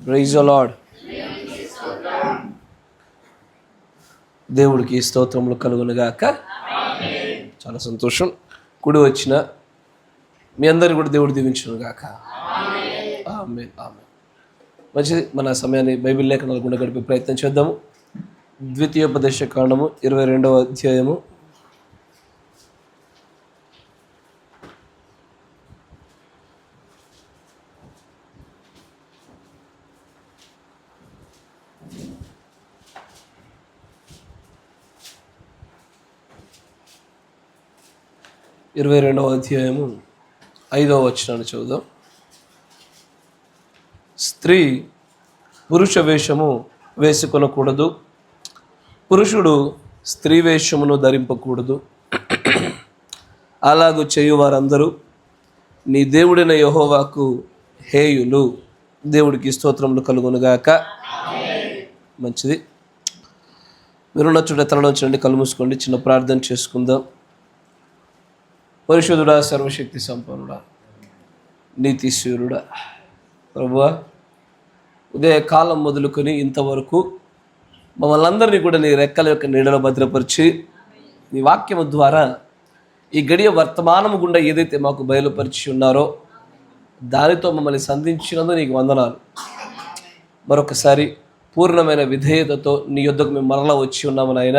Praise the lord. దేవుడికి స్తోత్రములు కలుగునుగాక. చాలా సంతోషం. కూడి వచ్చిన మీ అందరిని కూడా దేవుడు దీవించునుగాక. ఆమేన్, ఆమేన్. మంచిది. మన సమయాన్ని బైబిల్ లేఖనాలు గుండా గడిపే ప్రయత్నం చేద్దాము. ద్వితీయోపదేశ కాండము 22వ అధ్యాయము 22వ అధ్యాయము 5వ వచనాన్ని చూద్దాం. స్త్రీ పురుష వేషము వేసుకొనకూడదు, పురుషుడు స్త్రీ వేషమును ధరింపకూడదు. అలాగూ చేయువారందరూ నీ దేవుడైన యెహోవాకు హేయులు. దేవుడికి స్తోత్రములు కలుగునుగాక. మంచిది. మీరున్న చోట తలనొచ్చండి, కళ్ళు మూసుకోండి, చిన్న ప్రార్థన చేసుకుందాం. పరిశుద్ధుడా, సర్వశక్తి సంపన్నుడా, నీతిశూరుడా, ప్రభువా, ఉదయకాలం మొదలుకొని ఇంతవరకు మమ్మల్ని అందరినీ కూడా నీ రెక్కల యొక్క నీడలో భద్రపరిచి నీ వాక్యము ద్వారా ఈ గడియ వర్తమానము గుండా ఏదైతే మాకు బయలుపరిచి ఉన్నారో దానితో మమ్మల్ని సంధించినందుకు నీకు వందనాలు. మరొకసారి పూర్ణమైన విధేయతతో నీ యొద్దకు మేము మరలా వచ్చి ఉన్నాము నాయన.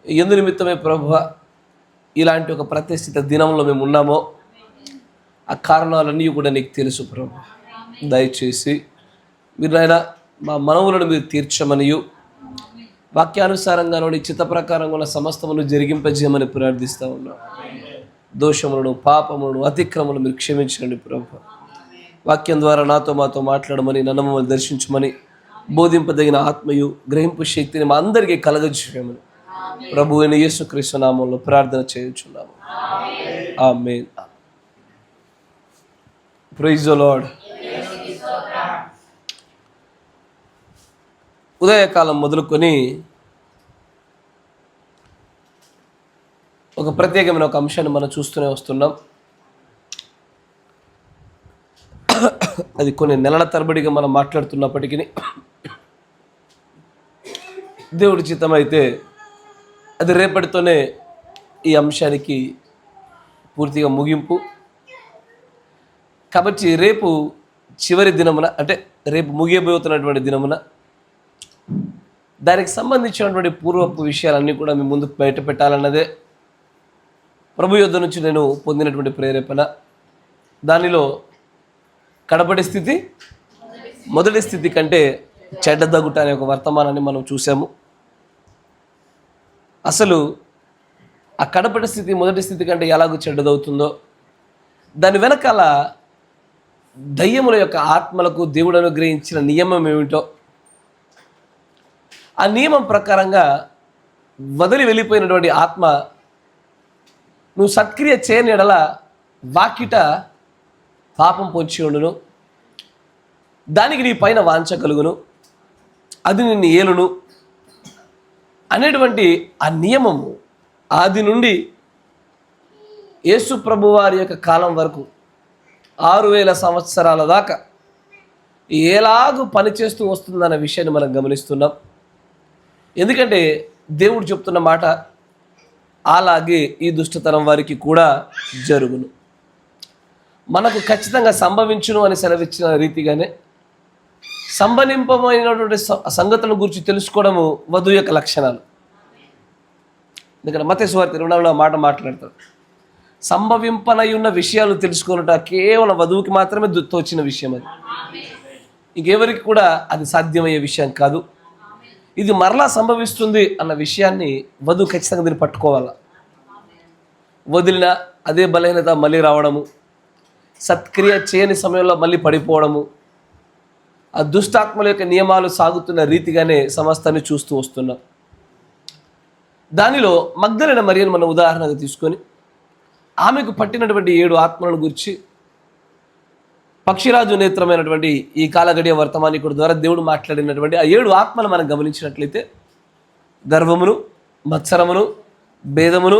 ఎందు నిమిత్తమే ప్రభువా ఇలాంటి ఒక ప్రతిష్ఠిత దినంలో మేము ఉన్నామో ఆ కారణాలన్నీ కూడా నీకు తెలుసు ప్రభు. దయచేసి మీరు నాయన మా మనవులను మీరు తీర్చమనియు వాక్యానుసారంగాను చిత్త ప్రకారంగా ఉన్న సమస్తమును జరిగింపజేయమని ప్రార్థిస్తూ ఉన్నాం. దోషములను, పాపములను, అతిక్రమలను మీరు క్షమించండి ప్రభు. వాక్యం ద్వారా మాతో మాట్లాడమని, నన్ను మమ్మల్ని దర్శించమని, బోధింపదగిన ఆత్మయు గ్రహింపు శక్తిని మా అందరికీ కలగజేయమని ప్రభు అయిన యేసుక్రీస్తు నామములో ప్రార్థన చేయుచున్నాము. ఆమేన్. Praise the Lord. ఉదయకాలం మొదలుకొని ఒక ప్రత్యేకమైన ఒక అంశాన్ని మనం చూస్తూనే వస్తున్నాం. అది కొన్ని నెలల తరబడిగా మనం మాట్లాడుతున్నప్పటికీ దేవుడి చిత్తమైతే అది రేపటితోనే ఈ అంశానికి పూర్తిగా ముగింపు. కాబట్టి రేపు చివరి దినమున, అంటే రేపు ముగియబోతున్నటువంటి దినమున దానికి సంబంధించినటువంటి పూర్వపు విషయాలన్నీ కూడా మీ ముందుకు బయట పెట్టాలన్నదే ప్రభు యొద్ద నుంచి నేను పొందినటువంటి ప్రేరేపణ. దానిలో కడపడి స్థితి మొదటి స్థితి కంటే చెడ్డదగుట అనే ఒక వర్తమానాన్ని మనం చూసాము. అసలు ఆ కడపటి స్థితి మొదటి స్థితి కంటే ఎలాగో చెడ్డదవుతుందో, దాని వెనకాల దయ్యముల యొక్క ఆత్మలకు దేవుడు అనుగ్రహించిన నియమం ఏమిటో, ఆ నియమం ప్రకారంగా వదిలి వెళ్ళిపోయినటువంటి ఆత్మ నువ్వు సత్క్రియ చేయని ఎడల వాకిట పాపం పొంచి ఉండును, దానికి నీ పైన వాంఛ కలుగును, అది నిన్ను ఏలును అనేటువంటి ఆ నియమము ఆది నుండి యేసు ప్రభు వారి యొక్క కాలం వరకు 6000 సంవత్సరాల దాకా ఎలాగూ పనిచేస్తూ వస్తుందన్న విషయాన్ని మనం గమనిస్తున్నాం. ఎందుకంటే దేవుడు చెప్తున్న మాట, అలాగే ఈ దుష్టతరం వారికి కూడా జరుగును. మనకు ఖచ్చితంగా సంభవించును అని సెలవిచ్చిన రీతిగానే సంభవింపమైనటువంటి సంగతుల గురించి తెలుసుకోవడము వధువు యొక్క లక్షణాలు. ఎందుకంటే మత్తయి సువార్త 20వ మాట మాట్లాడతాడు, సంభవింపనై ఉన్న విషయాలు తెలుసుకున్నట కేవలం వధువుకి మాత్రమే తోచిన విషయం. అది ఇంకెవరికి కూడా అది సాధ్యమయ్యే విషయం కాదు. ఇది మరలా సంభవిస్తుంది అన్న విషయాన్ని వధువు ఖచ్చితంగా దీన్ని పట్టుకోవాలి. వదిలిన అదే బలహీనత మళ్ళీ రావడము, సత్క్రియ చేయని సమయంలో మళ్ళీ పడిపోవడము, ఆ దుష్టాత్మల యొక్క నియమాలు సాగుతున్న రీతిగానే సమస్తాన్ని చూస్తూ వస్తున్నాం. దానిలో మగ్దలైన మరియను మనం ఉదాహరణగా తీసుకొని ఆమెకు పట్టినటువంటి 7 ఆత్మలను గురించి పక్షిరాజు నేత్రమైనటువంటి ఈ కాలగడియ వర్తమానికుడి ద్వారా దేవుడు మాట్లాడినటువంటి ఆ 7 ఆత్మలు మనం గమనించినట్లయితే గర్వమును, మత్సరమును, భేదమును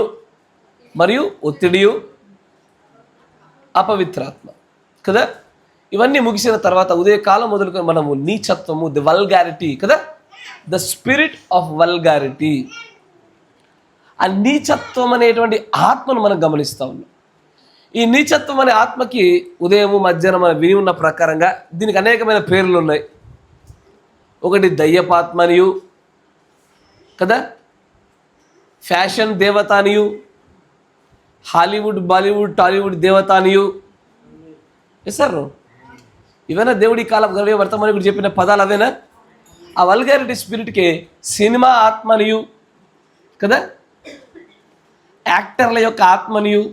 మరియు ఒత్తిడియు, అపవిత్రాత్మ కదా. ఇవన్నీ ముగిసిన తర్వాత ఉదయకాలం మొదలుకొని మనము నీచత్వము, ది వల్గారిటీ కదా, ద స్పిరిట్ ఆఫ్ వల్గారిటీ, ఆ నీచత్వం అనేటువంటి ఆత్మను మనం గమనిస్తూ ఉన్నాం. ఈ నీచత్వం అనే ఆత్మకి ఉదయము మధ్యాహ్నం మనం విని ఉన్న ప్రకారంగా దీనికి అనేకమైన పేర్లు ఉన్నాయి. ఒకటి దయ్యపాత్మనియు కదా, ఫ్యాషన్ దేవతానియు, హాలీవుడ్, బాలీవుడ్, టాలీవుడ్ దేవతానియు. సార్ ఇవేనా దేవుడి కాలం గడియ వర్తమానికుడు చెప్పిన పదాలు అవేనా? ఆ వల్గారిటీ స్పిరిట్కి సినిమా ఆత్మనియు కదా, యాక్టర్ల యొక్క ఆత్మనియు,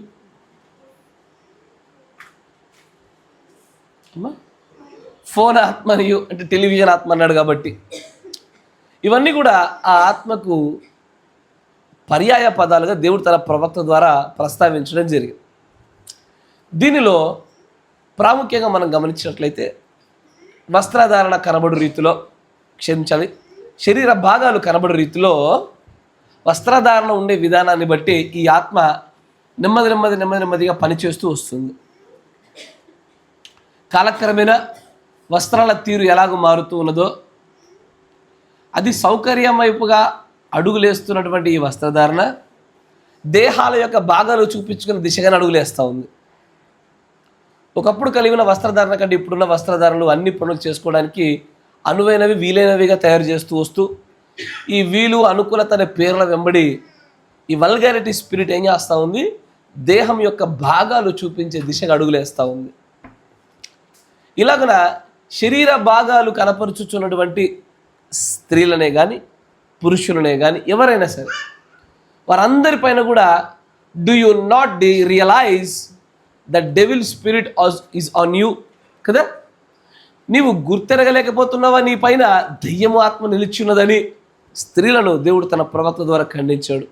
ఫోన్ ఆత్మనియు అంటే టెలివిజన్ ఆత్మ అన్నాడు కాబట్టి ఇవన్నీ కూడా ఆ ఆత్మకు పర్యాయ పదాలుగా దేవుడు తన ప్రవక్త ద్వారా ప్రస్తావించడం జరిగింది. దీనిలో ప్రాముఖ్యంగా మనం గమనించినట్లయితే వస్త్రధారణ కనబడు రీతిలో, క్షమించాలి, శరీర భాగాలు కనబడు రీతిలో వస్త్రధారణ ఉండే విధానాన్ని బట్టి ఈ ఆత్మ నెమ్మదిగా పనిచేస్తూ వస్తుంది. కాలక్రమేణా వస్త్రాల తీరు ఎలాగో మారుతూ ఉన్నదో అది సౌకర్యం వైపుగా అడుగులేస్తున్నటువంటి ఈ వస్త్రధారణ దేహాల యొక్క భాగాలు చూపించుకునే దిశగానే అడుగులేస్తూ ఉంది. ఒకప్పుడు కలిగిన వస్త్రధారణ కంటే ఇప్పుడున్న వస్త్రధారణలు అన్ని పనులు చేసుకోవడానికి అనువైనవి, వీలైనవిగా తయారు చేస్తూ వస్తూ ఈ వీలు అనుకూలత అనే పేర్ల వెంబడి ఈ వల్గారిటీ స్పిరిట్ ఏం చేస్తూ ఉంది, దేహం యొక్క భాగాలు చూపించే దిశగా అడుగులేస్తూ ఉంది. ఇలాగన శరీర భాగాలు కనపరుచుచున్నటువంటి స్త్రీలనే కానీ పురుషులనే కానీ ఎవరైనా సరే వారందరిపైన కూడా do you not realize the devil spirit is on you కదా, నీవు గుర్తెరగలేకపోతున్నావా నీ పైన దెయ్యము ఆత్మ నిలిచున్నదని స్త్రీలను దేవుడు తన ప్రవక్త ద్వారా ఖండించాడు.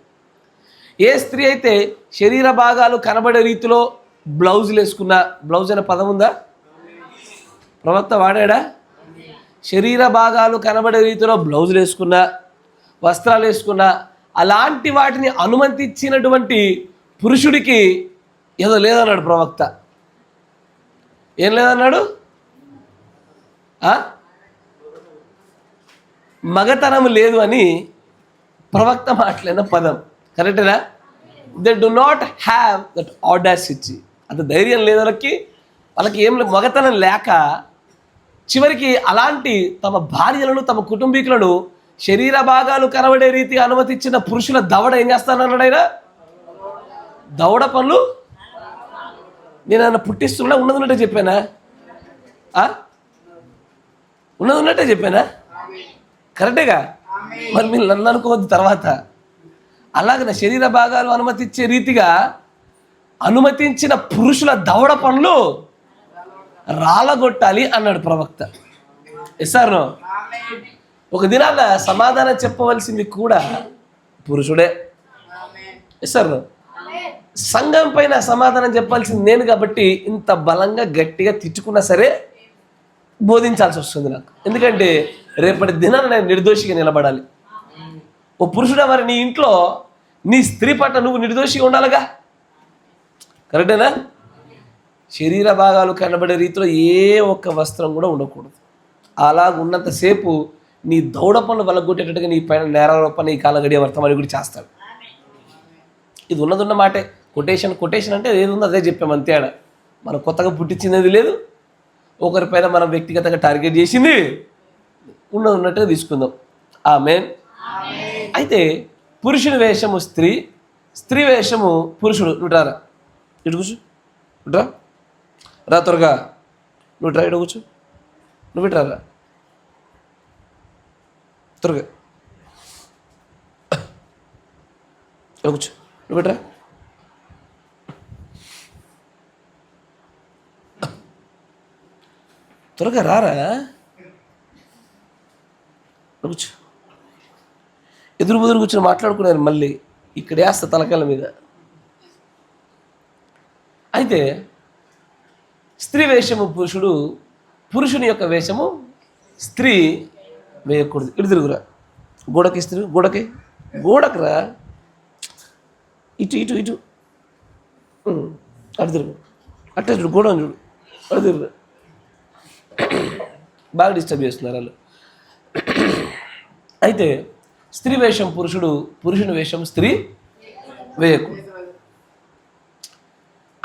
ఏ స్త్రీ అయితే శరీర భాగాలు కనబడే రీతిలో బ్లౌజులు వేసుకున్నా, బ్లౌజ్ అనే పదం ఉందా, ప్రవక్త వాడాడా? శరీర భాగాలు కనబడే రీతిలో బ్లౌజులు వేసుకున్నా, వస్త్రాలు వేసుకున్నా, అలాంటి వాటిని అనుమతించినటువంటి పురుషుడికి ఏదో లేదన్నాడు ప్రవక్త. ఏం లేదన్నాడు? మగతనం లేదు అని ప్రవక్త మాట్లాడిన పదం కరెక్టేనా? They do not have that audacity. అంత ధైర్యం లేదు వాళ్ళకి ఏం మగతనం లేక చివరికి అలాంటి తమ భార్యలను, తమ కుటుంబీకులను శరీర భాగాలు కనబడే రీతి అనుమతించిన పురుషుల దవడ ఏం చేస్తానన్నాడు ఆయన? దవడ పనులు నేను ఆయన పుట్టిస్తున్నా ఉన్నట్టే చెప్పానా? ఉన్నట్టే చెప్పానా? కరెక్టేగా? మరి మీరు నన్ను అనుకోవద్దు తర్వాత. అలాగే శరీర భాగాలు అనుమతించే రీతిగా అనుమతించిన పురుషుల దవడ పనులు రాలగొట్టాలి అన్నాడు ప్రవక్త. ఎస్సారు ఒక దినాల సమాధానం చెప్పవలసింది కూడా పురుషుడే. ఎస్సారు సంఘం పైన సమాధానం చెప్పాల్సింది నేను కాబట్టి ఇంత బలంగా గట్టిగా తిట్టుకున్నా సరే బోధించాల్సి వస్తుంది నాకు. ఎందుకంటే రేపటి దినాన నేను నిర్దోషిగా నిలబడాలి. ఓ పురుషుడా, మరి నీ ఇంట్లో నీ స్త్రీ పట్ల నువ్వు నిర్దోషిగా ఉండాలిగా, కరెక్టేనా? శరీర భాగాలు కనబడే రీతిలో ఏ ఒక్క వస్త్రం కూడా ఉండకూడదు. అలా ఉన్నంతసేపు నీ దౌడ పనులు వలగొట్టేటట్టుగా నీ పైన నేరారోపణ ఈ కాల గడియ వర్తమాని కూడా చేస్తాడు. ఇది ఉన్నదున్న మాటే. కొటేషన్ అంటే ఏది ఉందో అదే చెప్పాము అంతే. ఆడ మనం కొత్తగా పుట్టించినది లేదు, ఒకరిపైన మనం వ్యక్తిగతంగా టార్గెట్ చేసింది ఉన్నట్టుగా తీసుకుందాం. ఆమేన్. అయితే పురుషుని వేషము స్త్రీ, స్త్రీ వేషము పురుషుడు. నువ్వు రారా, ఇటు కూర్చో, ఇటురా రా, త్వరగా నువ్వు ట్రై కూర్చో, నువ్వు ఇటు రారా త్వరగా, కూర్చో, నువ్వు ఇటురా. త్వరగా రారా, కూర్చో. ఎదురు బుదురు కూర్చొని మాట్లాడుకున్నారు మళ్ళీ ఇక్కడ వేస్తా తలకాయల మీద. అయితే స్త్రీ వేషము పురుషుడు, పురుషుని యొక్క వేషము స్త్రీ వేయకూడదు. ఇటు తిరుగురా, గోడకి స్త్రీ, గోడకు రా, ఇటు అటు తిరుగు, అట్ట చూడు, గోడ చూడు, అటు తిరుగురా. బాగా డిస్టర్బ్ చేస్తున్నారు వాళ్ళు. అయితే స్త్రీ వేషం పురుషుడు, పురుషుని వేషం స్త్రీ వేయకూడదు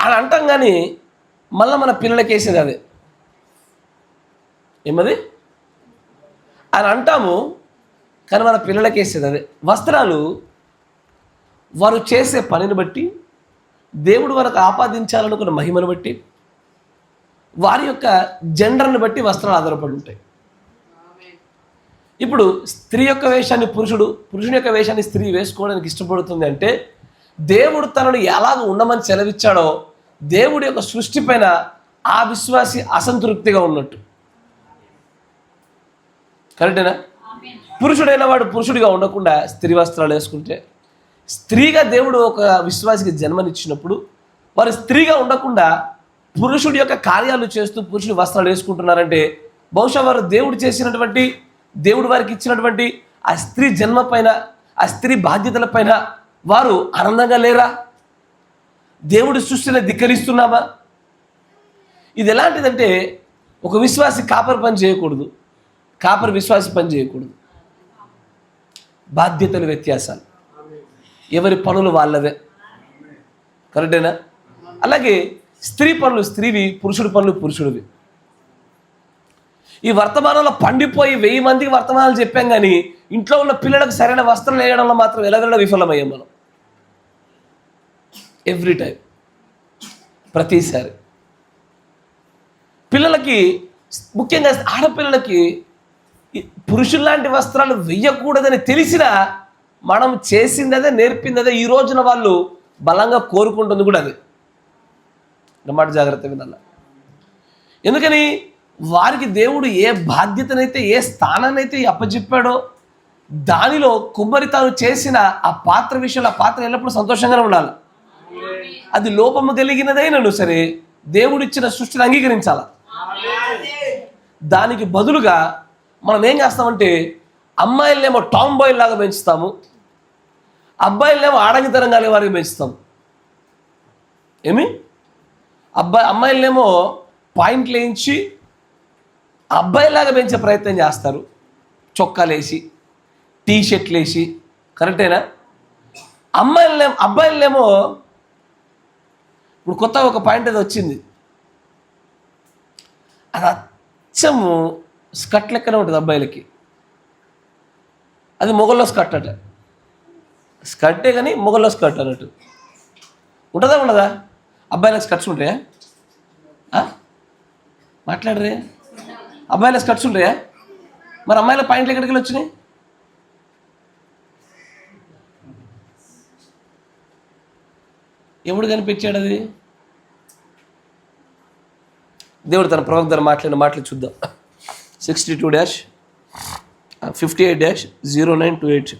అని అంటాం. కానీ మళ్ళీ మన పిల్లలకి వేసేది అదే. ఏమది అని అంటాము, కానీ మన పిల్లలకి వేసేది అదే. వస్త్రాలు వారు చేసే పనిని బట్టి, దేవుడు వారికి ఆపాదించాలనుకున్న మహిమను బట్టి, వారి యొక్క జెండర్ని బట్టి వస్త్రాలు ఆధారపడి ఉంటాయి. ఇప్పుడు స్త్రీ యొక్క వేషాన్ని పురుషుడు, పురుషుని యొక్క వేషాన్ని స్త్రీ వేసుకోవడానికి ఇష్టపడుతుంది అంటే దేవుడు తనను ఎలాగ ఉండమని సెలవిచ్చాడో దేవుడి యొక్క సృష్టి పైన ఆ విశ్వాసి అసంతృప్తిగా ఉన్నట్టు. కరెక్టేనా? పురుషుడైన వాడు పురుషుడిగా ఉండకుండా స్త్రీ వస్త్రాలు వేసుకుంటే, స్త్రీగా దేవుడు ఒక విశ్వాసికి జన్మనిచ్చినప్పుడు వారు స్త్రీగా ఉండకుండా పురుషుడి యొక్క కార్యాలు చేస్తూ పురుషుడి వస్త్రాలు వేసుకుంటున్నారంటే బహుశా వారు దేవుడు చేసినటువంటి, దేవుడు వారికి ఇచ్చినటువంటి ఆ స్త్రీ జన్మ పైన, ఆ స్త్రీ బాధ్యతల పైన వారు ఆనందంగా లేరా? దేవుడి సృష్టిని ధిక్కరిస్తున్నామా? ఇది ఎలాంటిదంటే, ఒక విశ్వాసి కాపరి పని చేయకూడదు, కాపరి విశ్వాసి పని చేయకూడదు. బాధ్యతలు వ్యత్యాసాలు, ఎవరి పనులు వాళ్ళవే. కరెక్టేనా? అలాగే స్త్రీ పనులు స్త్రీవి, పురుషుడి పనులు పురుషుడివి. ఈ వర్తమానంలో పండిపోయి 1000 మందికి వర్తమానాలు చెప్పాం, కానీ ఇంట్లో ఉన్న పిల్లలకు సరైన వస్త్రం వేయడంలో మాత్రం ఎలాగైనా విఫలమయ్యాం మనం. ఎవ్రీ టైం, ప్రతిసారి పిల్లలకి, ముఖ్యంగా ఆడపిల్లలకి పురుషుల్లాంటి వస్త్రాలు వెయ్యకూడదని తెలిసినా మనం చేసిందదే, నేర్పిందదే. ఈ రోజున వాళ్ళు బలంగా కోరుకుంటుంది కూడా అదే. మాట జాగ్రత్త వినాల. ఎందుకని వారికి దేవుడు ఏ బాధ్యతనైతే, ఏ స్థానాన్నైతే అప్పచెప్పాడో దానిలో కుమ్మరి తాను చేసిన ఆ పాత్ర విషయంలో ఆ పాత్ర ఎల్లప్పుడూ సంతోషంగానే ఉండాలి. అది లోపము కలిగినదైనను సరే దేవుడిచ్చిన సృష్టిని అంగీకరించాల. దానికి బదులుగా మనం ఏం చేస్తామంటే అమ్మాయిలనేమో టామ్ బాయ్ లాగా పెంచుతాము, అబ్బాయిలనేమో ఆడంగితరంగా వారికి పెంచుతాము. ఏమి అమ్మాయిలనేమో పాయింట్లు వేయించి అబ్బాయిలాగా పెంచే ప్రయత్నం చేస్తారు, చొక్కాలు వేసి, టీ షర్ట్లు వేసి. కరెక్టేనా? అబ్బాయిలనేమో ఇప్పుడు కొత్త ఒక పాయింట్ అది వచ్చింది, అది అచ్చము స్కర్ట్ లెక్కనే ఉంటుంది అబ్బాయిలకి. అది మొగల్లో స్కర్ట్ అట, స్కర్టే కానీ మొగల్లో స్కర్ట్ అన్నట్టు. ఉంటుందా ఉండదా? అబ్బాయిలకు స్కర్ట్స్ ఉంటాయా? మాట్లాడరే. అబ్బాయిల స్కర్ట్స్ ఉంటాయా? మరి అమ్మాయిల పాయింట్లు ఎక్కడికి వెళ్ళి వచ్చినాయి? ఎవడు కనిపించాడు అది? దేవుడు తన ప్రవక్త ద్వారా మాట్లాడిన మాటలు చూద్దాం. 62-58-0928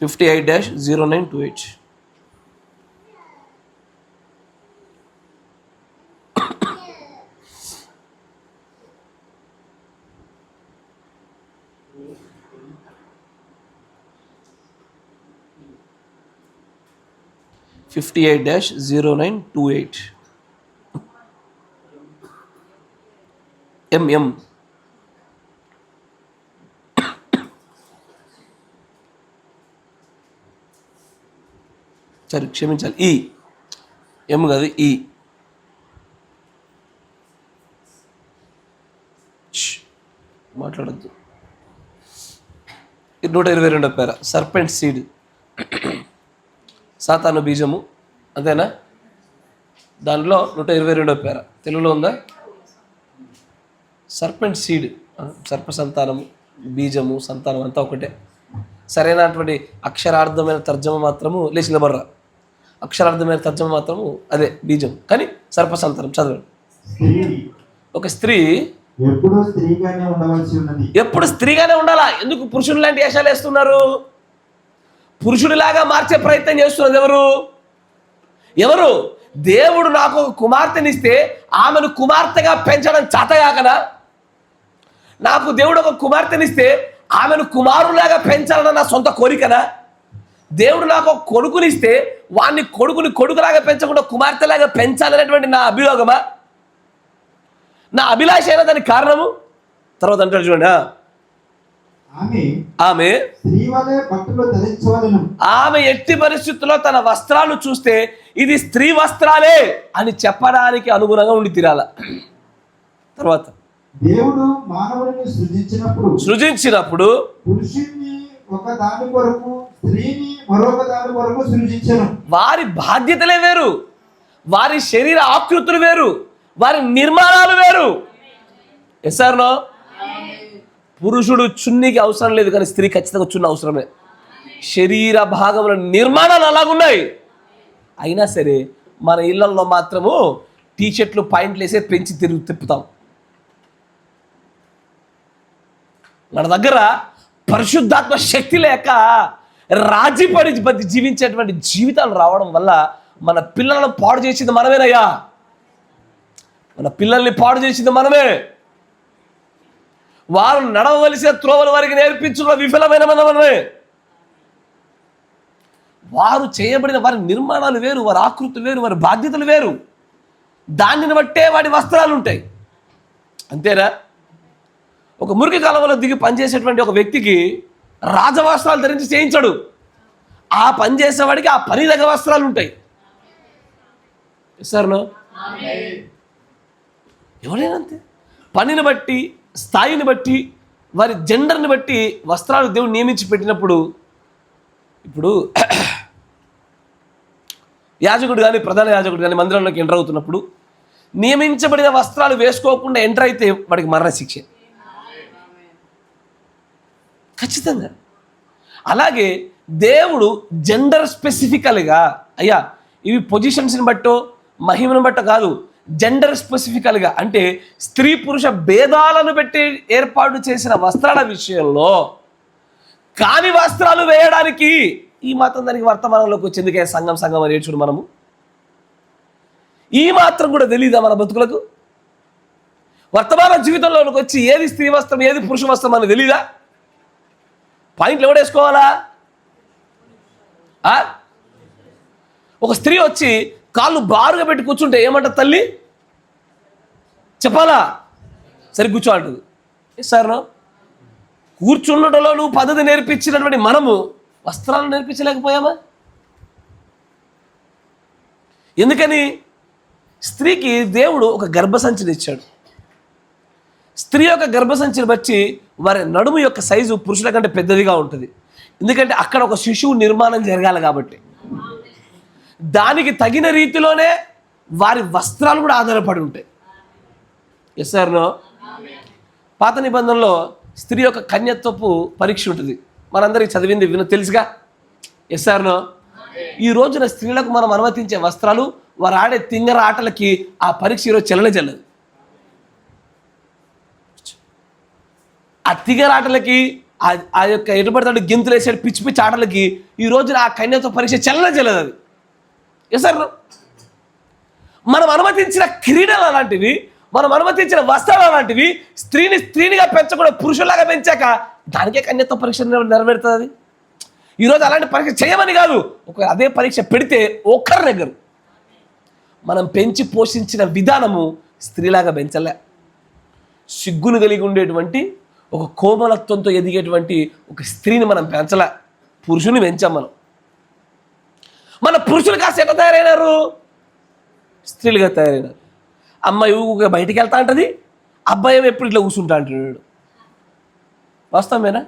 58-0928. MM సరే క్షమించాలి, ఈ ఎం కాదు, ఈ మాట్లాడద్దు. 122 పేర సర్పెంట్ సీడ్, సాతాను బీజము, అంతేనా? దానిలో 122 పేర తెలుగులో ఉందా? సర్పెంట్ సీడ్, సర్ప సంతానము, బీజము, సంతానం అంతా ఒకటే. సరైనటువంటి అక్షరార్థమైన తర్జమ మాత్రము లేచిన బర్ర, అక్షరార్థమైన తర్జమ మాత్రము అదే బీజం, కానీ సర్ప సంతానం చదవండి. ఒక స్త్రీ ఎప్పుడు స్త్రీగానే ఉండాలా? ఎందుకు పురుషుడు లాంటి వేషాలు వేస్తున్నారు? పురుషుడిలాగా మార్చే ప్రయత్నం చేస్తున్నది ఎవరు? దేవుడు నాకు ఒక కుమార్తెనిస్తే ఆమెను కుమార్తెగా పెంచడం చేతగాకనా? నాకు దేవుడు ఒక కుమార్తెనిస్తే ఆమెను కుమారులాగా పెంచాలన్న నా సొంత కోరికనా? దేవుడు నాకు ఒక కొడుకునిస్తే వాడిని కొడుకులాగా పెంచకుండా కుమార్తెలాగా పెంచాలనేటువంటి నా అభియోగమా? నా అభిలాష అయినా దానికి కారణము. తర్వాత అంటాడు చూడండి, ఆమె ఆమె ఎట్టి పరిస్థితుల్లో తన వస్త్రాలు చూస్తే ఇది స్త్రీ వస్త్రాలే అని చెప్పడానికి అనుగుణంగా ఉండి తీరాల. తర్వాత దేవుడు మానవుడిని సృజించినప్పుడు పురుషుణ్ణి ఒక దాని కొరకు, స్త్రీని మరొక దాని కొరకు సృజించెను. వారి బాధ్యతలే వేరు, వారి శరీర ఆకృతులు వేరు, వారి నిర్మాణాలు వేరు. ఎస్ఆర్నో పురుషుడు చున్నీకి అవసరం లేదు, కానీ స్త్రీ ఖచ్చితంగా చున్న అవసరమే. శరీర భాగముల నిర్మాణాలు అలాగున్నాయి. అయినా సరే మన ఇళ్లలో మాత్రము టీషర్ట్లు పాయింట్లు వేసే పెంచి తిప్పుతాం. మన దగ్గర పరిశుద్ధాత్మ శక్తి లేక రాజీపడి జీవించేటువంటి జీవితాలు రావడం వల్ల మన పిల్లలను పాడు చేసింది మనమేనయ్యా. మన పిల్లల్ని పాడు చేసింది మనమే. వారు నడవవలసిన త్రోవలు వారికి నేర్పించడంలో విఫలమైన మనమే. వారు చేయబడిన వారి నిర్మాణాలు వేరు, వారి ఆకృతులు వేరు, వారి బాధ్యతలు వేరు. దానిని బట్టే వాడి వస్త్రాలు ఉంటాయి. అంతేనా? ఒక మురికి కాలంలో దిగి పనిచేసేటువంటి ఒక వ్యక్తికి రాజవస్త్రాలు ధరించి చేయించాడు. ఆ పని చేసేవాడికి ఆ పని దగ్గర వస్త్రాలు ఉంటాయి. సరేనా? ఎవరైనా అంతే. పనిని బట్టి, స్థాయిని బట్టి, వారి జెండర్ని బట్టి వస్త్రాలు దేవుడు నియమించి పెట్టినప్పుడు, ఇప్పుడు యాజకుడు కానీ ప్రధాన యాజకుడు కానీ మందిరంలోకి ఎంటర్ అవుతున్నప్పుడు నియమించబడిన వస్త్రాలు వేసుకోకుండా ఎంటర్ అయితే వాడికి మరణశిక్ష ఖచ్చితంగా. అలాగే దేవుడు జెండర్ స్పెసిఫికల్గా, అయ్యా ఇవి పొజిషన్స్ని బట్టో మహిమను బట్టో కాదు, జెండర్ స్పెసిఫికల్గా అంటే స్త్రీ పురుష భేదాలను పెట్టి ఏర్పాటు చేసిన వస్త్రాల విషయంలో కాని వస్త్రాలు వేయడానికి ఈ మాత్రం దానికి వర్తమానంలోకి వచ్చేందుకే సంఘం అని ఏడ్చుడు మనము. ఈ మాత్రం కూడా తెలియదా మన బతుకులకు? వర్తమాన జీవితంలోకి వచ్చి ఏది స్త్రీ వస్త్రం ఏది పురుష వస్త్రం అని తెలీదా? పాయింట్లు ఎవడేసుకోవాలా? ఒక స్త్రీ వచ్చి కాళ్ళు బారుగా పెట్టి కూర్చుంటే ఏమంటారు తల్లి? చెప్పాలా? సరి కూర్చో అంటుంది. సార్ కూర్చుండటంలో నువ్వు పద్ధతి నేర్పించినటువంటి మనము వస్త్రాలు నేర్పించలేకపోయామా? ఎందుకని? స్త్రీకి దేవుడు ఒక గర్భసంచిని ఇచ్చాడు. స్త్రీ యొక్క గర్భసంచిని బట్టి వారి నడుము యొక్క సైజు పురుషుల కంటే పెద్దదిగా ఉంటుంది. ఎందుకంటే అక్కడ ఒక శిశువు నిర్మాణం జరగాలి కాబట్టి దానికి తగిన రీతిలోనే వారి వస్త్రాలు కూడా ఆధారపడి ఉంటాయి. Yes sir no? పాత నిబంధనలో స్త్రీ యొక్క కన్యత్వపు పరీక్ష ఉంటుంది. మనందరికీ చదివింది తెలుసుగా. Yes sir no? ఈ రోజున స్త్రీలకు మనం అనుమతించే వస్త్రాలు వారు ఆడే తింగర ఆటలకి ఆ పరీక్ష ఈరోజు చెల్లదు. ఆ తింగర ఆటలకి ఆ యొక్క ఎటుపడతాడు గెంతులు వేసే పిచ్చి పిచ్చి ఆటలకి ఈ రోజున ఆ కన్యత్వ పరీక్ష చెల్లదు అది. Yes sir no? మనం అనుమతించిన క్రీడలు అలాంటివి, మనం అనుమతించిన వస్త్రాలు అలాంటివి. స్త్రీనిగా పెంచకుండా పురుషులాగా పెంచాక దానికే కన్యత్వ పరీక్ష నెరవేరుతుంది. అది ఈరోజు అలాంటి పరీక్ష చేయమని కాదు, ఒక అదే పరీక్ష పెడితే ఒక్కరి దగ్గర మనం పెంచి పోషించిన విధానము స్త్రీలాగా పెంచలే. సిగ్గును కలిగి ఉండేటువంటి ఒక కోమలత్వంతో ఎదిగేటువంటి ఒక స్త్రీని మనం పెంచలే, పురుషుని పెంచాం మనం. మన పురుషులు కాస్త ఎట్లా తయారైనారు? స్త్రీలుగా తయారైనారు. అమ్మాయి ఊగా బయటికి వెళ్తా అంటది, అబ్బాయి ఎప్పుడు ఇట్లా కూర్చుంటా అంటున్నాడు. వాస్తవమేనా?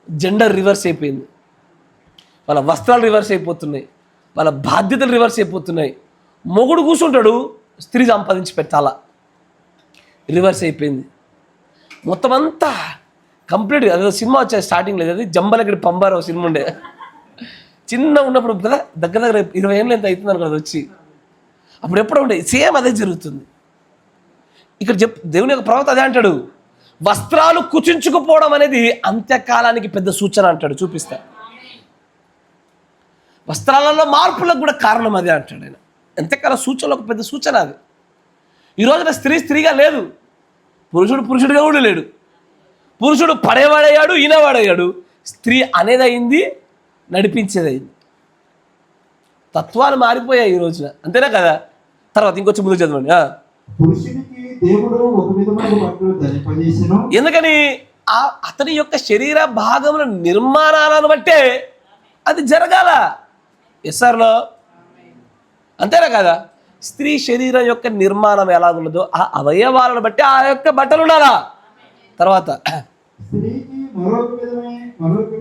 జెండర్ రివర్స్ అయిపోయింది. వాళ్ళ వస్త్రాలు రివర్స్ అయిపోతున్నాయి, వాళ్ళ బాధ్యతలు రివర్స్ అయిపోతున్నాయి. మొగుడు కూర్చుంటాడు, స్త్రీ సంపాదించి పెట్టాలా, రివర్స్ అయిపోయింది మొత్తం అంతా కంప్లీట్గా. అదే సినిమా వచ్చాయి స్టార్టింగ్ లేదు, అది జంబలగడి పంబారావు సినిమా ఉండే, చిన్న ఉన్నప్పుడు కదా, దగ్గర 20 ఏళ్ళు ఎంత అవుతుంది అనుకో అది వచ్చి. అప్పుడు ఎప్పుడు ఉండే సేమ్ అదే జరుగుతుంది. ఇక్కడ దేవుని యొక్క ప్రవక్త అదే అంటాడు, వస్త్రాలు కుచించుకుపోవడం అనేది అంత్యకాలానికి పెద్ద సూచన అంటాడు. చూపిస్తా. వస్త్రాలలో మార్పులకు కూడా కారణం అదే అంటాడు ఆయన. అంత్యకాల సూచనలకు పెద్ద సూచన అది. ఈ రోజున స్త్రీగా లేదు, పురుషుడిగా కూడా లేడు. పురుషుడు పడేవాడయ్యాడు, ఈనవాడయ్యాడు. స్త్రీ అనేది అయింది, నడిపించేది అయింది. తత్వాలు మారిపోయాయి ఈ రోజున. అంతేనా కదా? తర్వాత ఇంకొచ్చి ముందు చదవండి. పురుషునికి దేవుడు ఒక విధమైన బట్టలు ధరింపజేసెను. ఎందుకని అతని యొక్క శరీర భాగముల నిర్మాణాలను బట్టే అది జరగాల. ఎస్ఆర్లో అంతేనా కదా? స్త్రీ శరీరం యొక్క నిర్మాణం ఎలాగున్నదో ఆ అవయవాలను బట్టి ఆ యొక్క బట్టలు ఉండాలా. తర్వాత స్త్రీకి మరొక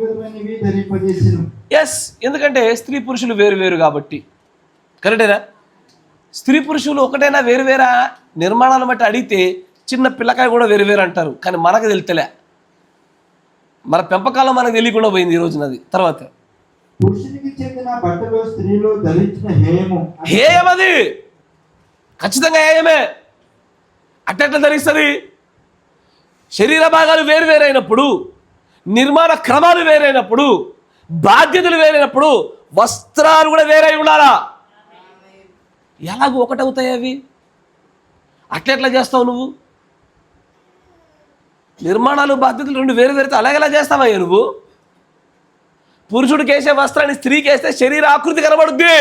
విధమైనవి ధరింపజేసెను. ఎస్, ఎందుకంటే స్త్రీ పురుషులు వేరు వేరు కాబట్టి. కరెక్టేనా? స్త్రీ పురుషులు ఒకటైనా వేరు వేరా నిర్మాణాలను బట్టి అడిగితే చిన్న పిల్లకాయ కూడా వేరు వేరు అంటారు. కానీ మనకు తెలుతలే, మన పెంపకాలం మనకు తెలియకుండా పోయింది ఈ రోజునది. తర్వాత పురుషునికి చెందిన బట్టలు స్త్రీలు ధరించిన హేయము. హేయం, అది ఖచ్చితంగా హేయమే. అట్టెట్లా ధరిస్తుంది? శరీర భాగాలు వేరు వేరైనప్పుడు, నిర్మాణ క్రమాలు వేరైనప్పుడు, బాధ్యతలు వేరైనప్పుడు వస్త్రాలు కూడా వేరై ఉండాలా. ఎలాగో ఒకటవుతాయి అవి? అట్లెట్లా చేస్తావు నువ్వు? నిర్మాణాలు బాధ్యతలు రెండు వేరు వేరుతో అలాగేలా చేస్తావయ్యా నువ్వు? పురుషుడికి వేసే వస్త్రాన్ని స్త్రీకి వేస్తే శరీర ఆకృతి కనబడుద్ది.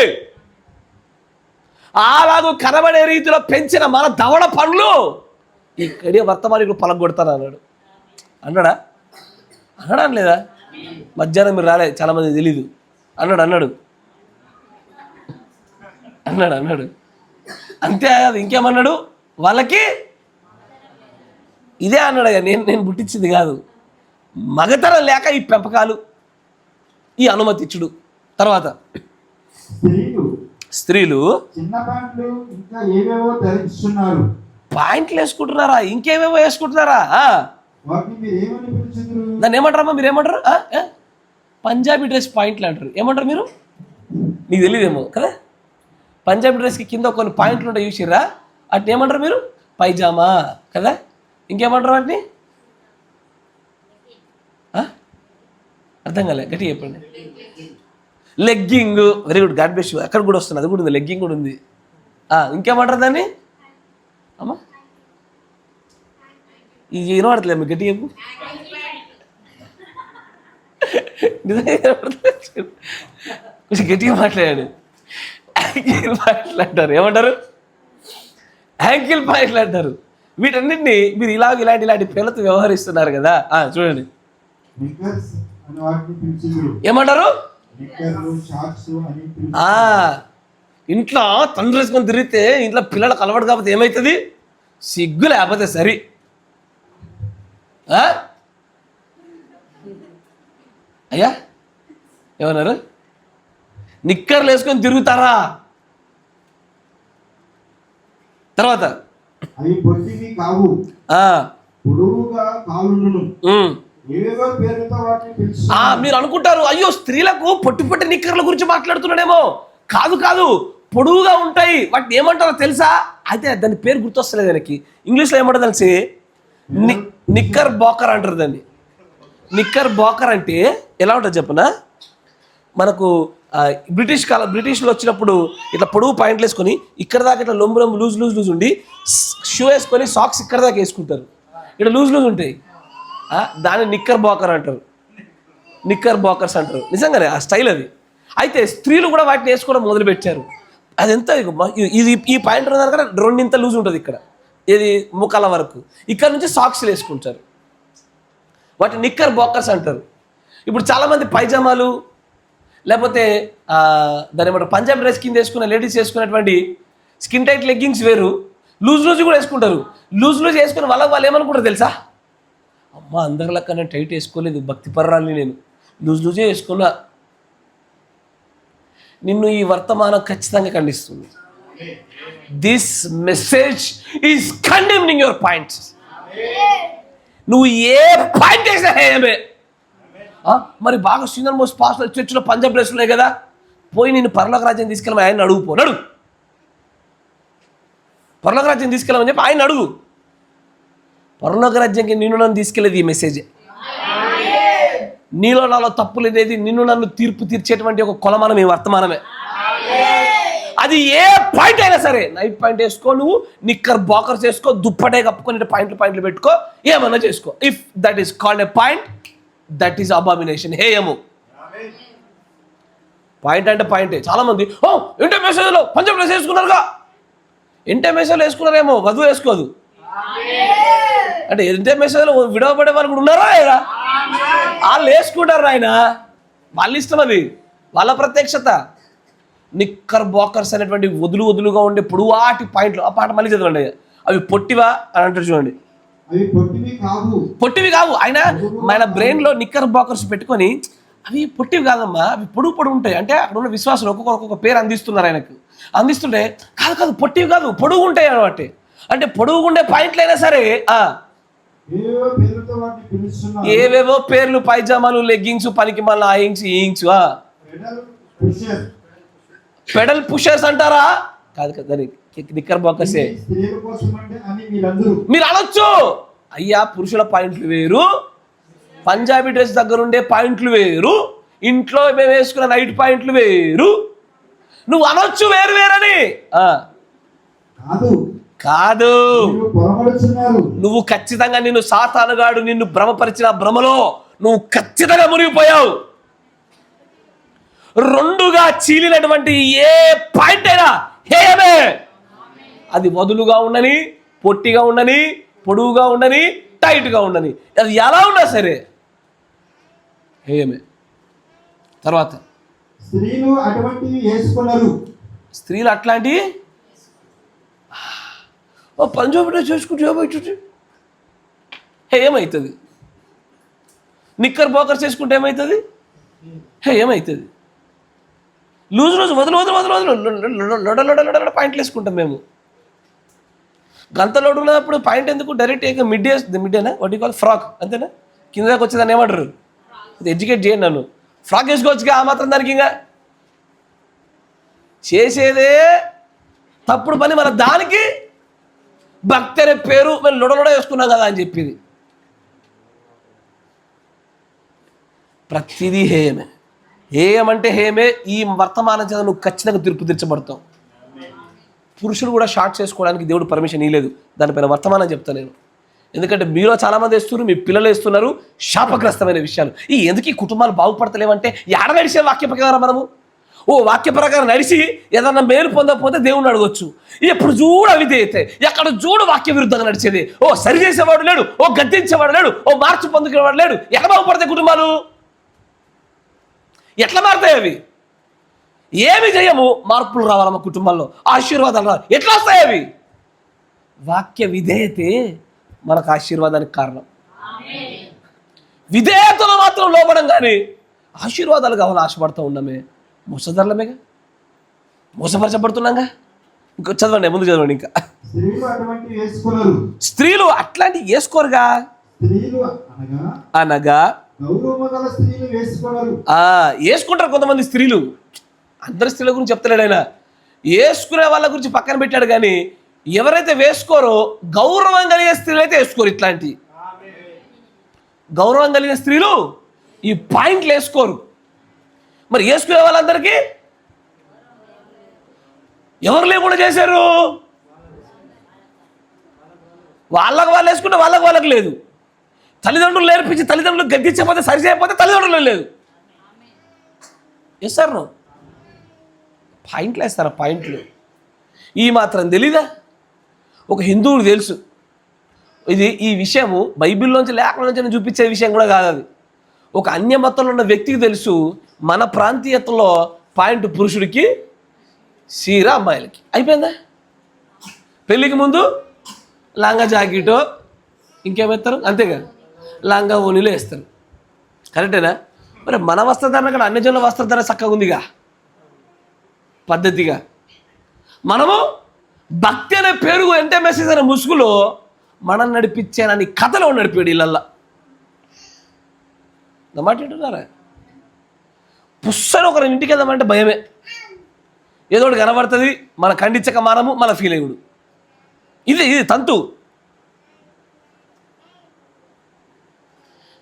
అలాగూ కనబడే రీతిలో పెంచిన మన దవడ పండ్లు ఇక్కడే వర్తమానికులు పలగొడతాను అన్నాడా? అన్నాడా లేదా? మధ్యాహ్నం మీరు రాలే, చాలామంది తెలీదు. అన్నాడు అంతే కాదు, ఇంకేమన్నాడు? వాళ్ళకి ఇదే అన్నాడు. నేను పుట్టించింది కాదు. మగతరం లేక ఈ పెంపకాలు, ఈ అనుమతి ఇచ్చుడు. తర్వాత స్త్రీలు చిన్న ప్యాంట్లు ఇంకా ఏవేవో ధరిస్తున్నారు. పాయింట్లు వేసుకుంటున్నారా? ఇంకేవేవో వేసుకుంటున్నారా? వాటిని మీరు ఏమని పిలుచుదురు? దాన్ని ఏమంటారమ్మా? మీరు ఏమంటారు? పంజాబీ డ్రెస్ పాయింట్లు అంటారు. ఏమంటారు మీరు? నీకు తెలియదేమో కదా. పంజాబీ డ్రెస్కి కింద కొన్ని పాయింట్లు ఉంటాయి, చూసిర్రా? వాటిని ఏమంటారు మీరు? పైజామా కదా. ఇంకేమంటారు వాటిని? అర్థం కాలే, గట్టిగా చెప్పండి. Legging. Very good, God bless you. అక్కడ కూడా వస్తుంది, అది కూడా ఉంది, లెగ్గింగ్ కూడా ఉంది. ఇంకేమంటారు దాన్ని? అమ్మా ఇది వినపడతలే, మీకు గట్టిగా చెప్పు. కొంచెం గట్టిగా మాట్లాడాడు. యాంకిల్ పాయింట్లు అంటారు. ఏమంటారు? యాంకిల్ పాయింట్లు అంటారు. వీటన్నిటిని మీరు ఇలాంటి పిల్లలతో వ్యవహరిస్తున్నారు కదా. చూడండి, ఏమంటారు? ఇంట్లో తండ్రి వేసుకొని తిరిగితే ఇంట్లో పిల్లలకు అలవాటు కాకపోతే ఏమవుతుంది? సిగ్గు లేకపోతే సరి. అయ్యా ఏమన్నారు? నిక్కర్లు వేసుకొని తిరుగుతారా? తర్వాత అవి పొట్టివి కావు, పొడవుగా కాలుండును. ఏవేవో పేరుతో వాటిని పిలుస్తారు. మీరు అనుకుంటారు, అయ్యో స్త్రీలకు పొట్టి నిక్కర్ల గురించి మాట్లాడుతున్నాడేమో. కాదు, పొడవుగా ఉంటాయి. వాటిని ఏమంటారో తెలుసా? అయితే దాని పేరు గుర్తొస్తలేదు దానికి. ఇంగ్లీష్లో ఏమంటారు తెలిసి? నిక్కర్ బాకర్ అంటారు దాన్ని. నిక్కర్ బాకర్ అంటే ఎలా ఉంటుంది చెప్పనా? మనకు బ్రిటిష్లో వచ్చినప్పుడు ఇట్లా పొడవు పాయింట్లు వేసుకొని ఇక్కడ దాకా ఇట్లా లొంబు లూజ్ ఉండి షూ వేసుకొని సాక్స్ ఇక్కడ దాకా వేసుకుంటారు. ఇక్కడ లూజ్ ఉంటాయి. దాన్ని నిక్కర్ బాకర్ అంటారు. నిక్కర్ బాకర్స్ అంటారు. నిజంగానే ఆ స్టైల్ అది. అయితే స్త్రీలు కూడా వాటిని వేసుకోవడం మొదలుపెట్టారు. అది ఎంత ఇది ఈ పాయింట్ ఉన్నదాని కదా రెండింత లూజ్ ఉంటుంది ఇక్కడ, ఇది ముఖాల వరకు. ఇక్కడ నుంచి సాక్స్లు వేసుకుంటారు. వాటిని నిక్కర్ బాకర్స్ అంటారు. ఇప్పుడు చాలామంది పైజామాలు లేకపోతే దాని ఏమంటారు పంజాబీ డ్రెస్ కింద వేసుకున్న లేడీస్ వేసుకున్నటువంటి స్కిన్ టైట్ లెగ్గింగ్స్ వేరు, లూజ్ కూడా వేసుకుంటారు. లూజ్ వేసుకున్న వాళ్ళు ఏమనుకుంటారు తెలుసా? అమ్మ అందరిలాగా నేను టైట్ వేసుకోలేదు, భక్తి పర్రాలని నేను లూజే వేసుకున్నా. నిన్ను ఈ వర్తమానం ఖచ్చితంగా ఖండిస్తుంది. This message is condemning your points. నువ్వు ఏ పాయింట్ వేసినా ఏమే. మరి బాగా సీనియర్ మోస్ట్ పాస్టర్ చర్చిలో పంజాబ్ డ్రెస్లు ఉన్నాయి కదా, పోయి నేను పరలోక రాజ్యం తీసుకెళ్ళమని ఆయన అడుగు. పరలోక రాజ్యం తీసుకెళ్ళమని చెప్పి ఆయన అడుగు. పరలోక రాజ్యానికి నిన్ను నన్ను తీసుకెళ్ళేది ఈ మెసేజే. నీలో నాలో తప్పులు అనేది నిన్ను నన్ను తీర్పు తీర్చేటువంటి ఒక కొలమానం ఈ వర్తమానమే. అది ఏ పాయింట్ అయినా సరే, నైట్ పాయింట్ వేసుకో, నువ్వు నిక్కర్ బాకర్స్ వేసుకో, దుప్పటే కప్పుకొని పాయింట్లు పెట్టుకో, ఏమన్నా చేసుకో. If that is called a point, that is abomination, హేయము. పాయింట్ అంటే పాయింటే. చాలామంది ఇంటర్ మెసేజ్లో పంజాబ్ డ్రెస్ వేసుకున్నారుగా. ఇంటర్ మెసేజ్లో వేసుకున్నారేమో, వధువు వేసుకోదు. అంటే ఇంటర్మేషన్లో విడవబడే వాళ్ళు కూడా ఉన్నారా ఆయన? వాళ్ళు వేసుకుంటారు ఆయన, వాళ్ళ ఇష్టం, అది వాళ్ళ ప్రత్యక్షత. నిక్కర్ బాకర్స్ అనేటువంటి వదులుగా ఉండే పొడువాటి పాయింట్లు, ఆ పాట మళ్ళీ చదవండి. అవి పొట్టివా అని అంటారు చూడండి. అవి పొట్టివి కావు. ఆయన బ్రెయిన్లో నిక్కర్ బాకర్స్ పెట్టుకొని అవి పొట్టివి కాదమ్మా, అవి పొడుగు ఉంటాయి. అంటే అక్కడ ఉన్న విశ్వాసులు ఒక్కొక్క పేరు అందిస్తున్నారు ఆయనకు. అందిస్తుంటే కాదు పొట్టివి కాదు, పొడుగు ఉంటాయి అన్నమాట. అంటే పొడుగు ఉండే పాయింట్లు అయినా సరే ఏవేవో పేర్లు, పైజామాలు, లెగ్గింగ్స్, పనికి మళ్ళీ ఆయింగ్స్, ఈయింగ్స్, పెడల్ పుషర్స్ అంటారా? కాదు కదా, నిక్కర్ బాకర్సే. మీరు అనొచ్చు, అయ్యా పురుషుల పాయింట్లు వేరు, పంజాబీ డ్రెస్ దగ్గర ఉండే పాయింట్లు వేరు, ఇంట్లో మేము వేసుకున్న నైట్ పాయింట్లు వేరు. నువ్వు అనొచ్చు వేరు వేరని. కాదు, నువ్వు ఖచ్చితంగా, నిన్ను సాతానుగాడు నిన్ను భ్రమపరిచిన భ్రమలో నువ్వు ఖచ్చితంగా మునిగిపోయావు. రెండుగా చీలినటువంటి ఏ పాయింట్ అయినా హేయమే. అది వదులుగా ఉండని, పొట్టిగా ఉండని, పొడువుగా ఉండని, టైట్గా ఉండని, అది ఎలా ఉన్నా సరే హేయమే. తర్వాత స్త్రీలు అటువంటివి వేసుకున్నారు. స్త్రీలు అట్లాంటి పంజాబీ చేసుకుంటే ఏమవుతుంది? నిక్కర్ బాకర్ చేసుకుంటే ఏమవుతుంది? ఏమవుతుంది? లూజు వదలు పాయింట్లు వేసుకుంటాం మేము. గంత లోడు ఉన్నప్పుడు పాయింట్ ఎందుకు? డైరెక్ట్ మిడ్డేనా వాట్ యు కాల్ ఫ్రాక్, అంతేనా? కింద దాకా వచ్చేదాన్ని ఏమంటారు? ఇది ఎడ్యుకేట్ చేయండి నన్ను. ఫ్రాక్ వేసుకోవచ్చుగా, ఆ మాత్రం దానికి ఇంకా చేసేదే తప్పుడు పని. మన దానికి భక్తి అనే పేరు మేము లొడలొడ వేసుకున్నాం కదా అని చెప్పేది. ప్రతిదీ హేయమే. హేయమంటే హేయమే. ఈ వర్తమానం చేత నువ్వు ఖచ్చితంగా తీర్పు తీర్చబడతావు. పురుషులు కూడా షార్ట్స్ వేసుకోవడానికి దేవుడు పర్మిషన్ ఇవ్వలేదు. దానిపైన వర్తమానం చెప్తాను నేను. ఎందుకంటే మీలో చాలామంది వేస్తున్నారు, మీ పిల్లలు వేస్తున్నారు. శాపగ్రస్తమైన విషయాలు. ఎందుకు ఈ కుటుంబాలు బాగుపడతలేవంటే ఎడ నడిచే వాక్య ప్రకారం మనము వాక్య ప్రకారం నడిచి ఏదన్నా మేలు పొందకపోతే దేవుణ్ణి అడగొచ్చు. ఎప్పుడు చూడు అవిధేయతే, ఎక్కడ చూడు వాక్య విరుద్ధంగా నడిచేది. సరి చేసేవాడు లేడు, గద్దించేవాడు లేడు, మార్పు పొందుకునేవాడు లేడు. ఎట్లా బాగుపడతాయి కుటుంబాలు? ఎట్లా మారుతాయి అవి? ఏమి చేయము, మార్పులు రావాలి మా కుటుంబాల్లో, ఆశీర్వాదాలు రావాలి. ఎట్లా వస్తాయి అవి? వాక్య విధేయతే మనకు ఆశీర్వాదానికి కారణం. విధేయతలో మాత్రం లోపడం, కానీ ఆశీర్వాదాలు కావాలి ఆశపడుతూ ఉన్నామే. మోసధరలమేగా, మోసపరచబడుతున్నాగా. ఇంకా చదవండి, ముందు చదవండి. ఇంకా స్త్రీలు అట్లాంటివి వేసుకోరుగా. అనగా వేసుకుంటారు కొంతమంది స్త్రీలు. అందరి స్త్రీల గురించి చెప్తలేడు ఆయన, వేసుకునే వాళ్ళ గురించి పక్కన పెట్టాడు. కానీ ఎవరైతే వేసుకోరో, గౌరవం కలిగే స్త్రీలు అయితే వేసుకోరు. ఇట్లాంటి గౌరవం కలిగిన స్త్రీలు ఈ పాయింట్లు వేసుకోరు. మరి వేసుకునే వాళ్ళందరికీ ఎవరు లేకుండా చేశారు? వాళ్ళకు వాళ్ళు వేసుకుంటే వాళ్ళకు లేదు. తల్లిదండ్రులు నేర్పించి తల్లిదండ్రులు గద్దించకపోతే, సరి చేయకపోతే తల్లిదండ్రులు లేదు. వేస్తారు నువ్వు పాయింట్లు వేస్తారా? పాయింట్లు ఈ మాత్రం తెలీదా? ఒక హిందువుడు తెలుసు ఈ విషయము బైబిల్లోంచి లేఖలోంచి చూపించే విషయం కూడా కాదు అది. ఒక అన్య మతంలో ఉన్న వ్యక్తికి తెలుసు, మన ప్రాంతీయతలో పాయింట్ పురుషుడికి, చీర అమ్మాయిలకి. అయిపోయిందా? పెళ్ళికి ముందు లంగా జాకెటో ఇంకేమేస్తారు, అంతేగా, లంగా ఓనీలో వేస్తారు. కరెక్టేనా? మరి మన వస్త్రధారణ కూడా అన్యజనుల వస్త్రధారణ చక్కగా ఉందిగా, పద్ధతిగా. మనము భక్తి అనే పేరు ఎంత మెసేజ్ అనే ముసుగులో మనం నడిపించానని కథలో నడిపాడు ఇళ్ళల్లా. మాట ఏంటున్నారా? పుస్తకం ఒకరి ఇంటికి వెళ్దామంటే భయమే. ఏదో ఒకటి కనబడుతుంది, మన ఖండించక మానము, మన ఫీల్ అయ్యుడు. ఇది తంతు.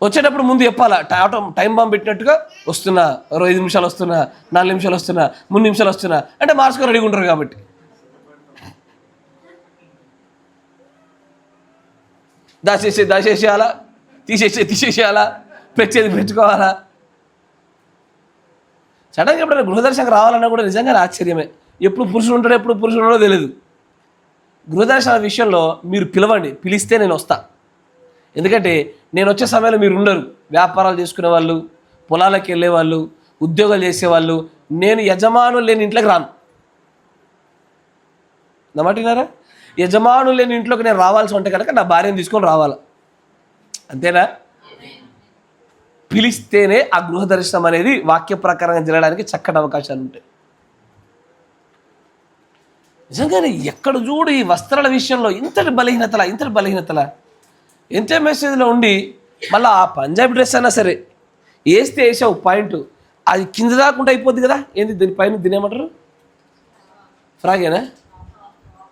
వచ్చేటప్పుడు ముందు చెప్పాలా, టైం బాంబు పెట్టినట్టుగా వస్తున్నా, 5 నిమిషాలు వస్తున్నా, 4 నిమిషాలు వస్తున్నా, 3 నిమిషాలు వస్తున్నా అంటే మార్చుకొని రెడీగా ఉంటారు. కాబట్టి దాచేసేయాలా, తీసేసేయాలా, పెంచేది పెంచుకోవాలా. సడన్గా ఎప్పుడైనా గృహదర్శనకు రావాలన్నా కూడా నిజంగా ఆశ్చర్యమే. ఎప్పుడు పురుషుడు ఉంటాడో ఎప్పుడు పురుషుడు ఉండడో తెలియదు. గృహదర్శనాల విషయంలో మీరు పిలవండి, పిలిస్తే నేను వస్తా. ఎందుకంటే నేను వచ్చే సమయంలో మీరు ఉండరు. వ్యాపారాలు చేసుకునే వాళ్ళు, పొలాలకు వెళ్ళే వాళ్ళు, ఉద్యోగాలు చేసేవాళ్ళు. నేను యజమానులు లేని ఇంట్లోకి రాను. నమ్మటినారా? యజమానులు లేని ఇంట్లోకి నేను రావాల్సి ఉంటే కనుక నా భార్యను తీసుకొని రావాలా. అంతేనా? పిలిస్తేనే ఆ గృహ దర్శనం అనేది వాక్య ప్రకారంగా జరగడానికి చక్కటి అవకాశాలు ఉంటాయి. నిజంగానే ఎక్కడ చూడు ఈ వస్త్రాల విషయంలో ఇంతటి బలహీనతల ఎంతే మెసేజ్లో ఉండి మళ్ళీ ఆ పంజాబీ డ్రెస్ అయినా సరే వేస్తే వేసావు పాయింట్, అది కింద దాకుండా అయిపోద్ది కదా. ఏంది దీని పైన దీనేమంటారు? ఫ్రాగేనా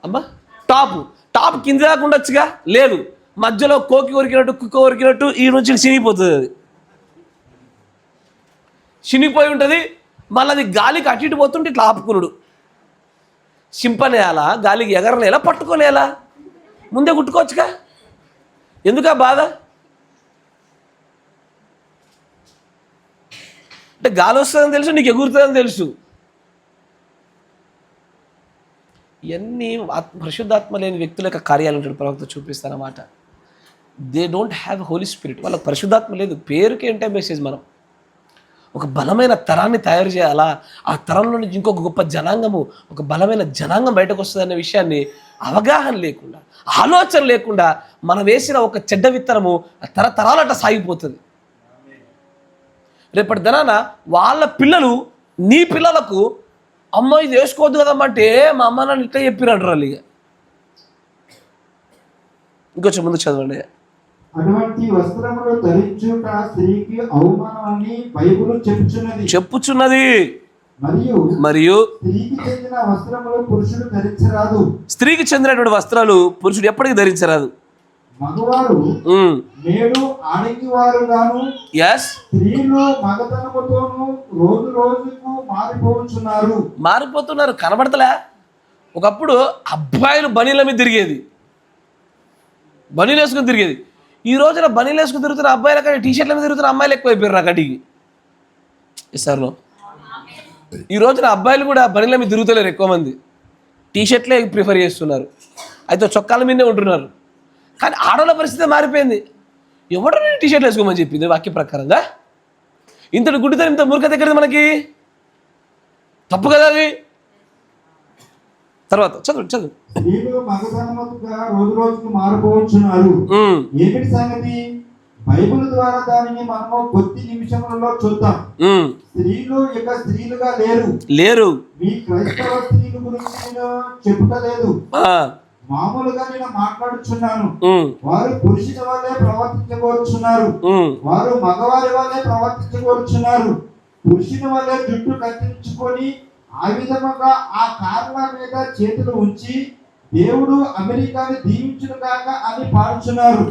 అబ్బా? టాప్ కింద దాకా ఉండొచ్చుగా. లేదు, మధ్యలో కోకి కొరికినట్టు కుక్క కొరికినట్టు ఈ నుంచి చినిగిపోతుంది. అది చినిగిపోయి ఉంటుంది. మళ్ళీ అది గాలికి అటు ఇటు పోతుంటే ఇట్లా ఆపుకునుడు. చింపనేయాలా, గాలికి ఎగరనేలా, పట్టుకోనేలా? ముందే కుట్టుకోవచ్చుగా. ఎందుకా బాధ? అంటే గాలి వస్తుందని తెలుసు, నీకు ఎగురుతుందని తెలుసు. ఇవన్నీ పరిశుద్ధాత్మ లేని వ్యక్తుల యొక్క కార్యాలు ఉంటాడు ప్రవక్త చూపిస్తారన్నమాట. They don't have holy spirit. వాళ్ళకి పరిశుద్ధాత్మ లేదు. పేరుకి ఏంటే మెసేజ్. మనం ఒక బలమైన తరాన్ని తయారు చేయాలా, ఆ తరంలో నుంచి ఇంకొక గొప్ప జనాంగము, ఒక బలమైన జనాంగం బయటకు వస్తుందనే విషయాన్ని అవగాహన లేకుండా, ఆలోచన లేకుండా మనం వేసిన ఒక చెడ్డ విత్తనము తరతరాలట సాగిపోతుంది. రేపటి దినాన వాళ్ళ పిల్లలు నీ పిల్లలకు అమ్మ ఇది వేసుకోవద్దు కదమ్మంటే మా అమ్మ నన్ను ఇట్లా చెప్పిరంటారు వాళ్ళు. ఇక ఇంకొంచెం ముందు చదవండి. అటువంటి వస్త్రములు ధరించుట స్త్రీకి అవమానమని బైబిల్ చెప్పుచున్నది. మరియు స్త్రీకి చెందిన వస్త్రములు పురుషుడు ధరించరాదు. స్త్రీకి చెందినటువంటి వస్త్రాలు పురుషుడు ఎప్పటికీ ధరించరాదు. మగవారు నేడు ఆడకివారు గాను, స్త్రీలు మగతనముతోను రోజు రోజుకు మారిపోతున్నారు. కనబడతలే? ఒకప్పుడు అబ్బాయిలు బనీల మీద తిరిగేది, బనీలు వేసుకుని తిరిగేది. ఈ రోజున బనీలు వేసుకుని తిరుగుతున్న అబ్బాయిల కంటే టీషర్ట్ల మీద తిరుగుతున్న అమ్మాయిలు ఎక్కువైపోయారు నాకు అడిగి. సార్లో ఈ రోజున అబ్బాయిలు కూడా బనీల మీద తిరుగుతలేరు. ఎక్కువ మంది టీషర్ట్లే ప్రిఫర్ చేస్తున్నారు. అయితే చొక్కాల మీదే ఉంటున్నారు. కానీ ఆడవాళ్ళ పరిస్థితి మారిపోయింది. ఎవడో టీషర్ట్లు వేసుకోమని చెప్పింది వాక్య ప్రకారంగా? ఇంతటి గుడ్డితనం, ఇంత మూర్ఖత ఎక్కడిది మనకి? తప్పు కదా అది. తర్వాత చదువు. స్త్రీలు మగతనముగా రోజు రోజుకు మారిపోవచ్చున్నారు. ఏమిటి సంగతి? బైబిల్ ద్వారా దానిని మనము కొద్ది నిమిషములలో చూద్దాం. స్త్రీలు ఇక స్త్రీలుగా లేరు. మీ క్రైస్తవ స్త్రీల గురించి నేను చెప్పుటలేదు, మామూలుగా నేను మాట్లాడుచున్నాను. వారు పురుషుల వల్లే ప్రవర్తించబోతున్నారు, వారు మగవారి వల్లే ప్రవర్తించబోతున్నారు. పురుషుని వల్లే జుట్టు కత్తిరించుకొని ఆ విధముగా ఆ కార్ల మీద చేతులు ఉంచి దేవుడు అమెరికాని దీవించును కాక అని పాడుచున్నారు.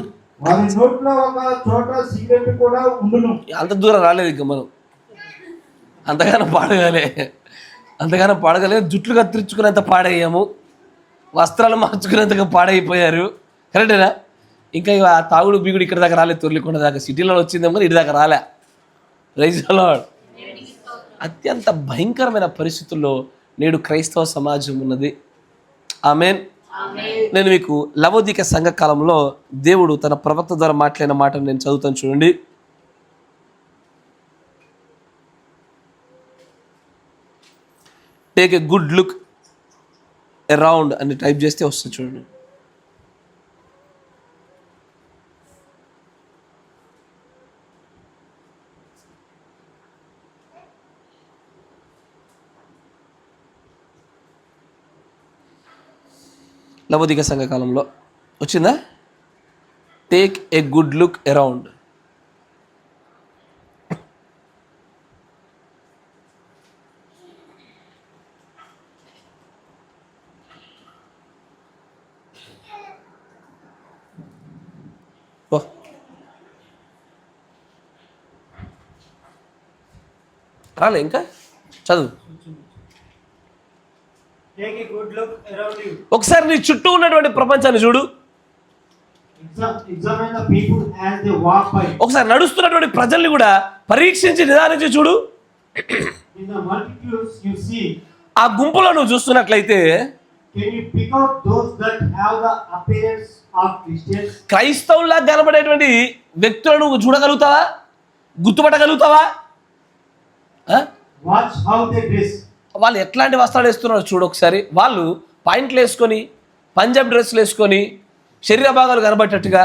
వారి నోట్లో ఒక చోట సిగరెట్ కూడా ఉండును. అంత దూరం రాలేదు ఇంకా మనం. అంతగానో పాడగలే. జుట్లు కత్తిరించుకునేంత పాడయ్యాము, వస్త్రాలు మార్చుకునేంతగా పాడైపోయారు. కరెక్టేనా? ఇంకా ఆ తాగుడు బీగుడు ఇక్కడ దాకా రాలేదు. తొర్లికొండ దాకా సిటీలో వచ్చిందేమో కానీ ఇటు దాకా రాలే. Rise Lord. అత్యంత భయంకరమైన పరిస్థితుల్లో నేడు క్రైస్తవ సమాజం ఉన్నది. ఆమేన్. నేను మీకు లవోదిక సంఘ కాలంలో దేవుడు తన ప్రవక్త ద్వారా మాట్లాడిన మాటను నేను చదువుతాను, చూడండి. Take a good look around అని టైప్ చేస్తే వస్తుంది, చూడండి. లవోదిక సంఘకాలంలో వచ్చిందా? Take a good look around. రాలే ఇంకా? చదువు. ఒకసారి నీ చుట్టూ ఉన్నటువంటి ప్రపంచాన్ని చూడు. ఒకసారి నడుస్తున్నటువంటి ప్రజల్ని కూడా పరీక్షించి నిదానించి చూడు. ఆ గుంపులో నువ్వు చూస్తున్నట్లయితే can you pick out those that have the appearance of Christians? క్రైస్తవుల్లా కనబడేటువంటి వ్యక్తులను నువ్వు చూడగలుగుతావా, గుర్తుపట్టగలుగుతావా? Watch how they dress. వాళ్ళు ఎట్లాంటి వస్త్రాలు వేస్తున్నారో చూడు ఒకసారి. వాళ్ళు పాయింట్లు వేసుకొని, పంజాబ్ డ్రెస్సులు వేసుకొని, శరీర భాగాలు కనబట్టేట్టుగా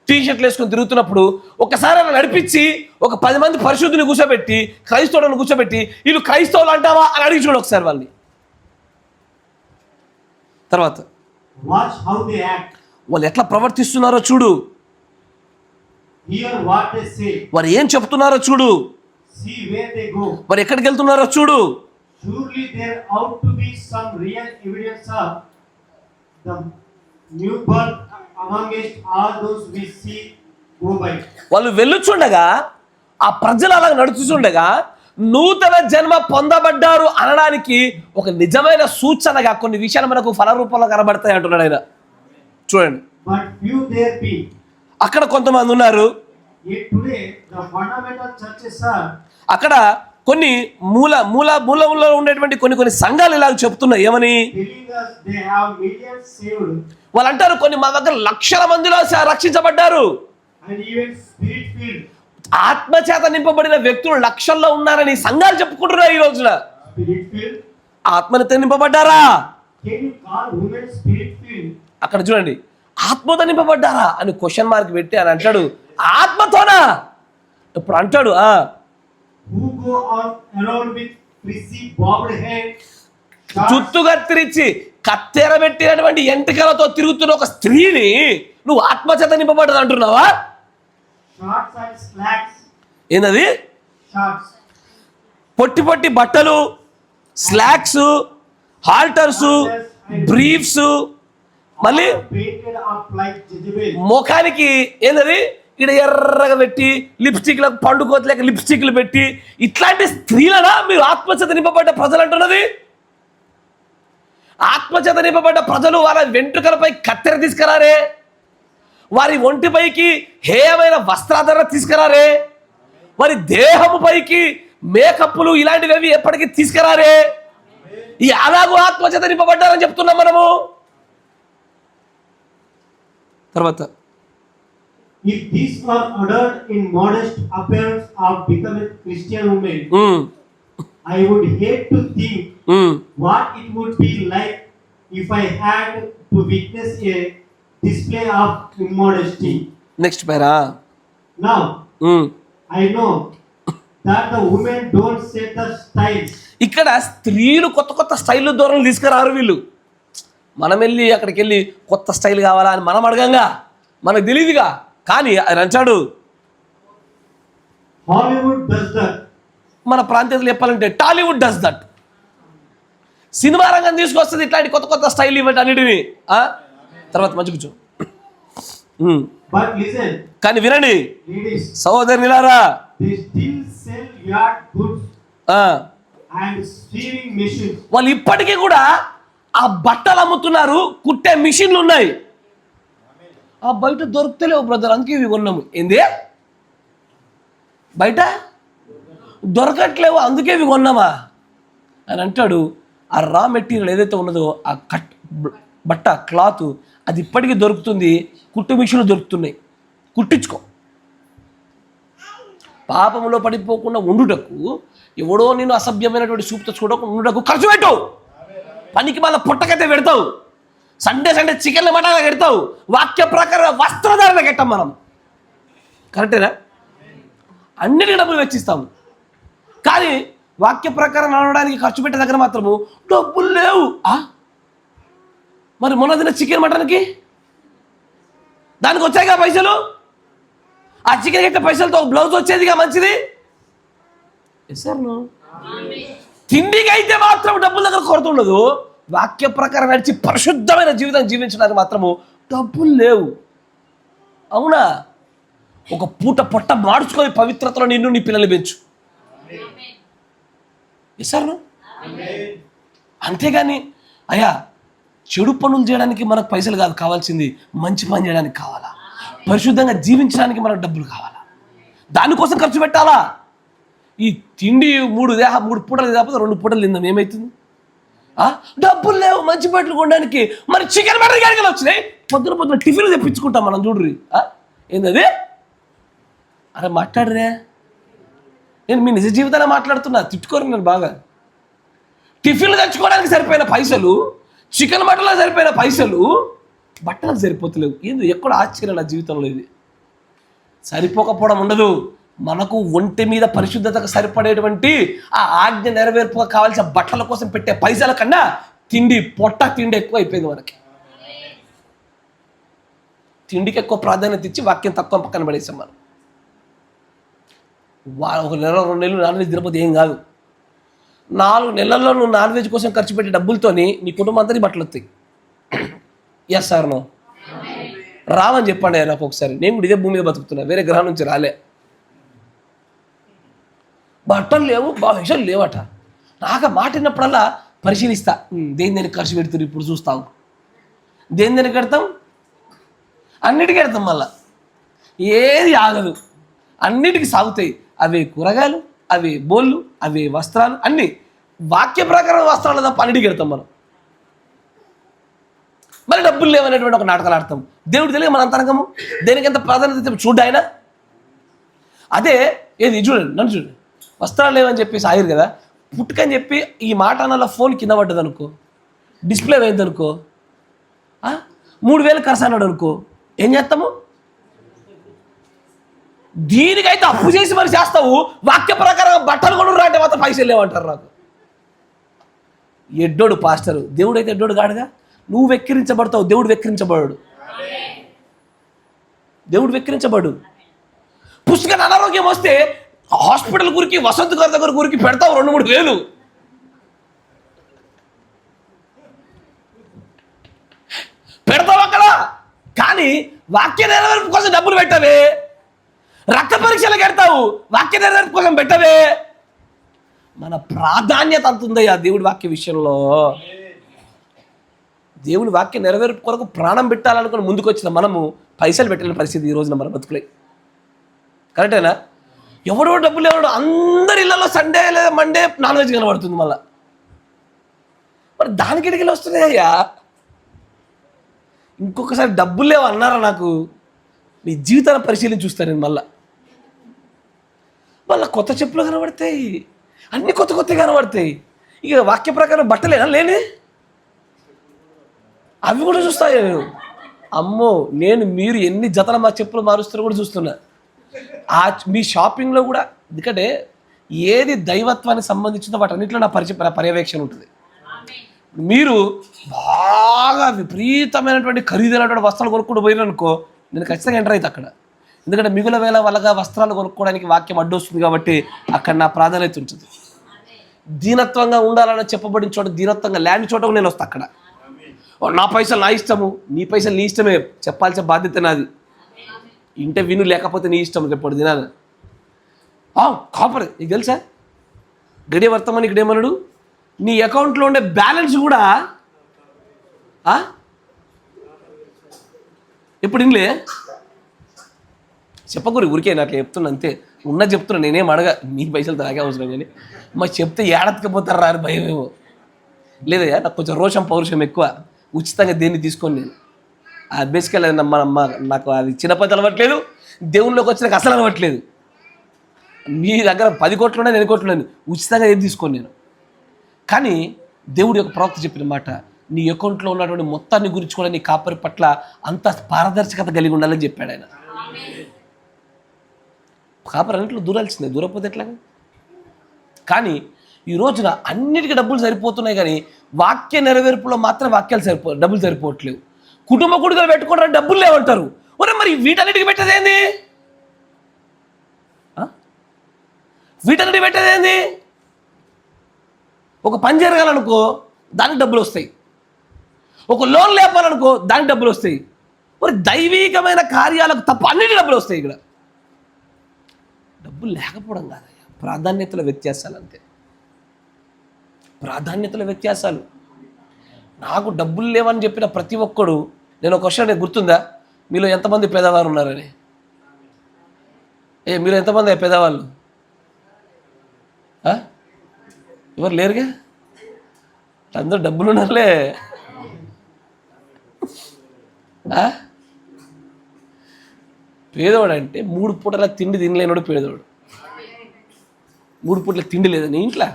టీషర్ట్లు వేసుకొని తిరుగుతున్నప్పుడు ఒకసారి అలా నడిపించి ఒక 10 మంది పరిశుద్ధుని కూర్చోబెట్టి, క్రైస్తవులను కూర్చోబెట్టి, వీళ్ళు క్రైస్తవులు అంటావా అని అడిగి చూడు ఒకసారి వాళ్ళని. తర్వాత Watch how they act. వాళ్ళు ఎట్లా ప్రవర్తిస్తున్నారో చూడు. Hear what they say. వారు ఏం చెప్తున్నారో చూడు. See where they go. వారు ఎక్కడికి వెళ్తున్నారో చూడు. Surely there ought to be some real evidence of the new birth amongst all those we see go by. వాళ్ళు వెళ్ళుచుండగా, ఆ ప్రజలు అలా నడుచుచుండగా నూతన జన్మ పొందబడ్డారు అనడానికి ఒక నిజమైన సూచనగా కొన్ని విషయాలు మనకు ఫల రూపంలో కనబడతాయి అంటున్నాడు ఆయన. చూడండి, But few there be. అక్కడ కొంతమంది ఉన్నారు. Yet today the fundamental churches are అక్కడ కొన్ని మూలంలో ఉండేటువంటి కొన్ని సంఘాలు ఇలా చెప్తున్నాయి. ఏమని? telling us they have millions saved వాళ్ళు అంటారు, కొన్ని మా దగ్గర లక్షల మందిలో రక్షించబడ్డారు, and even spirit filled. ఆత్మచేత నింపబడిన వ్యక్తులు లక్షల్లో ఉన్నారని సంఘాలు చెప్పుకుంటున్నారు ఈ రోజున. Spirit filled. ఆత్మతో నింపబడ్డారా? Can you call women spirit filled? అక్కడ చూడండి, ఆత్మతో నింపబడ్డారా అని క్వశ్చన్ మార్క్ పెట్టి అని అంటాడు. ఆత్మతోనా? ఇప్పుడు అంటాడు, Who go on around with frizzy bobbed hair, చుత్తు కత్తిరించి కత్తెర పెట్టినటువంటి ఎంటికలతో తిరుగుతున్న ఒక స్త్రీని నువ్వు ఆత్మచేత నింపబడ్డది అంటున్నావా? shorts and slacks. ఏంటది? Shorts. పొట్టి పొట్టి బట్టలు, స్లాక్స్, హాల్టర్స్, బ్రీఫ్స్, మళ్ళీ Painted up like Jezebel. ముఖానికి ఏంటది ఇక్కడ ఎర్రగా పెట్టి లిప్స్టిక్లకు పండుకోతలేక లిప్స్టిక్లు పెట్టి ఇట్లాంటి స్త్రీలనా మీరు ఆత్మచేత నింపబడ్డ ప్రజలు అంటున్నది? ఆత్మచేత నింపబడ్డ ప్రజలు వాళ్ళ వెంట్రుకలపై కత్తెర తీసుకురారే, వారి ఒంటిపైకి హేయమైన వస్త్రాధరణ తీసుకురారే, వారి దేహము పైకి మేకప్లు ఇలాంటివి ఎప్పటికీ తీసుకురారే. ఈ అలాగూ ఆత్మచేత నింపబడ్డారని చెప్తున్నాం మనము. తర్వాత If these are adorned in modest appearance of becoming Christian women, I would hate to think what it would be like if I had to witness a display of immodesty. Next para. Now, I know that the women don't set the styles. ఇక్కడ స్త్రీలు కొత్త style ధోరణులు తీసుకురారు వీళ్ళు. మనం వెళ్ళి అక్కడికి వెళ్ళి కొత్త style కావాలా అని మనం అడగంగా, మనకు తెలియదుగా. కానీ ఆయన అంటాడు, Hollywood does that. మన ప్రాంతీయతలు చెప్పాలంటే టాలీవుడ్ డస్ దట్. సినిమా రంగం తీసుకొస్తుంది ఇట్లాంటి కొత్త స్టైల్ ఇవ్వండి అన్నిటిని. తర్వాత మంచి కూర్చో. But listen, కానీ వినండి ladies, సహోదరులారా, they still sell yard goods and sewing machines. వాళ్ళు ఇప్పటికీ కూడా ఆ బట్టలు అమ్ముతున్నారు, కుట్టే మిషన్లు ఉన్నాయి. ఆ బయట దొరుకుతలేవు బ్రదర్, అందుకే ఇవి కొన్నాము. ఏంది? బయట దొరకట్లేవు అందుకే ఇవి కొన్నామా అని అంటాడు. ఆ రా మెటీరియల్ ఏదైతే ఉన్నదో ఆ బట్ట క్లాత్ అది ఇప్పటికీ దొరుకుతుంది, కుట్టు మిషన్లు దొరుకుతున్నాయి, కుట్టించుకో. పాపంలో పడిపోకుండా ఉండుటకు, ఎవడో నేను అసభ్యమైనటువంటి సూపుతో చూడకుండా ఉండుటకు ఖర్చు పెట్టు. పనికి మళ్ళీ పుట్టకైతే పెడతావు, సండే చికెన్ల మటన్గా పెడతావు, వాక్య ప్రకారం వస్త్రధారణ కట్టాం మనం. కరెక్టేనా? అన్నిటికీ డబ్బులు వెచ్చిస్తాము, కానీ వాక్య ప్రకారం నడవడానికి ఖర్చు పెట్టే దగ్గర మాత్రము డబ్బులు లేవు. మరి మొన్న తిన్న చికెన్ మటన్కి దానికి వచ్చాయిగా పైసలు. ఆ చికెన్ కట్టే పైసలతో బ్లౌజ్ వచ్చేదిగా మంచిది. తిండికి అయితే మాత్రం డబ్బుల దగ్గర కొరత ఉండదు. వాక్య ప్రకారం నడిచి పరిశుద్ధమైన జీవితం జీవించడానికి మాత్రము డబ్బులు లేవు. అవునా? ఒక పూట పొట్ట మార్చుకొని పవిత్రతలో నిన్ను నీ పిల్లలు పెంచు. ఎసారు? అంతేగాని అయ్యా చెడు పనులు చేయడానికి మనకు పైసలు కాదు కావాల్సింది, మంచి పని చేయడానికి కావాలా, పరిశుద్ధంగా జీవించడానికి మనకు డబ్బులు కావాలా, దానికోసం ఖర్చు పెట్టాలా. ఈ తిండి మూడు పూటలు కాకపోతే 2 పూటలు తిందాం, ఏమవుతుంది? డబ్బులు లేవు మంచి బట్టలు కొనడానికి, మరి చికెన్ మటన్ గారికి వచ్చినాయి. పొద్దున టిఫిన్లు తెప్పించుకుంటాం మనం, చూడ్రి. ఏందది? అరే మాట్లాడరే, నేను మీ నిజ జీవితాన్ని మాట్లాడుతున్నా, తిట్టుకోరు నేను బాగా. టిఫిన్లు తెచ్చుకోవడానికి సరిపోయిన పైసలు, చికెన్ మటన్లకు సరిపోయిన పైసలు, బట్టలకు సరిపోతలేవు. ఏంది ఎక్కడ ఆశ్చర్యం నా జీవితంలో. ఇది సరిపోకపోవడం ఉండదు, మనకు ఒంటి మీద పరిశుద్ధతకు సరిపడేటువంటి ఆ ఆజ్ఞ నెరవేర్పుగా కావాల్సిన బట్టల కోసం పెట్టే పైసల కన్నా తిండి ఎక్కువ అయిపోయింది మనకి. తిండికి ఎక్కువ ప్రాధాన్యత ఇచ్చి వాక్యం తక్కువ పక్కన పడేసాం మనం. ఒక నెల 2 నెలలు నాన్ వెజ్ తినకపోతే ఏం కాదు. 4 నెలల్లో నువ్వు నాన్ వెజ్ కోసం ఖర్చు పెట్టే డబ్బులతోని నీ కుటుంబం అంతా బట్టలు వస్తాయి. ఎస్ సార్ నో రావని చెప్పండి నాకు ఒకసారి. నేను కూడా ఇదే భూమి మీద బతుకుతున్నా, వేరే గ్రహం నుంచి రాలే. బట్టలు లేవు, పైసలు లేవట. నాకు మాట విన్నప్పుడల్లా పరిశీలిస్తా, దేనికి ఖర్చు పెడుతుంది ఇప్పుడు చూస్తావు, దేనికి కడతాం, అన్నిటికీ కడతాం. మళ్ళా ఏది ఆగదు, అన్నిటికీ సాగుతాయి. అవి కూరగాయలు, అవి బోళ్ళు, అవి వస్త్రాలు, అన్నీ వాక్య ప్రకారం వస్త్రాలు తప్ప అన్నిటికీ కడతాం మనం. మరి డబ్బులు లేవనేటువంటి ఒక నాటకాలు ఆడతాం. దేవుడు తెలియదు మన అంతరంగము, దేనికి ఎంత ప్రాధాన్యత చూడ్డా ఆయన. అదే ఏది చూడండి, నన్ను చూడండి, వస్త్రాలు లేవని చెప్పేసి ఆగిరు కదా, పుట్టుకని చెప్పి ఈ మాట అన్నలా ఫోన్ కింద పడ్డది అనుకో, డిస్ప్లే అయింది అనుకో, 3000 ఖర్చు అన్నాడు అనుకో, ఏం చేస్తాము? దీనికైతే అప్పు చేసి మరి చేస్తావు, వాక్య ప్రకారం బట్టలు కొనురా అంటే మాత్రం పైసలు లేవంటారు నాకు. ఎడ్డోడు పాస్టరు, దేవుడు అయితే ఎడ్డోడు కాడుగా. నువ్వు వెక్కిరించబడతావు, దేవుడు వెక్కిరించబడు. దేవుడు వెక్కిరించబడు. పుస్తకం అనారోగ్యం వస్తే హాస్పిటల్ గురికి, వసంత్ గారి దగ్గర గురికి పెడతావు 2-3 వేలు. పెడతావు అక్కడ, కానీ వాక్య నెరవేర్పు కోసం డబ్బులు పెట్టవే. రక్త పరీక్షలకు పెడతావు, వాక్య నెరవేర్పు కోసం పెట్టవే. మన ప్రాధాన్యత అంతుందయ్యా దేవుడి వాక్య విషయంలో. దేవుడి వాక్య నెరవేర్పు కొరకు ప్రాణం పెట్టాలనుకుని ముందుకు వచ్చిన మనము పైసలు పెట్టలేని పరిస్థితి ఈ రోజున మన బతుకులే. కరెక్టేనా? ఎవడో డబ్బులు ఎవడో, అందరి ఇళ్లలో సండే లేదా మండే నాన్ వెజ్ కనబడుతుంది. మళ్ళీ మరి దానికి ఎడికి వస్తున్నాయ్యా. ఇంకొకసారి డబ్బులు లేవు అన్నారా నాకు, మీ జీవితాన్ని పరిశీలించి చూస్తాను నేను. మళ్ళీ కొత్త చెప్పులు కనబడతాయి, అన్ని కొత్త కనబడతాయి. ఇక వాక్య ప్రకారం బట్టలేనా లేని, అవి కూడా చూస్తాయి. అమ్మో, మీరు ఎన్ని జతల మా చెప్పులు మారుస్తారో కూడా చూస్తున్నా. మీ షాపింగ్లో కూడా, ఎందుకంటే ఏది దైవత్వానికి సంబంధించిందో వాటన్నిటిలో నా పర్యవేక్షణ ఉంటుంది. మీరు బాగా విపరీతమైనటువంటి ఖరీదైనటువంటి వస్త్రాలు కొనుక్కుంటూ పోయిననుకో, నేను ఖచ్చితంగా ఎంటర్ అవుతా అక్కడ. ఎందుకంటే మిగుల వేళ వాళ్ళగా వస్త్రాలు కొనుక్కోవడానికి వాక్యం అడ్డొస్తుంది కాబట్టి అక్కడ నా ప్రాధాన్యత ఉంటుంది. దీనత్వంగా ఉండాలని చెప్పబడిన చోట, దీనత్వంగా లేని చోటకు నేను వస్తాను. అక్కడ నా పైసలు నా ఇష్టము, నీ పైసలు నీ ఇష్టమే, చెప్పాల్సిన బాధ్యత నాది. ఇంటే విను, లేకపోతే నీ ఇష్టం. రేపు దినాన కాపర్ నీకు తెలుసా, గడియ వర్తమాని ఇక్కడ ఏమన్నాడు, నీ అకౌంట్లో ఉండే బ్యాలెన్స్ కూడా ఇప్పుడు ఇన్లే చెప్పకూరి ఊరికే నాకు చెప్తున్నా అంతే, ఉన్నది చెప్తున్నా. నేనేం అడగా, నీ పైసలు తాగే అవసరం కానీ మాకు చెప్తే ఏడతకపోతారు రాని భయమేమో. లేదయ్యా, నాకు కొంచెం రోషం పౌరుషం ఎక్కువ. ఉచితంగా దేన్ని తీసుకొని నేను బేసికల్ నాకు అది చిన్నపతి అలవట్లేదు, దేవుళ్ళలోకి వచ్చి నాకు అసలు అలవట్లేదు. మీ దగ్గర 10 కోట్లు ఉన్నాయి, 10 కోట్లు ఉన్నాయి, ఉచితంగా ఏది తీసుకోను నేను. కానీ దేవుడి యొక్క ప్రవక్త చెప్పిన మాట, నీ అకౌంట్లో ఉన్నటువంటి మొత్తాన్ని గురించి కూడా నీ కాపరి పట్ల అంత పారదర్శకత కలిగి ఉండాలని చెప్పాడు ఆయన. కాపరి అన్నింటిలో దూరాల్సిందే, దూరపోతే ఎట్లాగా. కానీ ఈ రోజున అన్నిటికీ డబ్బులు సరిపోతున్నాయి, కానీ వాక్య నెరవేర్పులో మాత్రం డబ్బులు సరిపోవట్లేవు. కుటుంబ కొడుకులు పెట్టుకుంటారు, డబ్బులు లేవంటారు. మరి వీటన్నిటికి పెట్టేదేంది? వీటన్నిటికి పెట్టేదేంది? ఒక పని జరగాలనుకో దానికి డబ్బులు వస్తాయి, ఒక లోన్ లేపాలనుకో దానికి డబ్బులు వస్తాయి. మరి దైవికమైన కార్యాలకు తప్ప అన్నిటి డబ్బులు వస్తాయి. ఇక్కడ డబ్బులు లేకపోవడం కాదయ్యా, ప్రాధాన్యతల వ్యత్యాసాలు అంతే. ప్రాధాన్యతల వ్యత్యాసాలు. నాకు డబ్బులు లేవని చెప్పిన ప్రతి ఒక్కడు, నేను ఒక క్వశ్చన్ గుర్తుందా, మీలో ఎంతమంది పేదవారు ఉన్నారని? మీరు ఎంతమంది పేదవాళ్ళు? ఎవరు లేరుగా? అందరూ డబ్బులు ఉన్నారులే. పేదోడు అంటే 3 పూటల తిండి తినలేనోడు పేదోడు. 3 పూటల తిండి లేదా నీ ఇంట్లో,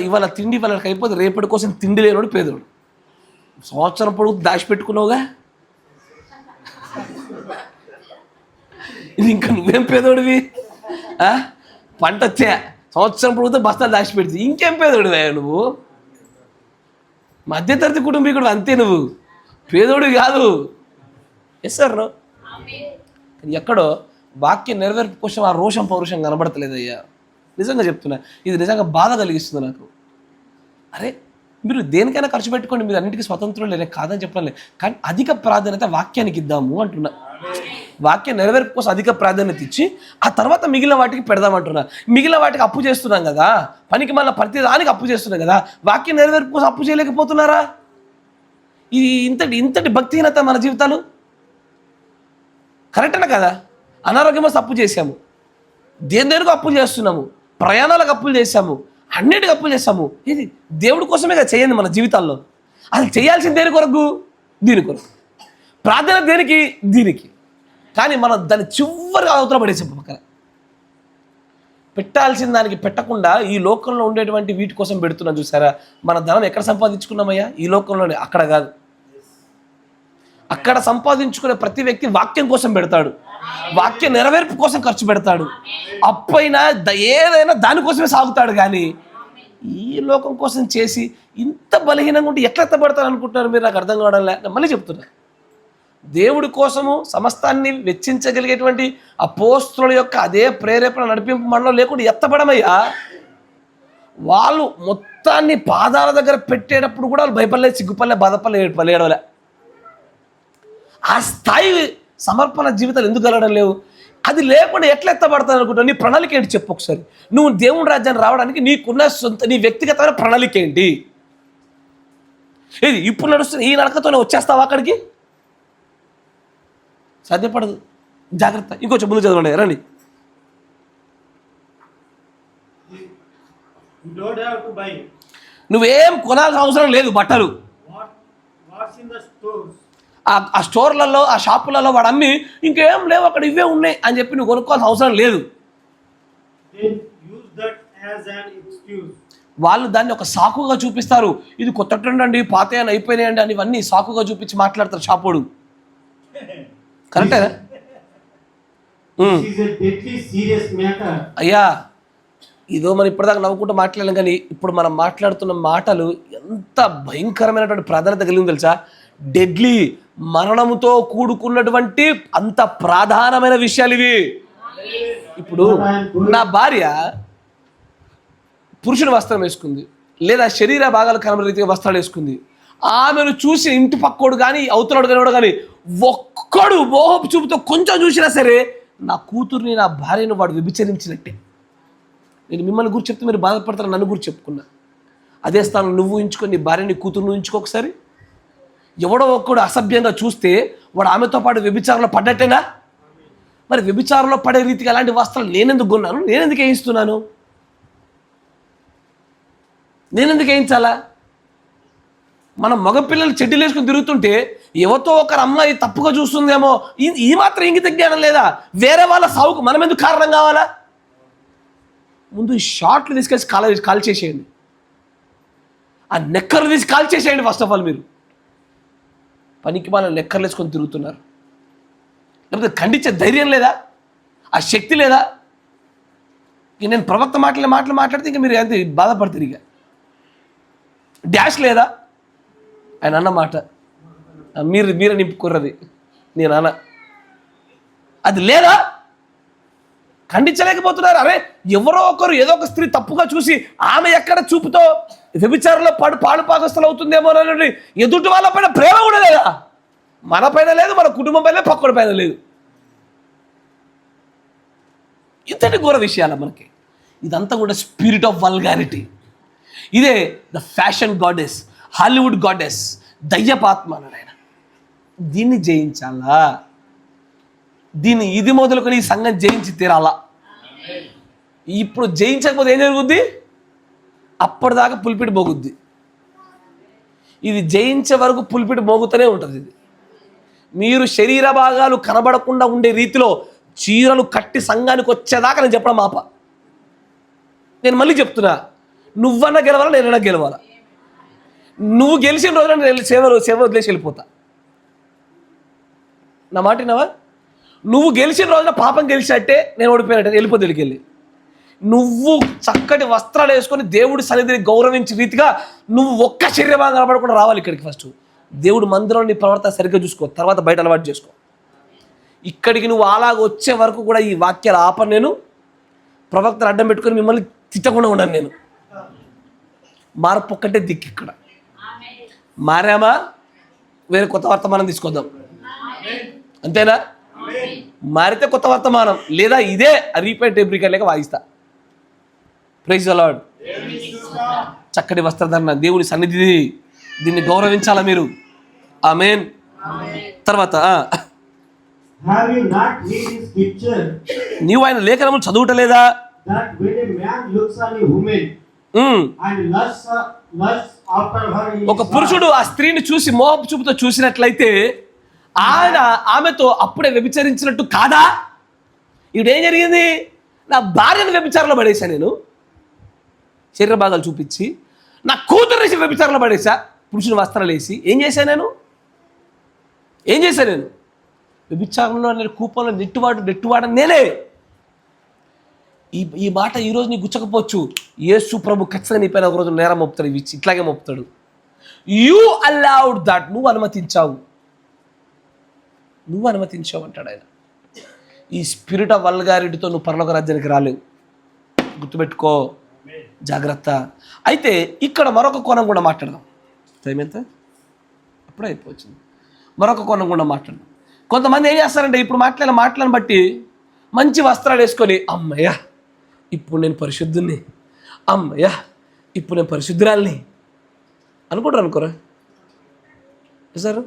ఇవాళ తిండి వాళ్ళకి అయిపోతే రేపటి కోసం తిండి లేనోడు పేదోడు. సంవత్సరం పొడుగు దాచిపెట్టుకున్నావుగా, ఇది ఇంకా నువ్వేం పేదోడివి? పంట వచ్చా సంవత్సరం పొడుగుతో బస్తాలు దాచిపెడితే ఇంకేం పేదోడివా నువ్వు? మధ్యతరగతి కుటుంబీకుడు అంతే, నువ్వు పేదోడు కాదు. Yes sir no. ఎక్కడో వాక్య నెరవేర్పు కోసం ఆ రోషం పౌరుషం కనబడతలేదయ్యా. నిజంగా చెప్తున్నా, ఇది నిజంగా బాధ కలిగిస్తుంది నాకు. అరే మీరు దేనికైనా ఖర్చు పెట్టుకోండి, మీరు అన్నింటికీ స్వతంత్రం లేదే కాదని చెప్పలే, కానీ అధిక ప్రాధాన్యత వాక్యానికి ఇద్దాము అంటున్నా. వాక్య నెరవేర్పు కోసం అధిక ప్రాధాన్యత ఇచ్చి ఆ తర్వాత మిగిలిన వాటికి పెడదామంటున్నా. మిగిలిన వాటికి అప్పు చేస్తున్నాం కదా, పనికి మళ్ళీ ప్రతి దానికి అప్పు చేస్తున్నాం కదా, వాక్య నెరవేర్పు కోసం అప్పు చేయలేకపోతున్నారా? ఇది ఇంతటి భక్తిహీనత మన జీవితాలు కరెక్టేనా కదా? అనారోగ్యం వస్తే అప్పు చేసాము, దేనికో అప్పులు చేస్తున్నాము, ప్రయాణాలకు అప్పులు చేసాము, అన్నిటికీ అప్పులు చేస్తాము. ఇది దేవుడి కోసమే కదా చేయండి మన జీవితాల్లో. అసలు చేయాల్సిన దేని కొరకు? దీని కొరకు. ప్రార్థన దేనికి? దీనికి. కానీ మనం దాన్ని చివరిగా అవతల పడేసాం. పక్కన పెట్టాల్సిన దానికి పెట్టకుండా ఈ లోకంలో ఉండేటువంటి వీటి కోసం పెడుతున్నాం. చూసారా, మన ధనం ఎక్కడ సంపాదించుకున్నామయ్యా? ఈ లోకంలోనే, అక్కడ కాదు. అక్కడ సంపాదించుకునే ప్రతి వ్యక్తి వాక్యం కోసం పెడతాడు, వాక్య నెరవేర్పు కోసం ఖర్చు పెడతాడు. అప్పైనా ఏదైనా దానికోసమే సాగుతాడు. కానీ ఈ లోకం కోసం చేసి ఇంత బలహీనంగా ఉంటే ఎట్లా ఎత్తబడతారు అనుకుంటున్నారు మీరు? నాకు అర్థం కావడం లే. మళ్ళీ చెప్తున్నా, దేవుడి కోసము సమస్తాన్ని వెచ్చించగలిగేటువంటి అపోస్తుల యొక్క అదే ప్రేరేపణ నడిపింపు మనలో లేకుండా ఎత్తబడమయ్యా. వాళ్ళు మొత్తాన్ని పాదాల దగ్గర పెట్టేటప్పుడు కూడా వాళ్ళు భయపడలేదు, సిగ్గుపడలే, బాధపడలే, ఏడవలే. ఆ స్థాయి సమర్పణ జీవితాలు ఎందుకు కలగడం లేవు? అది లేకుండా ఎట్లా ఎత్తబడతాను అనుకుంటున్నావు? నీ ప్రణాళిక ఏంటి చెప్పు ఒకసారి. నువ్వు దేవుని రాజ్యాన్ని రావడానికి నీకున్న నీ వ్యక్తిగతమైన ప్రణాళిక ఏంటి? ఇది ఇప్పుడు నడుస్తున్న ఈ నడకతోనే వచ్చేస్తావా అక్కడికి? సాధ్యపడదు. జాగ్రత్త. ఇంకొంచెం ముందు చదవండి, రండి. నువ్వేం కొనాల్సిన అవసరం లేదు. బట్టలు ఆ స్టోర్లలో, ఆ షాపులలో వాడు అమ్మి ఇంకేం లేవు అక్కడ, ఇవే ఉన్నాయి అని చెప్పి నువ్వు కొనుక్కోవాల్సిన అవసరం లేదు. వాళ్ళు దాన్ని ఒక సాకుగా చూపిస్తారు. ఇది కొత్త ట్రెండ్ అండి, పాత అయిపోయినాయండి అని ఇవన్నీ సాకుగా చూపించి మాట్లాడతారు షాపోడు. కరెక్టేనా? అయ్యా, ఇదో మనం ఇప్పటిదాకా నవ్వుకుంటూ మాట్లాడలేం, కానీ ఇప్పుడు మనం మాట్లాడుతున్న మాటలు ఎంత భయంకరమైనటువంటి ప్రాధాన్యత కలిగింది తెలుసా? డెడ్లీ, మరణముతో కూడుకున్నటువంటి అంత ప్రధానమైన విషయాలు ఇవి. ఇప్పుడు నా భార్య పురుషుని వస్త్రం వేసుకుంది, లేదా శరీర భాగాలు కనబడే రీతిగా వస్త్రాలు వేసుకుంది. ఆమెను చూసి ఇంటి పక్కోడు కానీ అవతలడు కనబడు కానీ ఒక్కడు మోహపు చూపుతో కొంచెం చూసినా సరే నా కూతుర్ని, నా భార్యను వాడు వ్యభిచరించినట్టే. నేను మిమ్మల్ని గురించి చెప్తే మీరు బాధపడతారు, నన్ను గురించి చెప్పుకున్నా. అదే స్థానం నువ్వు ఉంచుకొని నీ భార్యని, కూతుర్ని ఉంచుకో ఒకసారి. ఎవడో ఒక్కడు అసభ్యంగా చూస్తే వాడు ఆమెతో పాటు వ్యభిచారంలో పడ్డట్టేనా? మరి వ్యభిచారంలో పడే రీతిగా అలాంటి వస్త్రాలు నేనెందుకు కొన్నాను? నేనెందుకు వేయిస్తున్నాను? నేనెందుకు వేయించాలా? మనం మగపిల్లలు చెడ్డీలు వేసుకుని తిరుగుతుంటే ఎవరితో ఒకరు అమ్మాయి తప్పుగా చూస్తుందేమో, ఈ మాత్రం ఇంగిత జ్ఞానం లేదా? వేరే వాళ్ళ సావుకు మనం ఎందుకు కారణం కావాలా? ముందు ఈ షార్ట్లు తీసుకెళ్ళి కాల్ చేసేయండి, ఆ నెక్కర్లు తీసి కాల్ చేసేయండి. ఫస్ట్ ఆఫ్ ఆల్ మీరు పనికి వాళ్ళ నెక్కర్లు వేసుకొని తిరుగుతున్నారు. లేకపోతే ఖండించే ధైర్యం లేదా? ఆ శక్తి లేదా? ఇక నేను ప్రవక్త మాట్లాడితే ఇంకా మీరు ఎంత బాధపడతారు. ఇక డాష్ లేదా? ఆయన అన్న మాట మీరే నింపుకుర్రది, నేను అన్న అది లేదా? ఖండించలేకపోతున్నారు. అరే ఎవరో ఒకరు ఏదో ఒక స్త్రీ తప్పుగా చూసి ఆమె ఎక్కడ చూపుతో వ్యభిచారంలో పాడుపాగస్తులు అవుతుందేమో అని ఎదుటి వాళ్ళ పైన ప్రేమ కూడా లేదా? మన పైన లేదు, మన కుటుంబం పైన, పక్కడి పైన లేదు. ఇంతటి ఘోర విషయాల మనకి. ఇదంతా కూడా స్పిరిట్ ఆఫ్ వల్గారిటీ. ఇదే the fashion goddess, Hollywood goddess, దయ్యపాత్మ అన్నాడు ఆయన. దీన్ని జయించాలా? దీన్ని ఇది మొదలుకొని ఈ సంఘం జయించి తీరాలా? ఇప్పుడు జయించకపోతే ఏం జరుగుద్ది? అప్పటిదాకా పులిపిడి మోగుద్ది. ఇది జయించే వరకు పులిపిడి మోగుతూనే ఉంటుంది. ఇది మీరు శరీర భాగాలు కనబడకుండా ఉండే రీతిలో చీరలు కట్టి సంఘానికి వచ్చేదాకా నేను చెప్పడం మాప. నేను మళ్ళీ చెప్తున్నా, నువ్వన్నా గెలవాలా, నేనన్నా గెలవాలా. నువ్వు గెలిచిన రోజున నేను సేవ వదిలేసి వెళ్ళిపోతా. నా మాట విన్నావా? నువ్వు గెలిచిన రోజున పాపం గెలిచినట్టే, నేను ఓడిపోయినట్టే వెళ్ళిపోతే వెళ్ళి. నువ్వు చక్కటి వస్త్రాలు వేసుకొని దేవుడి సన్నిధిని గౌరవించే రీతిగా నువ్వు ఒక్క శరీరం కనబడకుండా రావాలి ఇక్కడికి. ఫస్ట్ దేవుడు మందిరంలో నీ ప్రవర్తన సరిగ్గా చూసుకో, తర్వాత బయట అలవాటు చేసుకో. ఇక్కడికి నువ్వు అలాగ వచ్చే వరకు కూడా ఈ వాక్యాలు ఆపను. నేను ప్రవక్తను అడ్డం పెట్టుకొని మిమ్మల్ని తిట్టకుండా ఉన్నాను. నేను మార్పు ఒక్కటే దిక్కు. ఇక్కడ మారామా, వేరే కొత్త వర్తమానం తీసుకొద్దాం. అంతేనా? మారితే కొత్త వర్తమానం, లేదా ఇదే రీపేట్ టేబ్రికర్ లేక వాయిస్తా. Praise the lord. చక్కటి వస్త్రధారణ, దేవుని సన్నిధి, దీన్ని గౌరవించాలా మీరు. ఆమేన్. తర్వాత నీవు ఆయన లేఖనములు చదువుటలేదా? ఒక పురుషుడు ఆ స్త్రీని చూసి మోహపు చూపుతో చూసినట్లయితే ఆయన ఆమెతో అప్పుడే వ్యభిచరించినట్టు కాదా? ఇప్పుడేం జరిగింది? నా భార్యను వ్యభిచారంలో పడేసా, నేను శరీర భాగాలు చూపించి. నా కూతురు వేసి వ్యభిచారంలో పడేసా, పురుషుని వస్త్రాలు వేసి. ఏం చేశాను నేను? వ్యభిచారంలో నేను కూపంలో నెట్టువాడు నేనే. ఈ మాట ఈరోజు నీకు గుచ్చకపోవచ్చు. యేసు ప్రభు ఖచ్చితంగా నీ పైన ఒకరోజు నేరం మోపుతాడు, ఇట్లాగే మోపుతాడు. You allowed that. నువ్వు అనుమతించావు అంటాడు ఆయన. ఈ స్పిరిట్ ఆఫ్ వల్గారిటీతో నువ్వు పరలోక రాజ్యానికి రాలేవు. గుర్తుపెట్టుకో, జాగ్రత్త. అయితే ఇక్కడ మరొక కోణం కూడా మాట్లాడదాం. టైం ఎంత? అప్పుడే అయిపోతుంది. మరొక కోణం కూడా మాట్లాడదాం. కొంతమంది ఏం చేస్తారంటే ఇప్పుడు మాటలను బట్టి మంచి వస్త్రాలు వేసుకొని, అమ్మయ్యా ఇప్పుడు నేను పరిశుద్ధుని, అమ్మయ్యా ఇప్పుడు నేను పరిశుద్ధురాల్ని అనుకోరా సార్?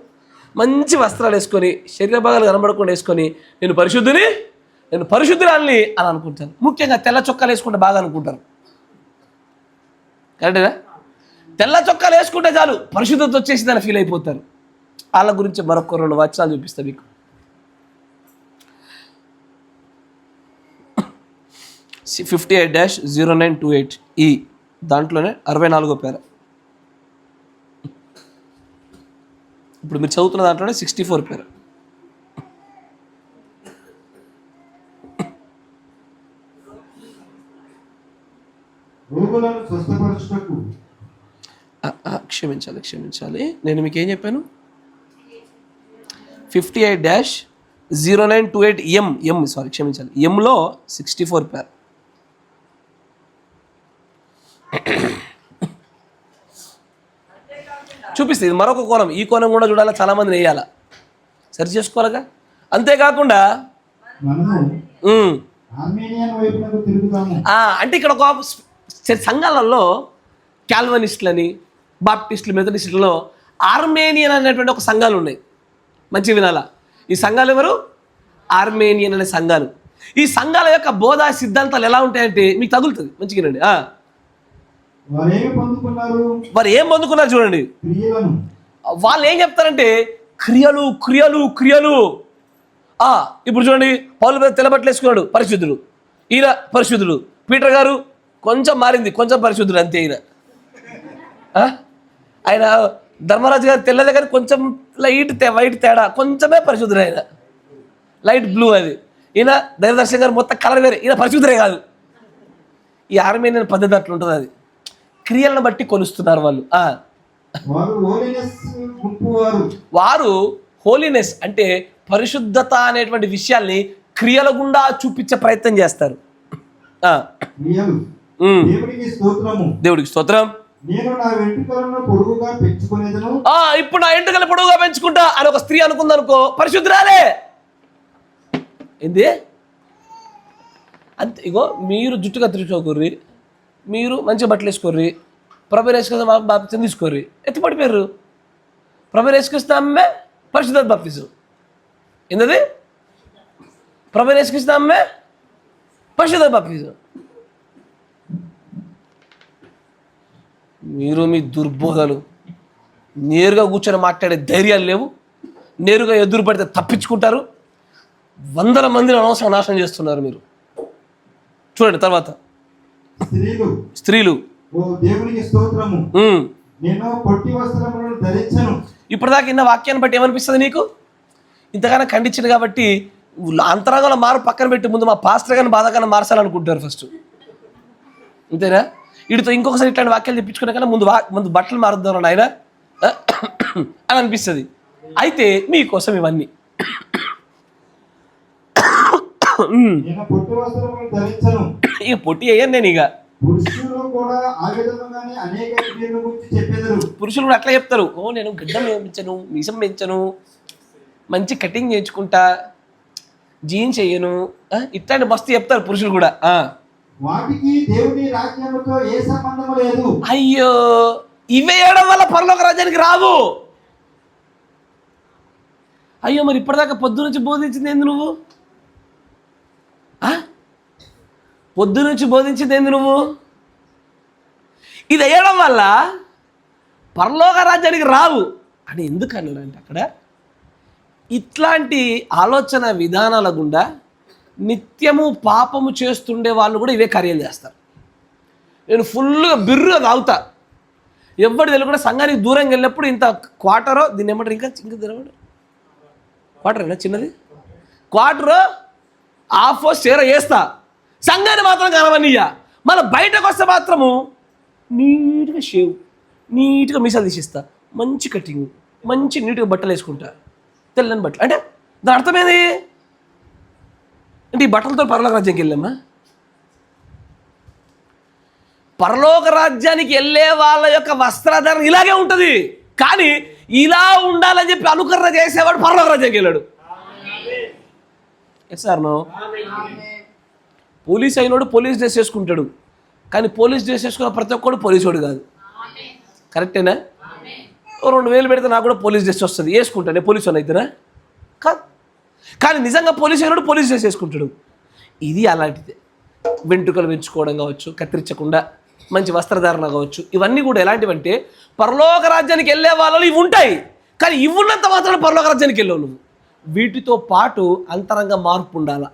మంచి వస్త్రాలు వేసుకొని శరీర భాగాలు కనబడకుండా వేసుకొని నేను పరిశుద్ధురాల్ని అని అనుకుంటాను. ముఖ్యంగా తెల్ల చొక్కాలు వేసుకుంటే బాగా అనుకుంటారు. కరెక్టేనా? తెల్ల చొక్కాలు వేసుకుంటే చాలు పరిశుద్ధత వచ్చేసిందని ఫీల్ అయిపోతారు. వాళ్ళ గురించి మరొక 2 వచనాలు చూపిస్తా మీకు. 58-0928 ఈ దాంట్లోనే 64వ పేర. ఇప్పుడు మీరు చదువుతున్న దాంట్లోనే 64 పేర. క్షమించాలి, నేను మీకు ఏం చెప్పాను? 58-0928 ఎంలో 64 పేర. చూపిస్తుంది మరొక కోణం. ఈ కోణం కూడా చూడాలా, చాలామందిని వేయాలా, సరి చేసుకోవాలిగా. అంతేకాకుండా అంటే ఇక్కడ ఒక సంఘాలలో క్యాల్వనిస్టులని, బాప్టిస్టులు, మెథడిస్టులలో ఆర్మేనియన్ అనేటువంటి ఒక సంఘాలు ఉన్నాయి. మంచి వినాలా. ఈ సంఘాలు ఎవరు? ఆర్మేనియన్ అనే సంఘాలు. ఈ సంఘాల యొక్క బోధా సిద్ధాంతాలు ఎలా ఉంటాయంటే మీకు తగులుతుంది. మంచిగా వినండి. వారు ఏం పొందుకున్నారు చూడండి. వాళ్ళు ఏం చెప్తారంటే క్రియలు. ఇప్పుడు చూడండి, పౌలు తెల్లబట్టలు వేసుకున్నాడు, పరిశుద్ధుడు. ఈయన పరిశుద్ధుడు. పీటర్ గారు కొంచెం మారింది, కొంచెం పరిశుద్ధుడు అంతే. ఆయన ధర్మరాజు గారు తెల్లదే కానీ కొంచెం వైట్ తేడా, కొంచెమే పరిశుద్ధుడు. ఆయన లైట్ బ్లూ అది. ఈయన దైవదర్శన్ గారు మొత్తం కలర్ వేరే, ఈయన పరిశుద్ధుడే కాదు. ఈ ఆర్మేనియన్ పద్ధతి అట్లా ఉంటుంది. అది క్రియలను బట్టి కొలుస్తున్నారు వాళ్ళు. వారు హోలీనెస్ అంటే పరిశుద్ధత అనేటువంటి విషయాల్ని క్రియల గుండా చూపించే ప్రయత్నం చేస్తారు. దేవుడికి స్తోత్రం. ఇప్పుడు నా వెంట్రుకలు పొడుగుగా పెంచుకుంటా అని ఒక స్త్రీ అనుకుందనుకో, పరిశుద్ధురాలే. ఏంది అంతే. ఇగో మీరు జుట్టు కత్తిరించుకోర్రి, మీరు మంచిగా బట్టలు వేసుకోర్రి, ప్రభు యేసుక్రీస్తు బాప్తిజం తీసుకోర్రి, ఎత్తిపడిపోయారు. ప్రభు యేసుక్రీస్తు అమ్మే పరిశుద్ధ బాప్తిజం. ఏంటది? ప్రభు యేసుక్రీస్తు అమ్మే పరిశుద్ధ బాప్తిజం. మీరు మీ దుర్బోధలు, నేరుగా కూర్చొని మాట్లాడే ధైర్యాలు లేవు, నేరుగా ఎదురు పడితే తప్పించుకుంటారు, వందల మందిని అనవసరం నాశనం చేస్తున్నారు మీరు. చూడండి తర్వాత, స్త్రీలు ఓ దేవునికి స్తోత్రము, నేను పొట్టి వస్త్రములను ధరించను. ఇప్పటిదాకా ఇన్న వాక్యాన్ని బట్టి ఏమనిపిస్తుంది నీకు? ఇంతగానో ఖండించింది కాబట్టి అంతరంగంలో పక్కన పెట్టి ముందు మా పాస్టర్ గారిని బాధగానే మార్చాలనుకుంటారు ఫస్ట్, అంతేనా? వీడితో ఇంకొకసారి ఇట్లాంటి వాక్యాలు తెప్పించుకునే కన్నా ముందు బట్టలు మారుద్దాం ఆయన అని అనిపిస్తుంది. అయితే మీకోసం ఇవన్నీ. ఇక పొట్టి అయ్యాను నేను. ఇక పురుషులు కూడా అట్లా చెప్తారు, ఓ నేను గడ్డం పెంచను, మీసం పెంచను, మంచి కటింగ్ చేయించుకుంటా, జీన్స్ చెయ్యను, ఇట్లాంటి మస్తు చెప్తారు పురుషులు కూడా. వాటికి దేవుని రాజ్యముతో ఏ సంబంధము లేదు. అయ్యో, ఇవే వేయడం వల్ల పరలోక రాజ్యానికి రావు. అయ్యో, మరి ఇప్పటిదాకా పొద్దు నుంచి బోధించింది ఏంది నువ్వు? పొద్దు నుంచి బోధించింది ఏంది నువ్వు? ఇది వేయడం వల్ల పరలోక రాజ్యానికి రావు అని ఎందుకు అన్నాడంటే, అక్కడ ఇట్లాంటి ఆలోచన విధానాల గుండా నిత్యము పాపము చేస్తుండే వాళ్ళు కూడా ఇవే కార్యాలు చేస్తారు. నేను ఫుల్గా బిర్రుగా తాగుతా, ఎవరి తెలియదు కూడా సంఘానికి దూరంగా వెళ్ళినప్పుడు ఇంత క్వార్టరో, దీన్ని ఏమంటారు, ఇంకా తినవాడు క్వార్టరేనా చిన్నది, క్వార్టరో హాఫ్ షేర్ వేస్తా, సంఘాన్ని మాత్రం కనవనియ్య. మళ్ళీ బయటకు వస్తే మాత్రము నీట్గా షేవ్, నీట్గా మీసాలు తీసిస్తా, మంచి కటింగ్, మంచి నీట్గా బట్టలు వేసుకుంటా, తెల్లని బట్టలు. అంటే దాని అర్థమేది అంటే ఈ బట్టలతో పరలోక రాజ్యానికి వెళ్ళామా? పరలోక రాజ్యానికి వెళ్ళే వాళ్ళ యొక్క వస్త్రధారణ ఇలాగే ఉంటుంది, కానీ ఇలా ఉండాలని చెప్పి అనుకరణ చేసేవాడు పరలోక రాజ్యానికి వెళ్ళాడు. Yes sir no? పోలీస్ అయినోడు పోలీస్ డ్రెస్ వేసుకుంటాడు, కానీ పోలీస్ డ్రెస్ వేసుకున్న ప్రతి ఒక్కడు పోలీసోడు కాదు. కరెక్టేనా? 2000 పెడితే నాకు కూడా పోలీస్ డ్రెస్ వస్తుంది, వేసుకుంటాను, నేను పోలీసు అయితేనా? కాదు. కానీ నిజంగా పోలీస్ అయినోడు పోలీస్ డ్రెస్ వేసుకుంటాడు. ఇది అలాంటిదే. వెంట్రుకలు పెంచుకోవడం కావచ్చు, కత్తిరించకుండా మంచి వస్త్రధారణ కావచ్చు, ఇవన్నీ కూడా ఎలాంటివంటే పరలోక రాజ్యానికి వెళ్ళే వాళ్ళు ఇవి ఉంటాయి, కానీ ఇవి ఉన్నంత మాత్రం పరలోక రాజ్యానికి వెళ్ళావు నువ్వు. వీటితో పాటు అంతరంగ మార్పు ఉండాల,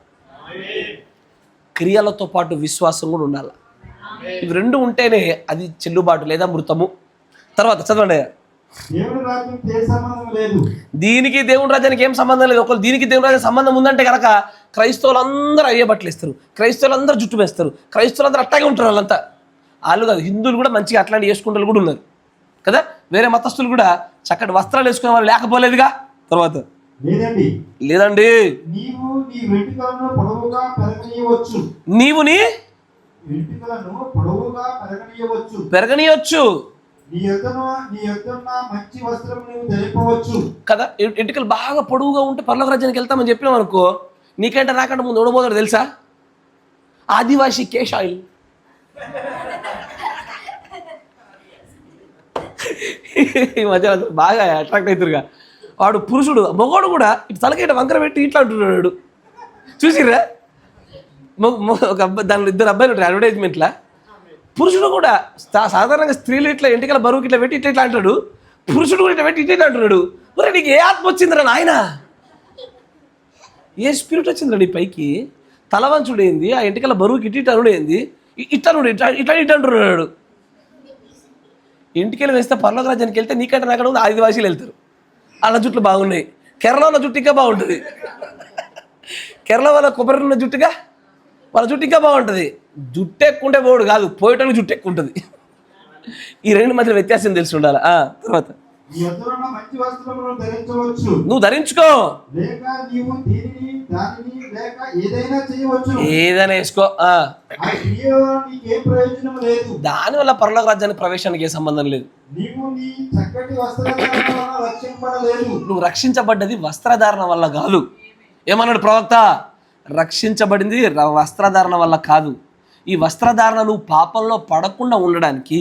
క్రియలతో పాటు విశ్వాసం కూడా ఉండాలి. ఇవి రెండు ఉంటేనే అది చెల్లుబాటు లేదా మృతము. తర్వాత చదవండి. దీనికి దేవుని రాజ్యానికి ఏం సంబంధం లేదు. ఒకవేళ దీనికి దేవుని రాజ్యానికి సంబంధం ఉందంటే కనుక క్రైస్తవులందరూ అయ్యే బట్టలు ఇస్తారు, క్రైస్తవులందరూ జుట్టు వేస్తారు, క్రైస్తవులందరూ అట్టాగే ఉంటారు. వాళ్ళంతా వాళ్ళు కాదు, హిందువులు కూడా మంచిగా అట్లాంటి వేసుకుంటే కూడా ఉన్నారు కదా. వేరే మతస్థులు కూడా చక్కటి వస్త్రాలు వేసుకునే వాళ్ళు లేకపోలేదుగా. తర్వాత లేదండి, నీవు నీ పెరగనీయవచ్చు కదా. ఎంటికలు బాగా పొడవుగా ఉంటే పరలోక రాజ్యానికి వెళ్తామని చెప్పినాం అనుకో, నీకంటే నాకంటే ముందు ఓడబోతాడు తెలుసా? ఆదివాసీ కేశ్ ఆయిల్. ఈ మధ్య బాగా అట్రాక్ట్ అవుతారుగా. వాడు పురుషుడు, మగవాడు కూడా ఇటు తలకేట వంకర పెట్టి ఇట్లా అంటున్నాడు. చూసిర్రా? ఒక అబ్బాయి, దానిలో 2 అబ్బాయిలు ఉంటారు అడ్వర్టైజ్మెంట్లా. పురుషుడు కూడా సాధారణంగా స్త్రీలు ఇట్లా ఎంటికల బరువుకి ఇట్లా పెట్టి ఇట్లా అంటాడు, పురుషుడు కూడా ఇట్లా పెట్టి ఇట్లా అంటున్నాడు. మరి నీకు ఏ ఆత్మ వచ్చిందిరా నాయన? ఏ స్పిరిట్ వచ్చిందిరా నీ పైకి? తలవంచుడు ఏంది, ఆ ఎంటికల బరువుకి ఇటు అనుడు ఏంది, ఇట్లా ఇట్లా అంటున్నాడు. ఇంటికెళ్ళి వేస్తే పరలోక రాజ్యానికి వెళ్తే నీకంటే నాకంటే ముందు ఆదివాసీలు వెళ్తారు, వాళ్ళ జుట్లు బాగున్నాయి. కేరళ ఉన్న జుట్టు ఇంకా బాగుంటుంది, కేరళ వాళ్ళ కొబ్బరి ఉన్న జుట్టుగా వాళ్ళ జుట్టు ఇంకా బాగుంటుంది. జుట్టు ఎక్కుంటే పోడు కాదు, పోయేటానికి జుట్టు ఎక్కువ ఉంటుంది. ఈ రెండు మధ్య వ్యత్యాసం తెలిసి ఉండాలి. తర్వాత నువ్వు ధరించుకో, ఏదైనా వేసుకో, దానివల్ల పరలోక రాజ్యానికి ప్రవేశానికి ఏ సంబంధం లేదు. నువ్వు రక్షించబడ్డది వస్త్రధారణ వల్ల కాదు. ఏమన్నాడు ప్రవక్త? రక్షించబడింది వస్త్రధారణ వల్ల కాదు. ఈ వస్త్రధారణ నువ్వు పాపంలో పడకుండా ఉండడానికి,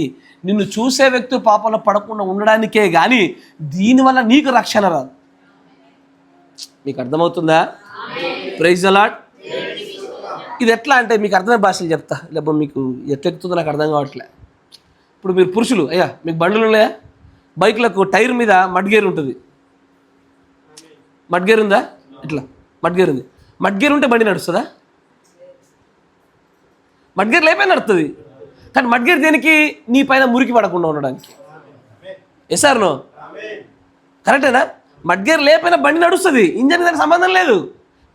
నిన్ను చూసే వ్యక్తి పాపంలో పడకుండా ఉండడానికే కానీ దీనివల్ల నీకు రక్షణ రాదు. మీకు అర్థమవుతుందా? Praise the Lord. ఇది ఎట్లా అంటే మీకు అర్థమయ్యే భాషలు చెప్తా, లేకపోతే మీకు ఎట్లెక్కుతుందో నాకు అర్థం కావట్లే. ఇప్పుడు మీరు పురుషులు, అయ్యా మీకు బండ్లు ఉన్నాయా? బైక్లకు టైర్ మీద మడ్గేర్ ఉంటుంది. మడ్గేర్ ఉందా? ఇట్లా మడ్గేర్ ఉంది. మడ్గేర్ ఉంటే బండి నడుస్తుందా? మడ్గేర్ లేపే నడుస్తుంది. కానీ మడ్గేర్ దేనికి? నీ పైన మురికి పడకుండా ఉండడానికి. సార్ నో కరెక్టేనా? మడ్గేర్ లేపైనా బండి నడుస్తుంది, ఇంజన్ దానికి సంబంధం లేదు.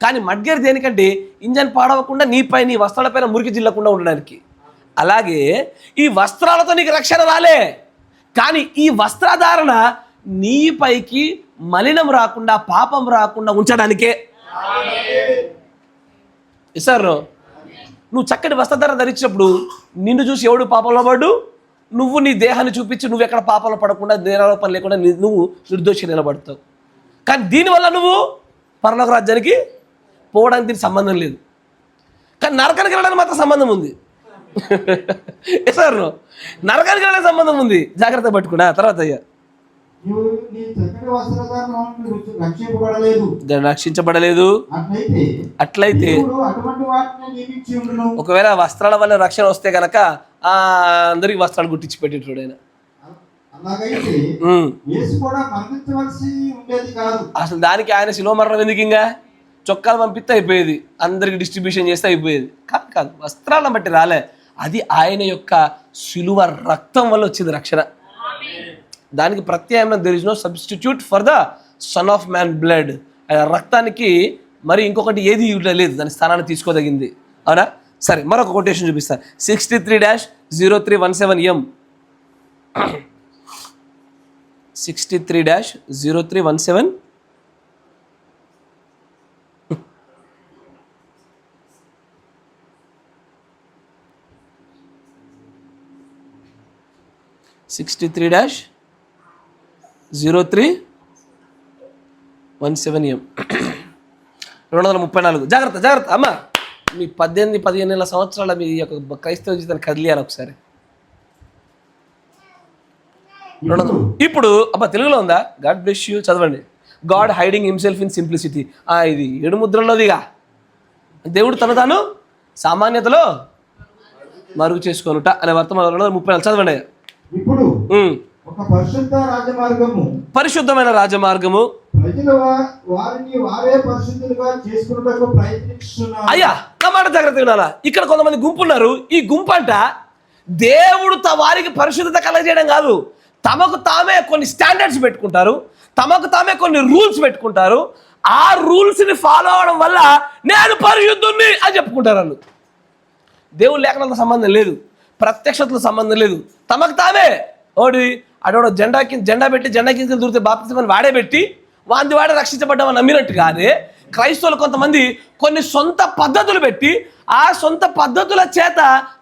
కానీ మడ్గేర్ దేనికంటే ఇంజన్ పాడవకుండా నీపై నీ వస్త్రాలపైన మురికి జిల్లకుండా ఉండడానికి. అలాగే ఈ వస్త్రాలతో నీకు రక్షణ రాలే, కానీ ఈ వస్త్రధారణ నీపైకి మలినం రాకుండా పాపం రాకుండా ఉంచడానికే. సార్ నువ్వు చక్కటి వస్త్రధారణ ధరించినప్పుడు నిన్ను చూసి ఎవడు పాపంలో పడ్డు? నువ్వు నీ దేహాన్ని చూపించి నువ్వు ఎక్కడ పాపంలో పడకుండా నేరారోపణ లేకుండా నువ్వు నిర్దోషి నిలబడతావు. కానీ దీనివల్ల నువ్వు పరలోక రాజ్యానికి పోవడానికి దీనికి సంబంధం లేదు. కానీ నరకానికి వెళ్ళడానికి మాత్రం సంబంధం ఉంది. సార్ నరకానికి వెళ్ళడానికి సంబంధం ఉంది. జాగ్రత్త పట్టుకున్నా. తర్వాత అయ్యా రక్షించబడలేదు. అట్లయితే ఒకవేళ వస్త్రాల వల్ల రక్షణ వస్తే గనక అందరికి వస్త్రాలు గుట్టించి పెట్టేటోడు ఆయన. అసలు దానికి ఆయన శిలువ మరణం ఎందుకు? ఇంకా చొక్కాలు పంపిస్తే అయిపోయేది, అందరికి డిస్ట్రిబ్యూషన్ చేస్తే అయిపోయేది. కాదు, వస్త్రాలను బట్టి రాలే. అది ఆయన యొక్క శిలువ రక్తం వల్ల వచ్చింది రక్షణ. దానికి ప్రత్యామ్నాయం, there is no substitute for the son of man blood. ఆయన రక్తానికి మరి ఇంకొకటి ఏది లేదు, దాని స్థానాన్ని తీసుకోదగింది. అవునా? సరే, మరొక కొటేషన్ చూపిస్తాను. 63-0317M 63-0317 63-0317M 234. జాగ్రత్త జాగ్రత్త అమ్మ. మీ 18-15 సంవత్సరాల మీ యొక్క క్రైస్తవ జీవితాన్ని కదిలియాలి ఒకసారి. ఇప్పుడు అబ్బా తెలుగులో ఉందా? గాడ్ బ్లెస్ యూ, చదవండి. God hiding himself in simplicity. ఇది 7 ముద్రల్లోదిగా. దేవుడు తను తాను సామాన్యతలో మరుగు చేసుకోనుట అనే వర్తమానం 30 చదవండి. ఇప్పుడు ఒక పరిశుద్ధమైన రాజమార్గము అయ్యా నా మాట జాగ్రత్త వినాలా. ఇక్కడ కొంతమంది గుంపు ఉన్నారు. ఈ గుంపు అంట దేవుడు వారికి పరిశుద్ధత కలగజేయడం కాదు, తమకు తామే కొన్ని స్టాండర్డ్స్ పెట్టుకుంటారు, తమకు తామే కొన్ని రూల్స్ పెట్టుకుంటారు. ఆ రూల్స్ని ఫాలో అవడం వల్ల నేను పరిశుద్ధుణ్ణి అని చెప్పుకుంటారు వాళ్ళు. దేవుడు లేఖనాలతో సంబంధం లేదు, ప్రత్యక్షతతో సంబంధం లేదు. తమకు తామే అడోడు జెండా పెట్టి జెండా కింద దూరితే బాప్తిజమని వాడే పెట్టి వాడే రక్షించబడ్డామని నమ్మినట్టు కానీ క్రైస్తవులు కొంతమంది కొన్ని సొంత పద్ధతులు పెట్టి ఆ సొంత పద్ధతుల చేత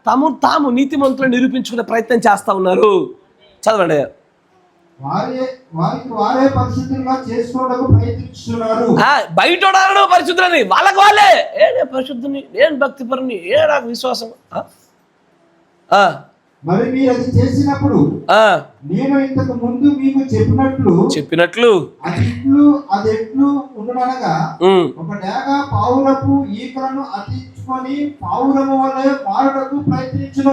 తాము నీతిమంతులను నిరూపించుకునే ప్రయత్నం చేస్తూ ఉన్నారు. చదవండి. బయట పరిశుద్ధులని వాళ్ళకి వాళ్ళే పరిశుద్ధుని, నేను భక్తి పరుని, నాకు విశ్వాసం. మరి మీరు అది చేసినప్పుడు నేను ఇంతకు ముందు మీకు చెప్పినట్లు అది ఎట్లు ఉండనగా ఒక డేగ పావురపు ఈకలను అతికించుకొని పావురము వలె మారుటకు ప్రయత్నించును.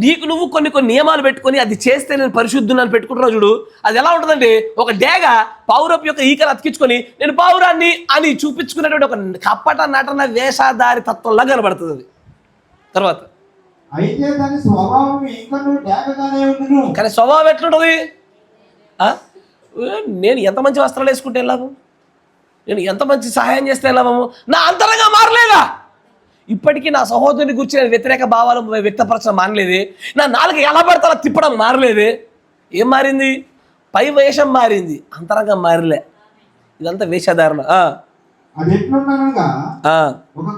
నీకు నువ్వు కొన్ని నియమాలు పెట్టుకొని అది చేస్తే నేను పరిశుద్ధుని పెట్టుకుంటున్నావు చూడు. అది ఎలా ఉంటుందండి? ఒక డేగ పావురపు యొక్క ఈకలు అతికించుకొని నేను పావురాన్ని అని చూపించుకునేటువంటి ఒక కప్పట నటన వేషాధారి తత్వంలా కనబడుతుంది అది. తర్వాత అయితే దాని స్వభావం ఇంకను డేగగానే ఉండును. కానీ స్వభావం ఎట్లుంటుంది? నేను ఎంత మంచి వస్త్రాలు వేసుకుంటే లాభం, నేను ఎంత మంచి సహాయం చేస్తే లాభము, నా అంతరంగా మారలేదా? ఇప్పటికీ నా సహోదరుని గురించి నేను వ్యతిరేక భావాలు వ్యక్తపరచడం మానలేదే, నా నాలుగు ఎలా పడతా తిప్పడం మారలేదే. ఏం మారింది? పై వేషం మారింది, అంతరంగా మారలే. ఇదంతా వేషధారణ. అది ఎట్లుండనగా ఒక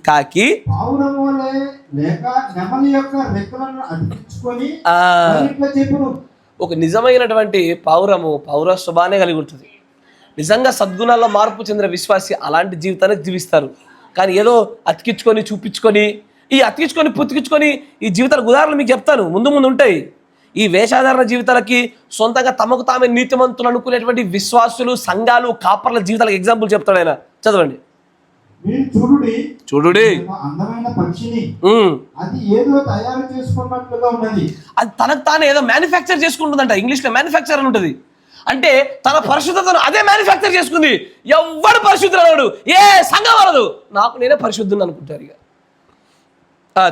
కాకి పావురము వలె లేక నెమలి యొక్క రెక్కలను అతికించుకొని ఇట్లా చెప్పును. ఒక నిజమైనటువంటి పౌర స్వభావాన్ని కలిగి ఉంటుంది. నిజంగా సద్గుణాల్లో మార్పు చెందిన విశ్వాసి అలాంటి జీవితాన్ని జీవిస్తారు. కానీ ఏదో అతికించుకొని చూపించుకొని ఈ అతికించుకొని పుతికించుకొని ఈ జీవితాలకు ఉదాహరణలు మీకు చెప్తాను, ముందు ఉంటాయి. ఈ వేషాధారణ జీవితాలకి సొంతంగా తమకు తామే నీతిమంతులు అనుకునేటువంటి విశ్వాసులు, సంఘాలు, కాపర్ల జీవితాలకు ఎగ్జాంపుల్ చెప్తాడు ఆయన. చదవండి. మీరు చూడుడి చూడుడి ఒక అందమైన పక్షిని, ఉమ్. అది ఏదో తయారు చేసుకున్నట్లుగా ఉన్నది. అది తనకు తానే ఏదో మ్యానుఫ్యాక్చర్ చేసుకుంటుందంట. ఇంగ్లీష్లో మ్యానుఫ్యాక్చర్ అని ఉంటుంది. అంటే తన పరిశుద్ధతను అదే మ్యానుఫ్యాక్చర్ చేసుకుంది. ఎవ్వడు పరిశుద్ధుడు అన్నాడు, ఏ సంఘం అనదు, నాకు నేనే పరిశుద్ధుని అనుకుంటారు. ఇక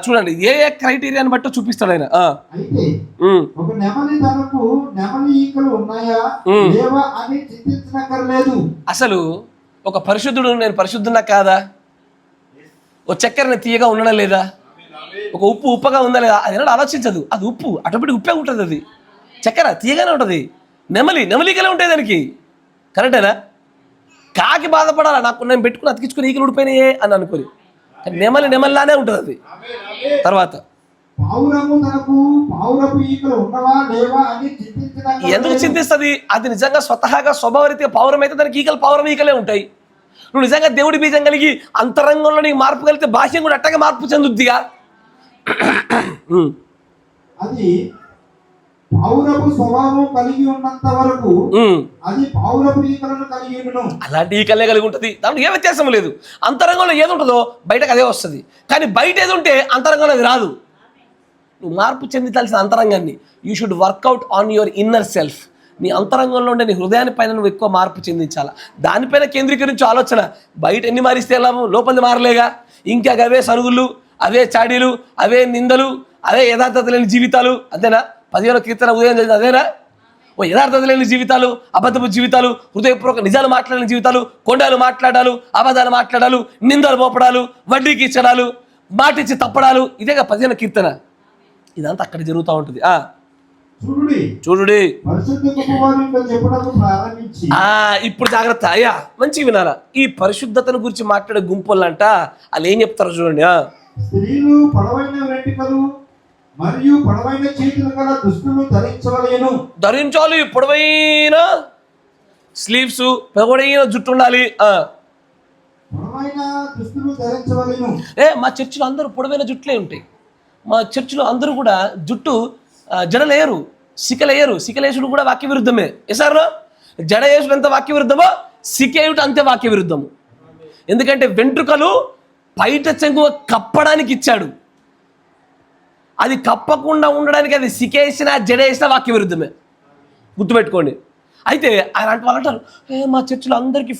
చూడండి ఏ ఏ క్రైటీరియాని బట్టి చూపిస్తాడు ఆయన. అయితే ఒక నెమలి తనకు నెమలి ఈకలు ఉన్నాయా లేవా అని చింతించనక్కర్లేదు. అసలు ఒక పరిశుద్ధుడు నేను పరిశుద్ధున్నా కాదా, ఓ చక్కెరని తీయగా ఉండడం లేదా, ఒక ఉప్పు ఉప్పగా ఉందా లేదా, అది ఏనాడు ఆలోచించదు. అది ఉప్పు ఆటోమేటిక్ ఉప్పే ఉంటుంది, అది చక్కెర తీయగానే ఉంటుంది. నెమలికలే ఉంటాయి దానికి, కరెక్టేనా? కాకి బాధపడాలా, నాకు నేను పెట్టుకుని అతికించుకుని ఈకలు ఊడిపోయినాయే అని అనుకోని, నెమలిలానే ఉంటుంది అది. తర్వాత ఎందుకు చింతిస్తుంది? అది నిజంగా స్వతహాగా స్వభావరీతిగా పౌరం అయితే దానికి పౌరం ఈకలే ఉంటాయి. నువ్వు నిజంగా దేవుడి బీజం కలిగి అంతరంగంలో నీకు మార్పు కలిగితే భాష్యం కూడా అట్టగా మార్పు చెందుద్దిగా. అది పౌరపు స్వభావం కలిగి ఉన్నంత వరకు అది పౌరపు ఈకలను కలిగి ఉండును. అలాంటి ఈకలే కలిగి ఉంటుంది. దాంట్లో ఏ వ్యత్యాసం లేదు. అంతరంగంలో ఏది ఉంటుందో బయటకు అదే వస్తుంది. కానీ బయట ఏది ఉంటే అంతరంగంలో అది రాదు. నువ్వు మార్పు చెందించాల్సిన అంతరంగాన్ని, you should work out on your inner self. నీ అంతరంగంలో ఉండే నీ హృదయాన్ని పైన నువ్వు ఎక్కువ మార్పు చెందించాలా. దానిపైన కేంద్రీకరించే ఆలోచన. బయట ఎన్ని మారిస్తే ఎలా, లోపలిది మారలేగా. ఇంకా అవే సరుగులు, అవే చాడీలు, అవే నిందలు, అవే యథార్థత లేని జీవితాలు. అంతేనా? 15వ కీర్తన ఉదయం చదివింది అదేనా? ఓ యథార్థత లేని జీవితాలు, అబద్ధపు జీవితాలు, హృదయపూర్వక నిజాలు మాట్లాడిన జీవితాలు, కొండాలు మాట్లాడాలు, అబద్ధాలు మాట్లాడాలు, నిందలు మోపడాలు, వడ్డీకి ఇచ్చడాలు, మాటిచ్చి తప్పడాలు. ఇదేగా 15వ కీర్తన. ఇదంతా అక్కడ జరుగుతూ ఉంటుంది. చూడుడి ఇప్పుడు జాగ్రత్త అయ్యా, మంచిగా వినాలా. ఈ పరిశుద్ధతను గురించి మాట్లాడే గుంపులంట వాళ్ళు ఏం చెప్తారో చూడండి. స్త్రీలు పొడవైన వెంట్రుకలు మరియు పొడవైన చేతులు గల దుస్తులు ధరించాలి. పొడవైన స్లీవ్స్, పొడవైన జుట్టు ఉండాలి. పొడవైన దుస్తులు ధరించవలెను. మా చర్చిలో అందరూ పొడవైన జుట్లే ఉంటాయి. మా చర్చిలో అందరూ కూడా జుట్టు జడలేయరు, సికలేయరు. సికలేసుడు కూడా వాక్య విరుద్ధమే. ఎసారు జడ వేసుడు ఎంత వాక్య విరుద్ధమో సికేయుడు అంతే వాక్య విరుద్ధము. ఎందుకంటే వెంట్రుకలు బయట చెంగు కప్పడానికి ఇచ్చాడు. అది కప్పకుండా ఉండడానికి అది సికేసిన జడేసిన వాక్య విరుద్ధమే, గుర్తుపెట్టుకోండి. అయితే అలాంటి వాళ్ళు అంటారు, మా చర్చిలో అందరికీ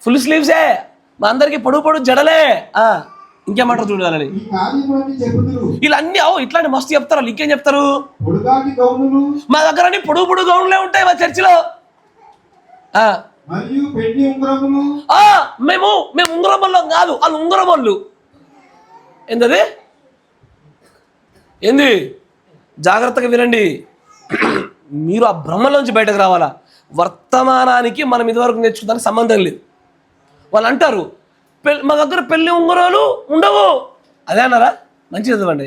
ఫుల్ స్లీవ్సే, మా అందరికీ పొడుగు జడలే. ఇంకేమంటారు చూడాలని ఇలా అన్ని ఇట్లాంటి మస్తు చెప్తారు. వాళ్ళు ఇంకేం చెప్తారు, మా దగ్గర అన్ని పొడుగు గౌన్లే ఉంటాయి మా చర్చిలో. మేము ఉంగరం వల్లం కాదు, వాళ్ళు ఉంగరం వాళ్ళు. ఏంది జాగ్రత్తగా వినండి. మీరు ఆ భ్రమలోంచి బయటకు రావాలా. వర్తమానానికి మనం ఇదివరకు నేర్చుకోవడానికి సంబంధం లేదు. వాళ్ళు అంటారు మా దగ్గర పెళ్లి ఉంగరాలు ఉండవు. అదే అన్నారా? మంచి చదవండి.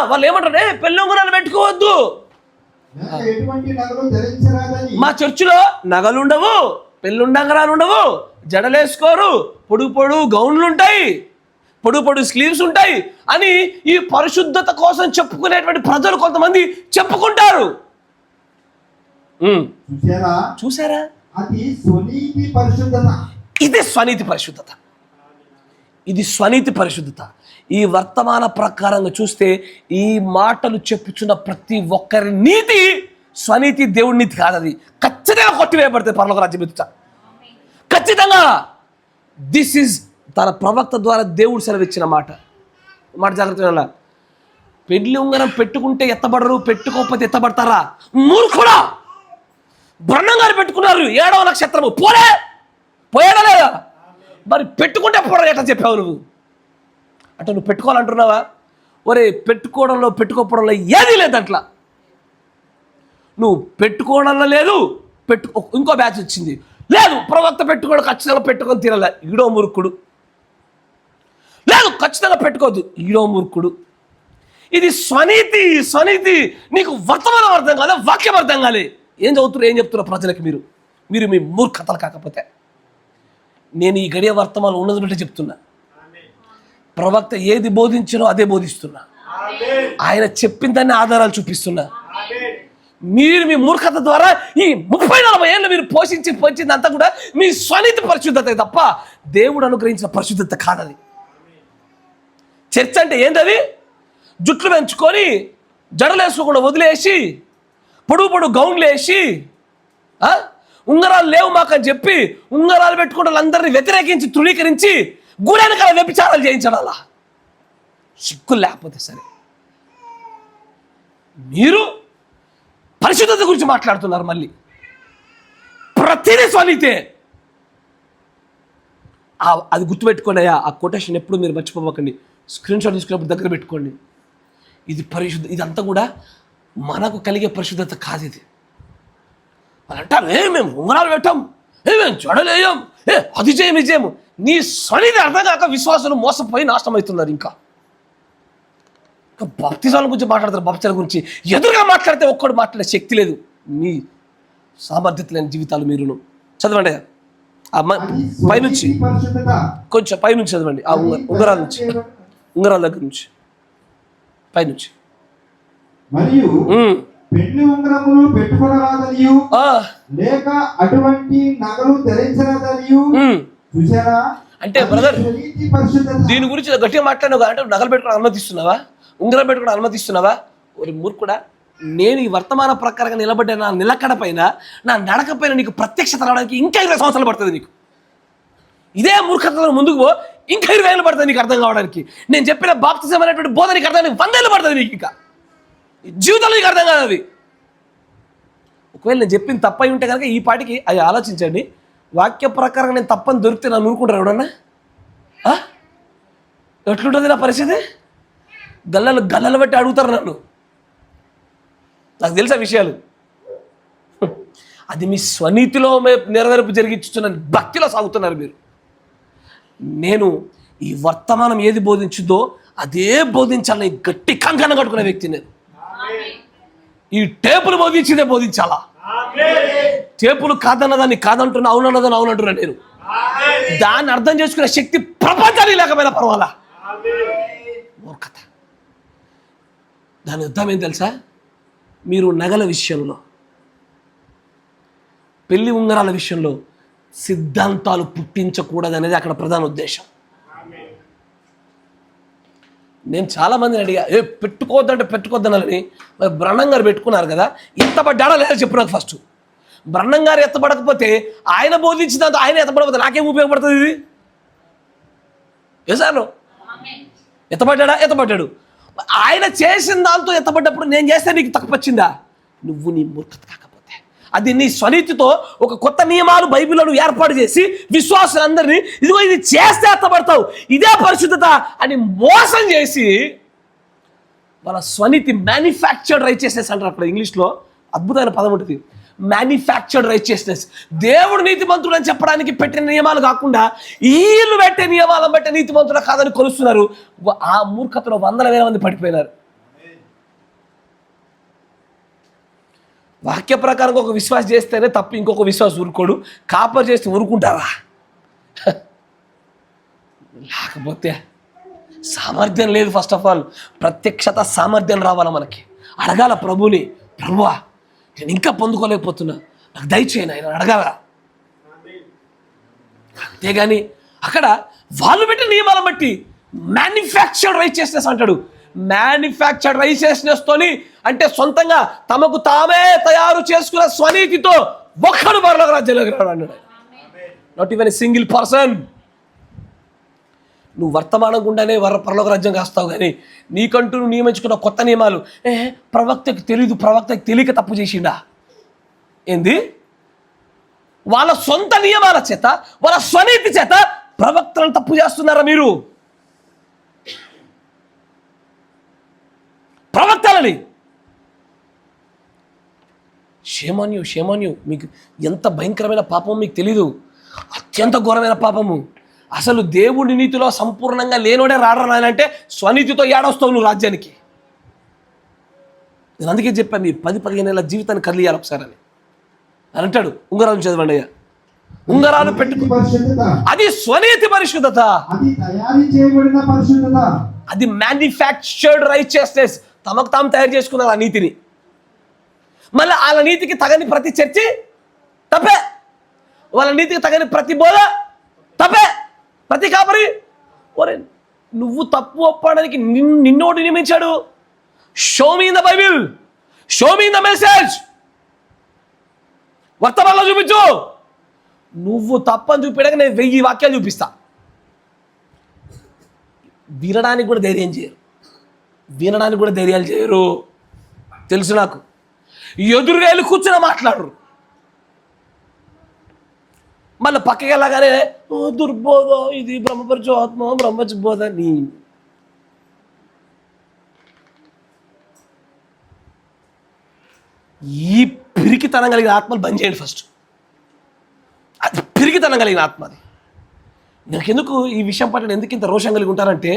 వాళ్ళు ఏమంటారు, పెళ్లి ఉంగరాలు పెట్టుకోవద్దు, మా చర్చిలో నగలు ఉండవు, పెళ్ళుండంగరాలు ఉండవు, జడలేసుకోరు, పొడుగు గౌన్లు ఉంటాయి, పొడుగు స్లీవ్స్ ఉంటాయి అని ఈ పరిశుద్ధత కోసం చెప్పుకునేటువంటి ప్రజలు కొంతమంది చెప్పుకుంటారు. చూసారా? ఇది స్వనీతి పరిశుద్ధత. ఇది స్వనీతి పరిశుద్ధత. ఈ వర్తమాన ప్రకారంగా చూస్తే ఈ మాటలు చెప్పుచున్న ప్రతి ఒక్కరి నీతి స్వనీతి, దేవుడి నీతి కాదు. అది ఖచ్చితంగా కొట్టివేయబడుతుంది పరలోక రాజ్యం ఎదుట. ఖచ్చితంగా. దిస్ ఈజ్ తన ప్రవక్త ద్వారా దేవుడు సెలవిచ్చిన మాట. జాగ్రత్తగా. పెళ్లి ఉంగరం పెట్టుకుంటే ఎత్తబడరు, పెట్టుకోకపోతే ఎత్తబడతారా? మూర్ఖుడా! బ్రహ్మం గారు పెట్టుకున్నారు 7వ నక్షత్రము, పోయాడా లేదా? మరి పెట్టుకుంటే పోవడం ఎట్లా చెప్పావు నువ్వు? అంటే నువ్వు పెట్టుకోవాలంటున్నావా? ఒరే, పెట్టుకోవడంలో ఏదీ లేదు. అట్లా నువ్వు పెట్టుకోవడంలో లేదు. ఇంకో బ్యాచ్ వచ్చింది, లేదు ప్రవక్త పెట్టుకోవడం ఖచ్చితంగా పెట్టుకొని తీరాల. ఈడో మూర్ఖుడు. లేదు ఖచ్చితంగా పెట్టుకోవద్దు, ఈడో మూర్ఖుడు. ఇది స్వనీతి. నీకు వర్తమానం అర్థం కాలే, వాక్యం అర్థం కాలే. ఏం చెప్తున్నారు ప్రజలకి మీరు మీ మూర్ఖతలు. కాకపోతే నేను ఈ గడియ వర్తమానం ఉన్నది చెప్తున్నా. ప్రవక్త ఏది బోధించినో అదే బోధిస్తున్నా. ఆయన చెప్పిన దాన్ని ఆధారాలు చూపిస్తున్నా. మీరు మీ మూర్ఖత ద్వారా ఈ 30-40 ఏళ్ళు మీరు పోషించిందంతా కూడా మీ స్వనీతి పరిశుద్ధత తప్ప దేవుడు అనుగ్రహించిన పరిశుద్ధత కాదది. చర్చ్ అంటే ఏంటది? జుట్లు పెంచుకొని జడలు వేసుకోకుండా వదిలేసి పొడుగు గౌన్లు వేసి ఉంగరాలు లేవు మాకని చెప్పి ఉంగరాలు పెట్టుకున్న వాళ్ళందరినీ వ్యతిరేకించి తృణీకరించి గూడెనకాల వ్యభిచారాలు చేయించడం అలా సిగ్గులు లేకపోతే సరే. మీరు పరిశుద్ధత గురించి మాట్లాడుతున్నారు. మళ్ళీ ప్రతిదీ స్వనీతే. అది గుర్తుపెట్టుకోండి అయ్యా. ఆ కొటేషన్ ఎప్పుడు మీరు మర్చిపోకండి. స్క్రీన్ షాట్ తీసుకున్నప్పుడు దగ్గర పెట్టుకోండి. ఇది పరిశుద్ధ, ఇదంతా కూడా మనకు కలిగే పరిశుద్ధత కాదు ఇది. వాళ్ళు అంటారు మేము ఉంగరాలు పెట్టాం, మేము జడలేయం, అది చేయము ఇది చేయము. నీ స్వనీతి అర్థం కాక విశ్వాసులు మోసపోయి నాశనం అవుతున్నారు. ఇంకా బాప్తిజాల గురించి మాట్లాడతారు, బాప్తిజాల గురించి ఎదురుగా మాట్లాడితే ఒక్కడు మాట్లాడే శక్తి లేదు. మీ సామర్థ్యత లేని జీవితాలు మీరును. చదవండి పైనుంచి, కొంచెం పైనుంచి చదవండి. ఆ ఉంగరాల నుంచి, ఉంగరాల దగ్గర నుంచి పైనుంచి. మరియు పెండ్లి ఉంగరములు పెట్టుకొనరాదనియు లేక అటువంటి నగలు ధరించరాదనియు చూసారా? అంటే బ్రదర్ దీని గురించి గట్టిగా మాట్లాడినావు అంటే నగలు పెట్టుకుని అనుమతిస్తున్నావా? ఉంగరం పెట్టుకుని అనుమతిస్తున్నావా? ఒక మూర్ఖుడా, నేను ఈ వర్తమాన ప్రకారంగా నిలబడ్డా నా నిలకడ పైన, నా నడక పైన నీకు ప్రత్యక్షత రావడానికి ఇంకా 20 సంవత్సరాలు పడుతుంది. నీకు ఇదే మూర్ఖతలో ముందుకు పో, ఇంకా 20 ఏళ్ళు పడుతుంది నీకు అర్థం కావడానికి. నేను చెప్పిన బాప్తిజం అనేటువంటి బోధ నీకు అర్థం 100 ఏళ్ళు పడుతుంది నీకు. ఇంకా జీవితంలో నీకు అర్థం కాదు అది. ఒకవేళ నేను చెప్పింది తప్పై ఉంటే కనుక ఈ పాటికి అది ఆలోచించండి. వాక్య ప్రకారంగా నేను తప్పని దొరికితే నన్ను ఊరుకుంటారు ఎవడన్నా? ఎట్లుంటుంది నా పరిస్థితి? గల్లలు బట్టి అడుగుతారు నన్ను. నాకు తెలుసా విషయాలు. అది మీ స్వనీతిలో నెరవేర్పు జరిగించుతున్న భక్తిలో సాగుతున్నారు మీరు. నేను ఈ వర్తమానం ఏది బోధించుదో అదే బోధించాలని గట్టి కంకణం కట్టుకునే వ్యక్తి నేను. ఈ టేపులు బోధించిందే బోధించాలా. టేపులు కాదన్నదాన్ని కాదంటున్నా, అవునన్నదాన్ని అవునంటున్నా నేను. దాన్ని అర్థం చేసుకునే శక్తి ప్రపంచానికి లేకపోయినా పర్వాలా. మూర్ఖత. దాని అర్థం ఏం తెలుసా? మీరు నగల విషయంలో, పెళ్లి ఉంగరాల విషయంలో సిద్ధాంతాలు పుట్టించకూడదు అనేది అక్కడ ప్రధాన ఉద్దేశం. నేను చాలామందిని అడిగా, పెట్టుకోవద్దంటే పెట్టుకోవద్దనని. మరి బ్రహ్మం గారు పెట్టుకున్నారు కదా, ఎత్తబడ్డాడా లేదా చెప్పు నాకు ఫస్ట్. బ్రహ్మం గారు ఎత్తబడకపోతే ఆయన బోధించినంత ఆయన ఎత్తబడకపోతే నాకేం ఉపయోగపడుతుంది ఇది? సార్ ఎత్తబడ్డాడు. ఆయన చేసిన దాంతో ఎత్తబడ్డప్పుడు నేను చేస్తే నీకు తక్కువచ్చిందా? నువ్వు నీ మూర్ఖత కాకపోతే అది నీ స్వనీతితో ఒక కొత్త నియమాలు బైబిల్ను ఏర్పాటు చేసి విశ్వాసులందరినీ ఇదిగో ఇది చేస్తే ఎత్తబడతావు, ఇదే పరిశుద్ధత అని మోసం చేసి వాళ్ళ స్వనీతి మ్యానుఫ్యాక్చర్డ్ రైచియస్నెస్ అంటారు. అక్కడ ఇంగ్లీష్లో అద్భుతమైన పదం ఉంటుంది, మ్యానుఫ్యాక్చర్డ్ రైచియస్నెస్. దేవుడు నీతిమంతుడు అని చెప్పడానికి పెట్టిన నియమాలు కాకుండా వీళ్ళు పెట్టే నియమాలను బట్టే నీతిమంతుడు కాదని కొలుస్తున్నారు. ఆ మూర్ఖతలో 100,000 మంది పడిపోయినారు. వాక్య ప్రకారంగా ఒక విశ్వాసం చేస్తేనే తప్ప ఇంకొక విశ్వాసం ఊరుకోడు. కాపర్ చేస్తే ఊరుకుంటారా? లేకపోతే సామర్థ్యం లేదు. ఫస్ట్ ఆఫ్ ఆల్ ప్రత్యక్షత సామర్థ్యం రావాలా మనకి. అడగాల ప్రభుని, ప్రభువా నేను ఇంకా పొందుకోలేకపోతున్నా, నాకు దయచేయను ఆయన అడగాల. అంతేగాని అక్కడ వాళ్ళు పెట్టిన నియమాలను బట్టి మ్యానుఫ్యాక్చర్డ్ రైచియస్నెస్ అంటాడు. మ్యానుఫ్యాక్చర్డ్ రైచియస్నెస్తోని అంటే సొంతంగా తమకు తామే తయారు చేసుకున్న స్వనీతితో ఒక్కడు పరలోక రాజ్యంలోకి రాడు అన్నాడు. Not even a single person. నువ్వు వర్తమానం గుండానే పరలోక రాజ్యం కాస్తావు, కానీ నీకంటూ నువ్వు నియమించుకున్న కొత్త నియమాలు ప్రవక్తకి తెలీదు, ప్రవక్తకి తెలియక తప్పు చేసిండా ఏంది? వాళ్ళ సొంత నియమాల చేత, వాళ్ళ స్వనీతి చేత ప్రవక్తలను తప్పు చేస్తున్నారా మీరు? ప్రవక్తలని షేమాన్యు మీకు ఎంత భయంకరమైన పాపం మీకు తెలీదు. అత్యంత ఘోరమైన పాపము. అసలు దేవుడి నీతిలో సంపూర్ణంగా లేనోడే రాడరానంటే స్వనీతితో ఏడొస్తావు నువ్వు రాజ్యానికి. నేను అందుకే చెప్పాను, మీరు 10-15 ఏళ్ళ జీవితాన్ని కదిలియాలి ఒకసారి అని అంటాడు. ఉంగరాలు చదవండి అయ్యా. ఉంగరాలు పెట్టుకు అది స్వనీతి పరిశుద్ధత, అది మ్యానుఫ్యాక్చర్డ్ రైచియస్నెస్. తమకు తాము తయారు చేసుకున్నారు ఆ నీతిని. మళ్ళీ వాళ్ళ నీతికి తగని ప్రతి చర్చి తప్పే, వాళ్ళ నీతికి తగని ప్రతి బోధ తప్పే, ప్రతి కాపరి. ఒరే నువ్వు తప్పు ఒప్పడానికి నిన్నోడు నియమించాడు. Show me in the Bible, show me in the message. వర్తమానంలో చూపించు. నువ్వు తప్పని చూపించడానికి నేను 1000 వాక్యాలు చూపిస్తా. వినడానికి కూడా ధైర్యం చేయరు, వినడానికి కూడా ధైర్యాలు చేయరు. తెలుసు నాకు. ఎదురుగా వెళ్ళి కూర్చొని మాట్లాడరు. మళ్ళీ పక్కకి వెళ్ళగానే దుర్బోధ, ఇది బ్రహ్మపరచు ఆత్మ, బ్రహ్మచు బోధ. నీ ఈ పిరికితనం కలిగిన ఆత్మలు బంద్ చేయండి ఫస్ట్. అది పిరికితనం కలిగిన ఆత్మ. అది నాకెందుకు ఈ విషయం పట్ల ఎందుకు ఇంత రోషం కలిగి ఉంటారంటే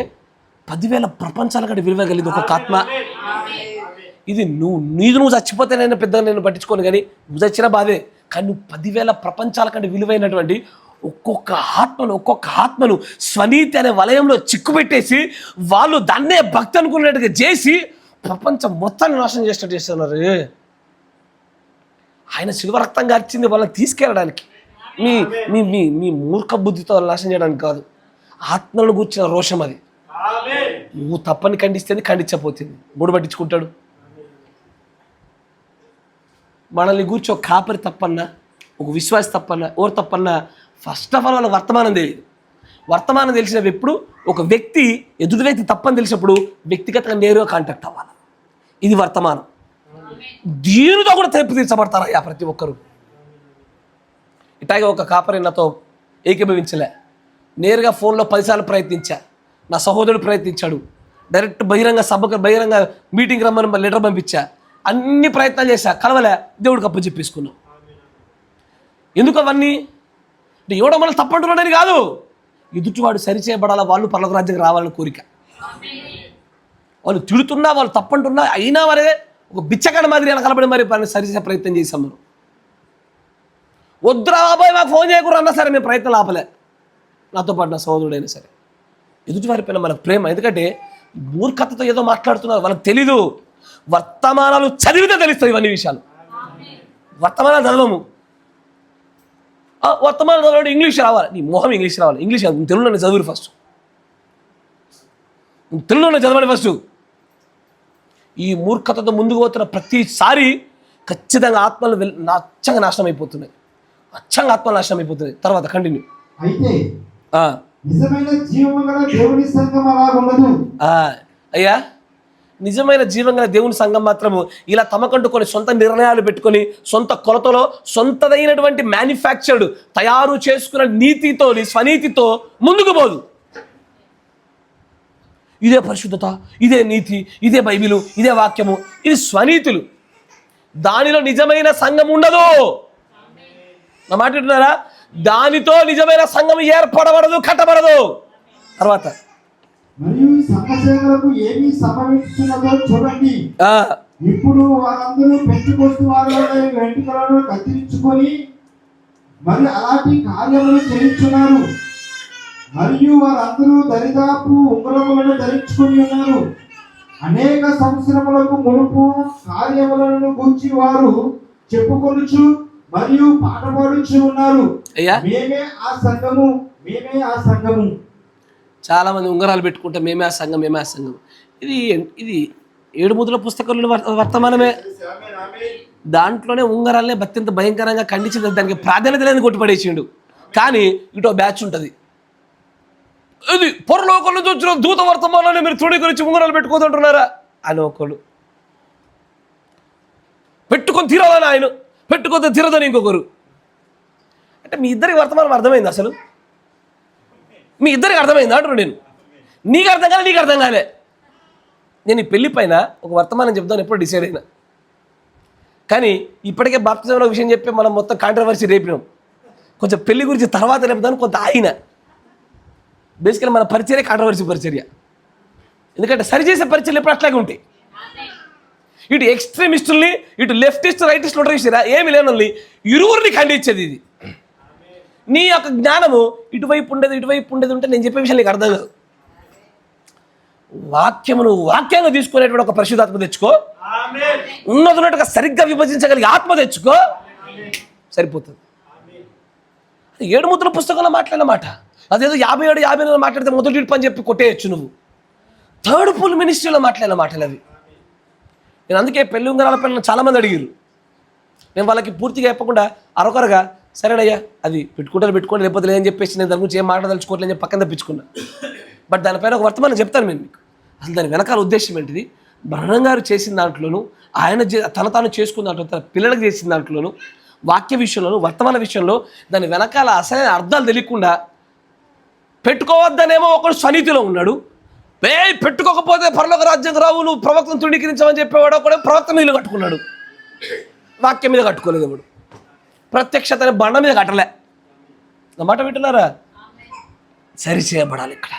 10,000 ప్రపంచాల కంటే విలువ కలిగింది ఒక్కొక్క ఆత్మ. ఇది నువ్వు చచ్చిపోతే నేను పెద్దగా నేను పట్టించుకోను, కానీ నువ్వు చచ్చిన బాధే. కానీ నువ్వు 10,000 ప్రపంచాల కంటే విలువైనటువంటి ఒక్కొక్క ఆత్మను స్వనీతి అనే వలయంలో చిక్కుపెట్టేసి వాళ్ళు దాన్నే భక్తి అనుకున్నట్టుగా చేసి ప్రపంచం మొత్తాన్ని నాశనం చేసినట్టు చేస్తున్నారు. ఆయన శిల్వ రక్తం గార్చింది వాళ్ళని తీసుకెళ్ళడానికి, మీ మీ మీ మీ మూర్ఖ బుద్ధితో నాశనం చేయడానికి కాదు. ఆత్మలను కూర్చిన రోషం అది. నువ్వు తప్పని ఖండిస్తేనే ఖండించపోతుంది, గొడవ పట్టించుకుంటాడు. మనల్ని కూర్చో కాపరి తప్పన్నా, ఒక విశ్వాసి తప్పన్నా, ఎవరు తప్పన్నా, ఫస్ట్ ఆఫ్ ఆల్ వాళ్ళ వర్తమానం తెలియదు. వర్తమానం తెలిసినప్పుడు ఎప్పుడు ఒక వ్యక్తి ఎదుటి వ్యక్తి తప్పని తెలిసినప్పుడు వ్యక్తిగతంగా నేరుగా కాంటాక్ట్ అవ్వాలి. ఇది వర్తమానం. దీనితో కూడా తెప్పి తీర్చబడతారయ్యా ప్రతి ఒక్కరు. ఇట్లాగే ఒక కాపరి నాతో ఏకీభవించలే. నేరుగా ఫోన్లో 10 సార్లు ప్రయత్నించా. నా సహోదరుడు ప్రయత్నించాడు. డైరెక్ట్ బహిరంగ మీటింగ్ రమ్మని లెటర్ పంపించా. అన్ని ప్రయత్నాలు చేశా, కలవలే. దేవుడికి అప్పచెప్పేసుకున్నాం. ఎందుకు అవన్నీ అంటే ఎవడో మనం తప్పంటున్నాడని కాదు, ఎదుటివాడు సరిచేయబడాలా, వాళ్ళు పర్లోక రాజ్యానికి రావాలని కోరిక. వాళ్ళు తిడుతున్నా, వాళ్ళు తప్పంటున్నా, అయినా మరే ఒక బిచ్చగాడ మాదిరి అని కలబడి మరి సరిచేసే ప్రయత్నం చేశాం. మనం వద్దురా బాబాయ్ మాకు ఫోన్ చేయకూడదు అన్నా సరే మేము ప్రయత్నం ఆపలే. నాతో పాటు నా సహోదరుడైనా సరే. ఎదుటివారి పైన మనకు ప్రేమ. ఎందుకంటే మూర్ఖతతో ఏదో మాట్లాడుతున్నారు, వాళ్ళకి తెలీదు. వర్తమానాలు చదివితే తెలుస్తుంది ఇవన్నీ విషయాలు. వర్తమానాలు చదవము. వర్తమానం చదవడం ఇంగ్లీష్ రావాలి, నీ మొహం ఇంగ్లీష్ రావాలి. ఇంగ్లీష్ తెలుగులోనే చదువు ఫస్ట్, తెలుగులోనే చదవండి ఫస్ట్. ఈ మూర్ఖతతో ముందుకు పోతున్న ప్రతిసారి ఖచ్చితంగా ఆత్మలు అచ్చంగా నాశనం అయిపోతున్నాయి. తర్వాత కంటిన్యూ. అయితే నిజమైన జీవము గల దేవుని సంఘం అలా ఉండదు. అయ్యా, నిజమైన జీవం గల దేవుని సంఘం మాత్రము ఇలా తమకంటూ కొన్ని సొంత నిర్ణయాలు పెట్టుకొని సొంత కొలతలో సొంతదైనటువంటి మ్యానుఫ్యాక్చర్డ్ తయారు చేసుకున్న నీతితో స్వనీతితో ముందుకు పోదు. ఇదే పరిశుద్ధత, ఇదే నీతి, ఇదే బైబిలు, ఇదే వాక్యము, ఇది స్వనీతులు. దానిలో నిజమైన సంఘం ఉండదు. నా మాట వింటున్నారా? దానితో నిజమైన సంఘం ఏర్పడబడదు, కట్టబడదు. తర్వాత మరియు సంఘసేవకులకు ఏమి సంభవిస్తున్నదో చూడండి. ఇప్పుడు వారందరూ పెంచుకొస్తూ వారి వెంట్రుకలను కత్తిరించుకొని మరి అలాంటి కార్యములు చేయించున్నారు. మరియు వారందరూ దరిదాపు ఉంగరములను ధరించుకొని ఉన్నారు. అనేక సంవత్సరములకు మునుపు కార్యములను గూర్చి వారు చెప్పుకొనుచు మరియు పాట పాడుచు ఉన్నారు. మేమే ఆ సంఘము. చాలా మంది ఉంగరాలు పెట్టుకుంటే మేమే ఆ సంఘం. ఇది 7 ముద్రల పుస్తకంలో వర్తమానమే. దాంట్లోనే ఉంగరాలనే అత్యంత భయంకరంగా ఖండించింది. దానికి ప్రాధాన్యత లేదని కొట్టుపడేసిండు. కానీ ఇటో బ్యాచ్ ఉంటుంది, ఇది పొరలోకం నుంచి వచ్చిన దూత వర్తమానాన్ని మీరు తృణీకరించి ఉంగరాలు పెట్టుకోదంటున్నారా అని ఒకళ్ళు, పెట్టుకొని తీరాలని ఆయన, పెట్టుకోతే తీరదని ఇంకొకరు. అంటే మీ ఇద్దరికి వర్తమానం అర్థమైంది? అసలు మీ ఇద్దరికి అర్థమైంది అంటున్నాను నేను. నీకు అర్థం కాలే, నీకు అర్థం కాలే. నేను ఈ పెళ్లి పైన ఒక వర్తమానం చెప్తాను ఎప్పుడు డిసైడ్ అయినా. కానీ ఇప్పటికే బాప్తిజంలో విషయం చెప్పి మనం మొత్తం కాంట్రవర్సీ రేపినాం. కొంచెం పెళ్లి గురించి తర్వాత రేపుతాను కొంత ఆయన. బేసికల్లీ మన పరిచర్య కాంట్రవర్సీ పరిచర్య. ఎందుకంటే సరిచేసే పరిచర్యలు ఎప్పుడు అట్లాగే ఉంటాయి. ఇటు ఎక్స్ట్రీమిస్టుల్ని, ఇటు లెఫ్టిస్ట్ రైటిస్టులు ఉంటారు చూసారా, ఏమి లేని ఇరువురిని ఖండించేది ఇది. నీ యొక్క జ్ఞానము ఇటువైపు ఉండేది ఉంటే నేను చెప్పే విషయం నీకు అర్థం కాదు. వాక్యాన్ని తీసుకునేటువంటి ఒక పరిశుద్ధాత్మ తెచ్చుకో. ఉన్నట్టుగా సరిగ్గా విభజించగలిగే ఆత్మ తెచ్చుకో, సరిపోతుంది. 7 ముద్రల పుస్తకంలో మాట్లాడిన మాట, అదేదో 57 మాట్లాడితే మొదటి పని చెప్పి కొట్టేయచ్చు నువ్వు. థర్డ్ పుల్ మినిస్ట్రీలో మాట్లాడిన మాటలు అవి. నేను అందుకే పెళ్లి ఉంగరాల పిల్లలు చాలామంది అడిగారు. నేను వాళ్ళకి పూర్తిగా చెప్పకుండా అరొకరగా సరేనయ్యా అది పెట్టుకోండి లేకపోతే లేదని చెప్పేసి నేను దాని గురించి ఏం మాట్లాడదలుచుకోవట్లేని చెప్పి పక్కన తెప్పించుకున్నా. బట్ దానిపైన ఒక వర్తమానం చెప్తాను నేను మీకు. అసలు దాని వెనకాల ఉద్దేశం ఏంటిది? బ్రహ్మం గారు చేసిన దాంట్లోనూ, ఆయన తాను చేసుకున్న దాంట్లో, తన పిల్లలకు చేసిన దాంట్లోనూ, వాక్య విషయంలోనూ, వర్తమాన విషయంలో దాని వెనకాల అసలైన అర్థాలు తెలియకుండా పెట్టుకోవద్దనేమో ఒకడు స్వనీతిలో ఉన్నాడు. పెట్టుకోకపోతే పరలోక రాజ్యం రావు, నువ్వు ప్రవక్తను తృణీకరించమని చెప్పేవాడు ఒకడు ప్రవక్త మీద కట్టుకున్నాడు. వాక్యం మీద కట్టుకోలేదు ఎవడు. ప్రత్యక్షత బండ మీద కట్టలే. నా మాట వింటున్నారా? సరి చేయబడాలి. ఇక్కడ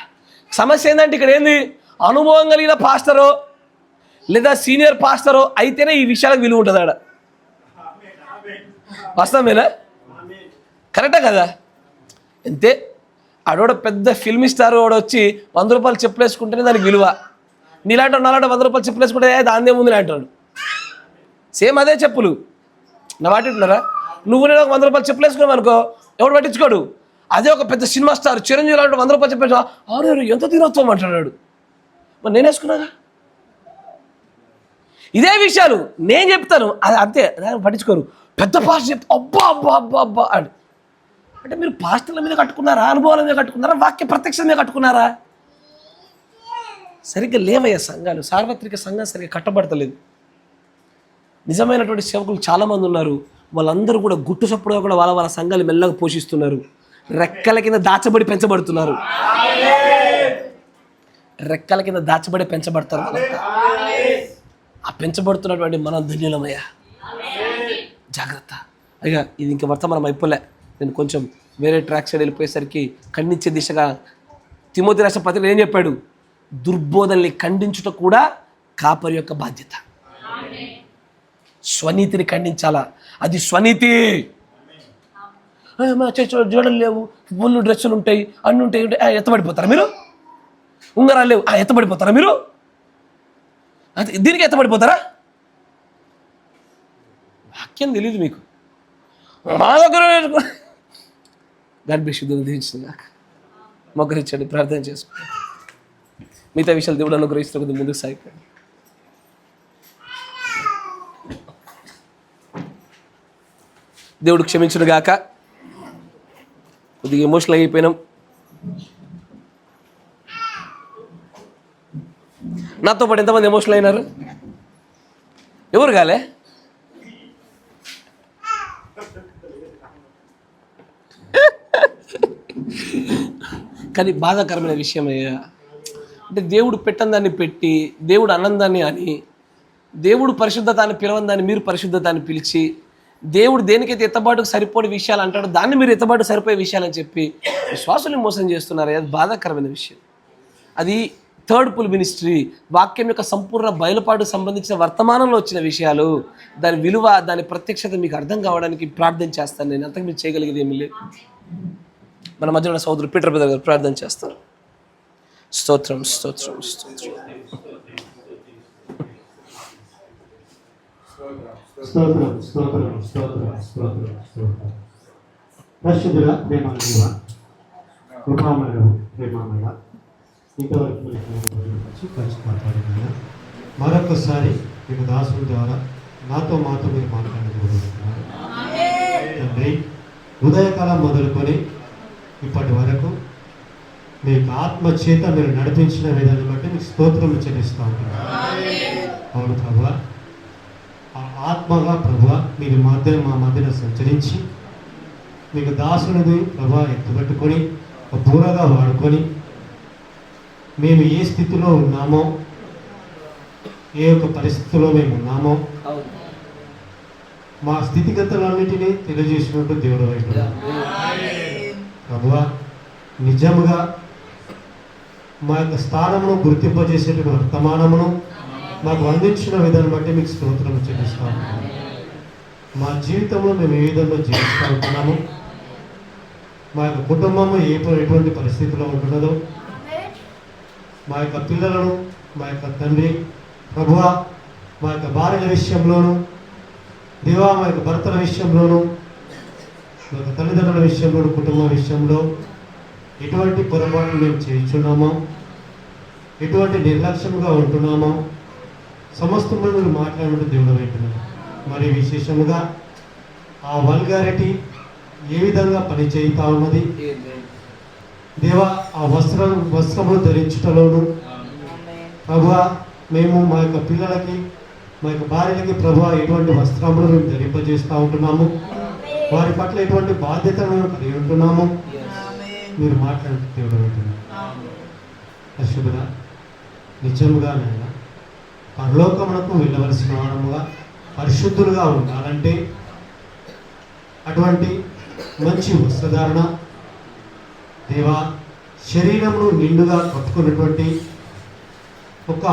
సమస్య ఏంటంటే, ఇక్కడ ఏంది, అనుభవం కలిగిన పాస్టరో లేదా సీనియర్ పాస్టరో అయితేనే ఈ విషయాలకు విలువ ఉంటుంది. ఆడ వాస్తవమేనా? కరెక్టే కదా? అంతే. ఆడోడ పెద్ద ఫిల్మ్ స్టార్ వాడు వచ్చి 100 రూపాయలు చెప్పులేసుకుంటేనే దానికి విలువ. నీలాంటి 100 రూపాయలు చెప్పులేసుకుంటే దాని ముందు అంటాడు. సేమ్ అదే చెప్పులు. నా మాట వింటున్నారా? నువ్వు నేను ఒక 100 రూపాయలు చెప్పులేసుకున్నావు అనుకో, ఎవడు పట్టించుకోడు. అదే ఒక పెద్ద సినిమా స్టార్ చిరంజీవి లాంటి 100 రూపాయలు చెప్పేసి ఆరు ఎంత తినొస్తాం అంటున్నాడు. మరి నేను వేసుకున్నాగా. ఇదే విషయాలు నేను చెప్తాను, అది అంతే, పట్టించుకోరు. పెద్ద పాస్టర్ చెప్తా అబ్బా అబ్బా అబ్బా అబ్బా అని. అంటే మీరు పాస్టర్ల మీద కట్టుకున్నారా, అనుభవాల మీద కట్టుకున్నారా, వాక్య ప్రత్యక్షం మీద కట్టుకున్నారా? సరిగ్గా లేవయ్యా సంఘాలు. సార్వత్రిక సంఘం సరిగ్గా కట్టబడతలేదు. నిజమైనటువంటి సేవకులు చాలామంది ఉన్నారు. వాళ్ళందరూ కూడా గుట్టు చప్పుడుగా కూడా వాళ్ళ సంఘాలు మెల్లగా పోషిస్తున్నారు. రెక్కల కింద దాచబడి పెంచబడుతున్నారు. రెక్కల కింద దాచబడి పెంచబడతారు. ఆ పెంచబడుతున్నటువంటి మనం ధన్యులమయ్యా. జాగ్రత్త అయ్యా. ఇది ఇంకా వర్తమానం అయిపోలే. నేను కొంచెం వేరే ట్రాక్ సైడ్ వెళ్ళిపోయేసరికి ఖండించే దిశగా తిమోతి రాసిన పత్రికలో ఏం చెప్పాడు? దుర్బోధనల్ని ఖండించుట కూడా కాపరి యొక్క బాధ్యత. స్వనీతిని ఖండించాలా, అది స్వనీతి. జోడలు లేవు, ఒళ్ళు డ్రెస్సులు ఉంటాయి, అన్నీ ఉంటాయి, ఎత్తబడిపోతారా మీరు? ఉంగరాలు లేవు, ఎత్తబడిపోతారా మీరు? దీనికి ఎత్తబడిపోతారా? వాక్యం తెలియదు మీకు. మా దగ్గర గర్భిషుద్ధులు దించింది నాకు మొగ్గరించండి, ప్రార్థన చేసుకోండి. మిగతా విషయాలు దేవుడు అనుగ్రహిస్తున్న కొద్దిగా ముందుకు సాగిపోయింది. దేవుడు క్షమించును గాక. కొద్దిగా ఎమోషనల్ అయిపోయినాం. నాతో పాటు ఎంతమంది ఎమోషనల్ అయినారు? ఎవరు కాలే? కానీ బాధాకరమైన విషయం అయ్యా. అంటే దేవుడు పెట్టని దాన్ని పెట్టి, దేవుడు అన్నందాన్ని అని, దేవుడు పరిశుద్ధతాన్ని పిలవని మీరు పరిశుద్ధతాన్ని పిలిచి, దేవుడు దేనికైతే ఎత్తబాటుకు సరిపోయే విషయాలు అంటాడో దాన్ని మీరు ఎత్తబాటు సరిపోయే విషయాలని చెప్పి విశ్వాసుల్ని మోసం చేస్తున్నారు. అది బాధాకరమైన విషయం. అది థర్డ్ పుల్ మినిస్ట్రీ. వాక్యం యొక్క సంపూర్ణ బయలుపాటుకు సంబంధించిన వర్తమానంలో వచ్చిన విషయాలు, దాని విలువ, దాని ప్రత్యక్షత మీకు అర్థం కావడానికి ప్రార్థన చేస్తాను. నేను అంతకు మీరు చేయగలిగేది ఏమి లేదు. మన మధ్య ఉన్న సోదరుడు పీటర్ బ్రదర్ గారు ప్రార్థన చేస్తారు. స్తోత్రం స్తోత్రం స్తోత్రం. స్తోత్రం స్తోత్రం స్తోత్రం స్తోత్రం స్తోత్రం. పరిశుద్ధుడా, ప్రేమమయుడా, కృపామయుడా, ప్రేమమయుడా, ఇంతవరకు కలిసి మాట్లాడినా మరొకసారి మీకు దాసుల ద్వారా మాతో మీరు మాట్లాడగలుగుతున్నారు తండ్రి. ఉదయకాలం మొదలుకొని ఇప్పటి వరకు మీకు ఆత్మ చేత మీరు నడిపించిన విధాన్ని బట్టి మీకు స్తోత్రం చెల్లిస్తూ ఉంటున్నారు. అవును ప్రభువా, ఆ ఆత్మగా ప్రభువా మీరు మా మధ్యన సంచరించి మీకు దాసునిది ప్రభువా ఎత్తుపెట్టుకొని ఒక బూరగా వాడుకొని మేము ఏ స్థితిలో ఉన్నామో, ఏ యొక్క పరిస్థితిలో మేము ఉన్నామో మా స్థితిగతులన్నిటినీ తెలియజేసినట్టు దేవుడు వైపు ప్రభువా, నిజముగా మా యొక్క స్థానమును గుర్తింపజేసేటువంటి వర్తమానమును మాకు అందించిన విధానం బట్టి మీకు స్తోత్రం చెల్లిస్తాము. మా జీవితంలో మేము ఏ విధంగా జీవిస్తూ ఉంటున్నాము, మా యొక్క కుటుంబము ఎటువంటి పరిస్థితిలో ఉంటున్నదో, మా యొక్క పిల్లలను, మా యొక్క తండ్రి ప్రభువా మా యొక్క భార్యల విషయంలోనూ దేవా, మా యొక్క భర్తల విషయంలోనూ, మా యొక్క తల్లిదండ్రుల విషయంలోనూ, కుటుంబ విషయంలో ఎటువంటి పొరపాట్లు మేము చేయించున్నామో, ఎటువంటి నిర్లక్ష్యంగా ఉంటున్నామో సమస్తము మీరు మాట్లాడినట్టు దేవుడు పెట్టినాము. మరి విశేషముగా ఆ వల్గారిటీ ఏ విధంగా పని చేయుతా ఉన్నది దేవా, ఆ వస్త్రములు ధరించుటలోను ప్రభువా, మేము మా యొక్క పిల్లలకి, మా యొక్క భార్యలకి ప్రభువా ఎటువంటి వస్త్రములు మేము ధరింపజేస్తూ ఉంటున్నాము, వారి పట్ల ఎటువంటి బాధ్యతను మేము కలిగి ఉంటున్నాము మీరు మాట్లాడుతూ దేవుడు పెట్టినాము. పరిశుద్ధుడా, నిజముగా నాయన పరలోకమునకు వెళ్ళవలసిన వారముగా పరిశుద్ధులుగా ఉండాలంటే అటువంటి మంచి వస్త్రధారణ దేవా, శరీరమును నిండుగా కట్టుకున్నటువంటి ఒక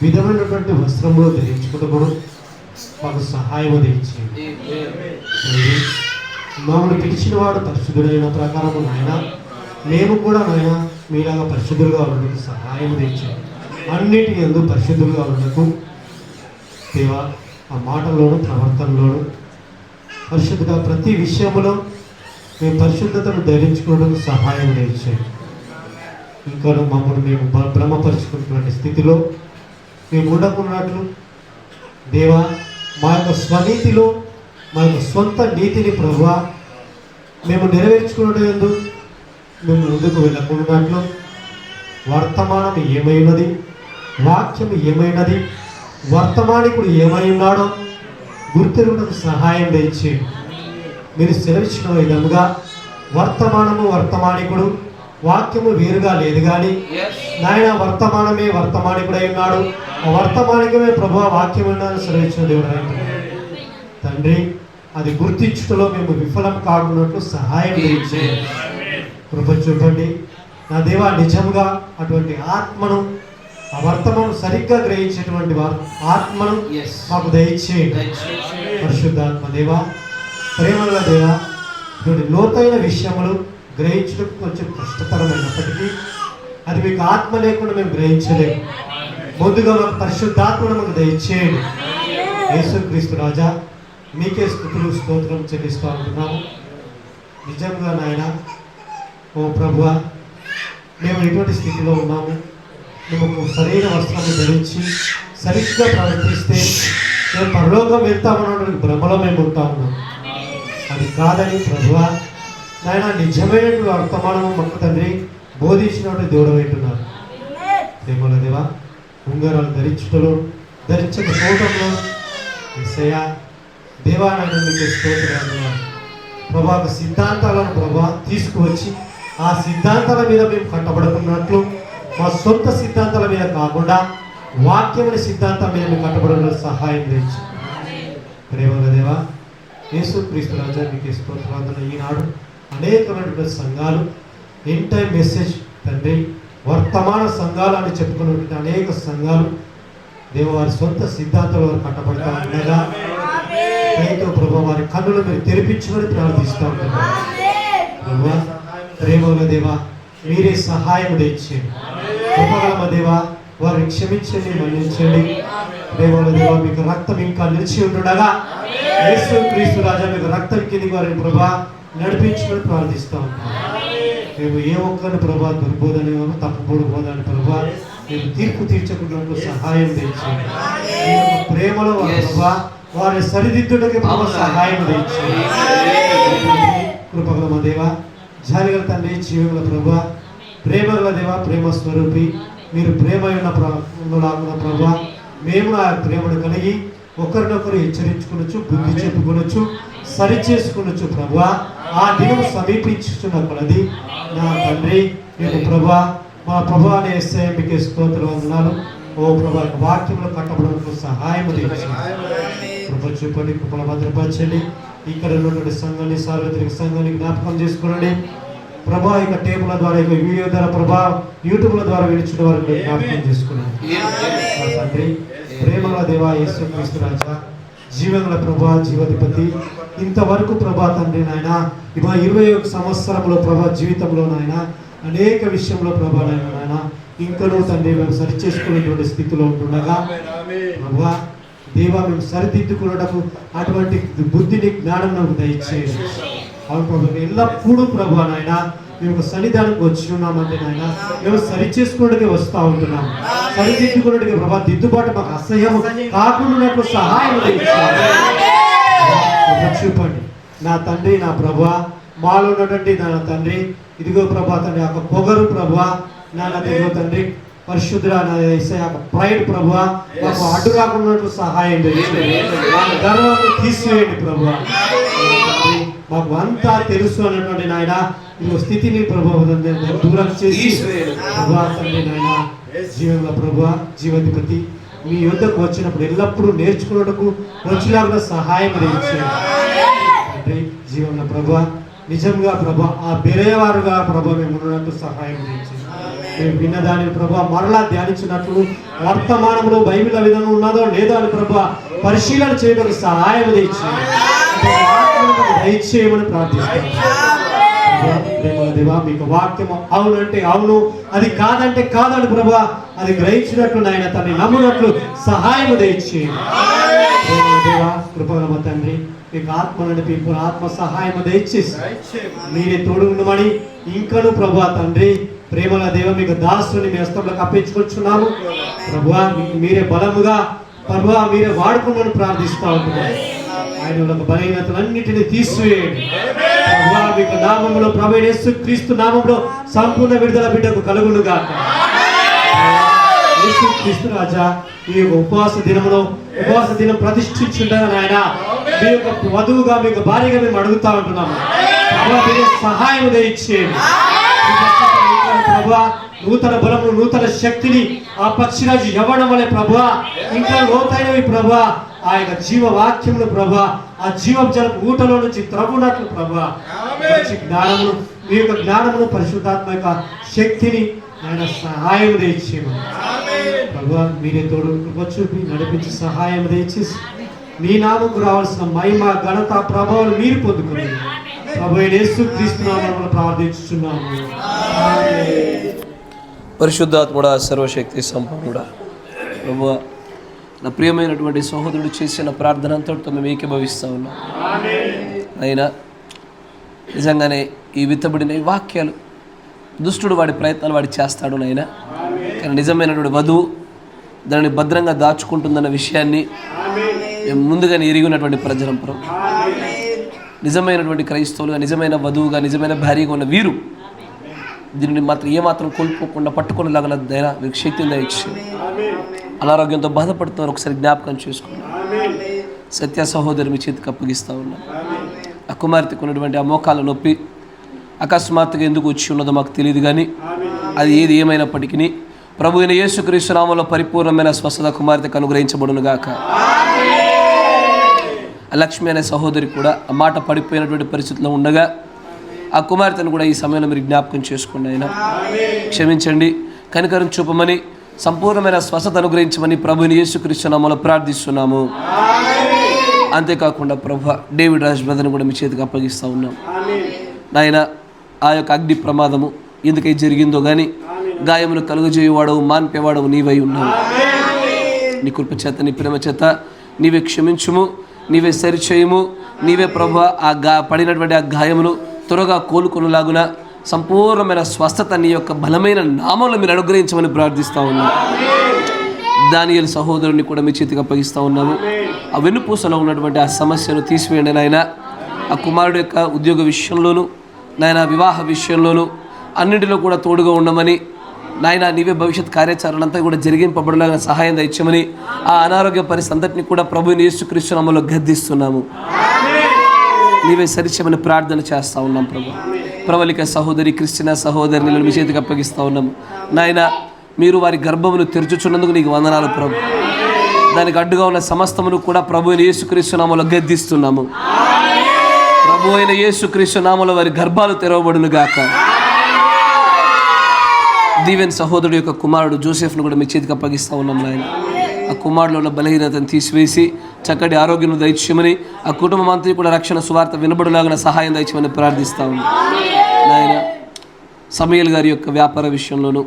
విధమైనటువంటి వస్త్రములు ధరించుకున్నప్పుడు మాకు సహాయం తెచ్చేయండి. మమ్మల్ని పిలిచిన వాడు పరిశుద్ధుడైన ప్రకారము నాయన మేము కూడా నాయన మీలాగా పరిశుద్ధులుగా ఉండడానికి సహాయం తెచ్చేయండి. అన్నిటి యందు పరిశుద్ధులుగా ఉండకు దేవా, ఆ మాటల్లోనూ ప్రవర్తనలోనూ పరిశుద్ధంగా ప్రతి విషయంలో మేము పరిశుద్ధతను ధరించుకోవడానికి సహాయం చేయండి. ఇంకా మమ్మల్ని మేము భ్రమపరుచుకుంటున్న స్థితిలో మేము ఉండకున్నట్లు దేవా, మా యొక్క స్వనీతిలో మా యొక్క సొంత నీతిని ప్రభువా మేము నెరవేర్చుకున్నట్టు మేము ముందుకు వెళ్ళకున్నట్లు వర్తమానం ఏమైనది, వాక్యం ఏమైనది, వర్తమానికుడు ఏమై ఉన్నాడో గుర్తించడానికి సహాయం చేయండి. మీరు సెలవిచ్చిన విధముగా వర్తమానము వర్తమానికుడు, వాక్యము వేరుగా లేదు కానీ నాయన వర్తమానమే వర్తమానికుడై ఉన్నాడు, ఆ వర్తమానికమే ప్రభువా వాక్యం ఉన్నాడని సెలవిచ్చిన దేవుడు తండ్రి. అది గుర్తించుటలో మేము విఫలం కాకున్నట్లు సహాయం చేయండి. కృప చూపండి నా దేవా. నిజంగా అటువంటి ఆత్మను, ఆ వర్తమానం సరిగ్గా గ్రహించేటువంటి ఆత్మను మాకు దయచేయండి. పరిశుద్ధాత్మ దేవా, ప్రేమల దేవా, ఇటువంటి లోతైన విషయములు గ్రహించడం కొంచెం కష్టతరమైనప్పటికీ అది మీకు ఆత్మ లేకుండా మేము గ్రహించలేము. ముందుగా మాకు పరిశుద్ధాత్మను మాకు దయచేయండి. యేసుక్రీస్తు రాజా, మీకే స్తుతులు స్తోత్రం చెల్లిస్తూ ఉంటున్నాము. నిజంగా నాయన, ఓ ప్రభువా, మేము ఎటువంటి స్థితిలో ఉన్నాము, మేము సరైన వస్త్రాన్ని ధరించి సరిగ్గా ప్రవర్తిస్తే మేము పరలోకం వెళ్తామన్న భ్రమలో మేము ఉంటా ఉన్నాము. అది కాదని ప్రభువా నాయన నిజమైనటువంటి వర్తమానము మాకు తండ్రి బోధించినటువంటి దేవుడు అంటున్నారు. ప్రేమల దేవా, ఉంగరాలు ధరించుటలో ధరించకపోవడంలో యేసయ్యా దేవా నాయన మీకు స్తోత్రాలు. ప్రభా సిద్ధాంతాలను ప్రభా తీసుకువచ్చి ఆ సిద్ధాంతాల మీద మేము కట్టబడుతున్నట్లు మా సొంత సిద్ధాంతాల మీద కాకుండా వాక్యమైన సిద్ధాంతం మీద మేము కట్టబడడం సహాయం చేయించు. ప్రేమల దేవా, యేసుక్రీస్తు రాజా మీకు స్తోత్రాలు. ఈనాడు అనేకమైనటువంటి సంఘాలు ఎండ్ టైం మెసేజ్ తండ్రి వర్తమాన సంఘాలు అని చెప్పుకున్నటువంటి అనేక సంఘాలు దేవ వారి సొంత సిద్ధాంతాలు వారు కట్టబడతా ఉండగా దయతో ప్రభు వారి కన్నులు మీరు తెరిపించమని ప్రార్థిస్తూ ఉంటున్నారు. ప్రభు ప్రేమల దేవా, మీరే సహాయం తెచ్చేయండి. కృపగల దేవా, వారిని క్షమించండి, మన్నించండి. ప్రేమల దేవా, మీకు రక్తం ఇంకా నిలిచి ఉండగా యేసుక్రీస్తు రాజా మీకు రక్తం కింది వారిని ప్రభా నడిపించమని ప్రార్థిస్తూ ఉంటాం. మేము ఏ ఒక్కరిని ప్రభా దుర్బోధని తప్పుబోడు బోధని ప్రభా మేము తీర్పు తీర్చకున్నట్లు సహాయం తెచ్చేయండి. ప్రేమలో ప్రభా వారిని సరిదిద్దుటకి ప్రభా సహాయం తెచ్చేయండి. కృపగల దేవా, జాలిగల తండ్రి, జీవగల ప్రభా, ప్రేమగల దేవా, ప్రేమ స్వరూపి, మీరు ప్రేమ ఉన్న ప్రభా మేము ఆ ప్రేమను కలిగి ఒకరినొకరు హెచ్చరించుకునొచ్చు, బుద్ధి చెప్పుకొనొచ్చు, సరి చేసుకునొచ్చు ప్రభా. ఆ దినం సమీపించుతున్న కొలది నా తండ్రి మీకు ప్రభా, మా ప్రభా అనే యేసయ్య మీకు స్తోత్రం వందనాలు. ఓ ప్రభా, వాక్యంలో కట్టబడడానికి సహాయం కృప చూపండి, కృపల భద్రపరచండి. ఇక్కడ ఉన్నటువంటి సంఘాన్ని, సార్వత్రిక సంఘాన్ని జ్ఞాపకం చేసుకునండి ప్రభా. ఇక టేబుల ద్వారా, ఇక వీడియో ద్వారా ప్రభా, యూట్యూబ్ల ద్వారా వినిచిన వారిని జ్ఞాపకం చేసుకున్నాను తండ్రి. ప్రేమల దేవా, యేసుక్రీస్తు రాజా, జీవగల ప్రభా, జీవాధిపతి, ఇంతవరకు ప్రభా తండ్రి నాయన 21 సంవత్సరంలో ప్రభా జీవితంలో నాయన అనేక విషయంలో ప్రభా నాయన ఇంకనూ తండ్రి మేము సరి చేసుకునేటువంటి స్థితిలో ఉంటుండగా ప్రభా దేవా మేము సరిదిద్దుకున్నటకు అటువంటి బుద్ధిని జ్ఞానం నాకు దయచేయండి. అవును ప్రభు, ఎల్లప్పుడూ ప్రభు నాయన మేము సన్నిధానికి వచ్చి ఉన్నామంటే నాయన మేము సరి చేసుకోవడానికి వస్తూ ఉంటున్నాం. సరిదిద్దుకున్నట్టుగా ప్రభా దిద్దుబాటు మాకు అసహ్యం కాకుండా సహాయం చూపండి. నా తండ్రి, నా ప్రభా, మాలో ఉన్నటువంటి నా తండ్రి, ఇదిగో ప్రభా తండ్రి యొక్క పొగరు ప్రభా, నాన్న ఇదిగో తండ్రి పరిశుద్ధ ప్రైడ్ ప్రభా మాకు అడ్డు రాకుండా సహాయం గర్వాన్ని తీసివేయండి ప్రభా. మాకు అంతా తెలుసు అన్నటువంటి నాయన ఈ స్థితిని ప్రభావం దూరం చేసి ప్రభా తండ్రి నాయన జీవంలో ప్రభా జీవాధిపతి మీ యుద్ధకు వచ్చినప్పుడు ఎల్లప్పుడూ నేర్చుకున్నటకు వచ్చేలాగా సహాయం తండ్రి. జీవంలో ప్రభా నిజంగా ప్రభా ఆ బెరేవారుగా ప్రభా మేము ఉన్నట్టు సహాయం చేయండి. మేము విన్నదాని ప్రభా మరలా ధ్యానించినట్లు వర్తమానంలో బైబిల్ విధంగా ఉన్నదో లేదో అని ప్రభా పరిశీలన చేయడానికి సహాయం దయచేయమని ప్రార్థిస్తాను. దేవా మీకు వాక్యము అవునంటే అవును, అది కాదంటే కాదని ప్రభా అది గ్రహించినట్లు నాయన తనని నమ్మునట్లు సహాయం దయచేయండి. దేవా కృపగల తండ్రి మీకు ఆత్మ నడిపి ఆత్మ సహాయం దయచేసి మీరే తోడు ఉండమని ఇంకను ప్రభా తండ్రి ప్రేమల దేవ మీకు దాసుని మీ హస్తంలోకి అప్పించుకొచ్చున్నాము ప్రభువా. మీరే బలముగా ప్రభువా మీరే వాడుకోమని ప్రార్థిస్తూ ఉంటున్నాను. ఆయన బలహీనతలన్నిటిని తీసివేయండి ప్రభువా. మీకు నామములో ప్రభువైన యేసుక్రీస్తు నామములో సంపూర్ణ విడుదల బిడ్డకు కలుగును గాక. యేసుక్రీస్తు రాజా ఈ ఉపవాస దినం ప్రతిష్ఠించుంటారా నాయన మీ యొక్క వధువుగా మీకు భార్యగా మేము అడుగుతా ఉంటున్నాము ప్రభువా. మీరే సహాయం దయచేయండి ప్రభువా. నూతన బలము నూతన శక్తిని ఆ పక్షిరాజు ఇవ్వడం వల్ల ప్రభువా ఇంకా లోతైనవి ప్రభువా. ఆ యొక్క జీవవాక్యములు ప్రభా ఆ జీవ జల ఊటలో నుంచి త్రవ్వునట్లు ప్రభా మంచి జ్ఞానమును మీ యొక్క జ్ఞానమును పరిశుద్ధాత్మ యొక్క శక్తిని ఆయన సహాయం దయచేయమని ప్రభా మీరే తోడు చూపి నడిపించి సహాయం దయచేసి మీ నామకు రావాల్సిన మహిమ ఘనత ప్రభావాలు మీరు పొందుకుని ప్రభు యేసుక్రీస్తు నామములో ప్రార్థించుచున్నాము. పరిశుద్ధాత్ముడా సర్వశక్తి సంపన్నుడా ప్రభువా నా ప్రియమైనటువంటి సహోదరుడు చేసిన ప్రార్థన అంతటితో మేము ఏకీభవిస్తూ ఉన్నాం. అయినా నిజంగానే ఈ విత్తబడిన ఈ వాక్యాలు దుష్టుడు వాడి ప్రయత్నాలు వాడి చేస్తాడు నైనా, కానీ నిజమైనటువంటి వధువు దానిని భద్రంగా దాచుకుంటుందన్న విషయాన్ని మేము ముందుగానే ఎరిగినటువంటి ప్రజలం ప్రభు. నిజమైనటువంటి క్రైస్తవులుగా నిజమైన వధువుగా నిజమైన భార్యగా ఉన్న వీరు దీనిని మాత్రం ఏమాత్రం కోల్పోకుండా పట్టుకునేలాగా దైనా మీకు శక్తిని దయచేయండి. అనారోగ్యంతో బాధపడుతున్నారు ఒకసారి జ్ఞాపకం చేసుకున్నాం. సత్య సహోదరి మీ చేతికి అప్పగిస్తూ ఉన్నాం. ఆ కుమార్తెకు ఉన్నటువంటి ఆ మోకాల నొప్పి అకస్మాత్తుగా ఎందుకు వచ్చి ఉన్నదో మాకు తెలియదు, కానీ అది ఏది ఏమైనప్పటికీ ప్రభు అయిన యేసుక్రీస్తు నామములో పరిపూర్ణమైన స్వస్థత కుమార్తెకు అనుగ్రహించబడును గాక. లక్ష్మి అనే సహోదరి కూడా ఆ మాట పడిపోయినటువంటి పరిస్థితిలో ఉండగా ఆ కుమార్తెను కూడా ఈ సమయంలో మీరు జ్ఞాపకం చేసుకోండి. అయినా క్షమించండి, కనికరం చూపమని సంపూర్ణమైన స్వస్థత అనుగ్రహించమని ప్రభుని యేసుక్రీస్తు నామములో ప్రార్థిస్తున్నాము. అంతేకాకుండా ప్రభు డేవిడ్ రాజ్ బ్రదర్ని కూడా మీ చేతికి అప్పగిస్తూ ఉన్నాం. నాయన ఆ యొక్క అగ్ని ప్రమాదము ఎందుకై జరిగిందో కానీ గాయములు కలుగజేయవాడవు మాన్పేవాడవు నీవై ఉన్నావు. నీ కృప చేత నీ ప్రేమ చేత నీవే క్షమించుము, నీవే సరిచేయము. నీవే ప్రభు ఆ పడినటువంటి ఆ గాయములు త్వరగా కోలుకొనులాగున సంపూర్ణమైన స్వస్థత నీ యొక్క బలమైన నామంలో మీరు అనుగ్రహించమని ప్రార్థిస్తూ ఉన్నాము. దానియేలు సహోదరుని కూడా మీ చేతికి అప్పగిస్తూ ఉన్నాము. ఆ వెన్నుపూసలో ఉన్నటువంటి ఆ సమస్యను తీసివేయండి నాయన. ఆ కుమారుడు యొక్క ఉద్యోగ విషయంలోనూ నాయన వివాహ విషయంలోనూ అన్నింటిలో కూడా తోడుగా ఉండమని నాయన నీవే భవిష్యత్ కార్యాచరణ అంతా కూడా జరిగింపబడేలాగా సహాయం దయచేయమని ఆ అనారోగ్య పరిస్థితి అంతటిని కూడా ప్రభువుని యేసుక్రీస్తు నామములో గద్దిస్తున్నాము. నీవే సరిచేయమని ప్రార్థన చేస్తూ ఉన్నాం ప్రభు. ప్రవళిక సహోదరి క్రిస్టినా సహోదరిని మీ చేతికి అప్పగిస్తూ ఉన్నాము. నాయన మీరు వారి గర్భమును తెరుచుచున్నందుకు నీకు వందనాలు ప్రభు. దానికి అడ్డుగా ఉన్న సమస్తమును కూడా ప్రభు అయిన యేసుక్రీస్తు నామములో గద్దిస్తున్నాము. ప్రభు అయిన యేసుక్రీస్తు నామములో వారి గర్భాలు తెరవబడును గాక. దీవెన్ సహోదరుడు యొక్క కుమారుడు జోసెఫ్ను కూడా మీ చేతికి అప్పగిస్తూ ఉన్నాం నాయన. ఆ కుమారులో ఉన్న బలహీనతను తీసివేసి చక్కటి ఆరోగ్యం దయచేయమని ఆ కుటుంబం అంతా కూడా రక్షణ సువార్త వినబడులాగా సహాయం దయచేయమని ప్రార్థిస్తా ఉన్నాం నాయన. సమయల్ గారి యొక్క వ్యాపార విషయంలోనూ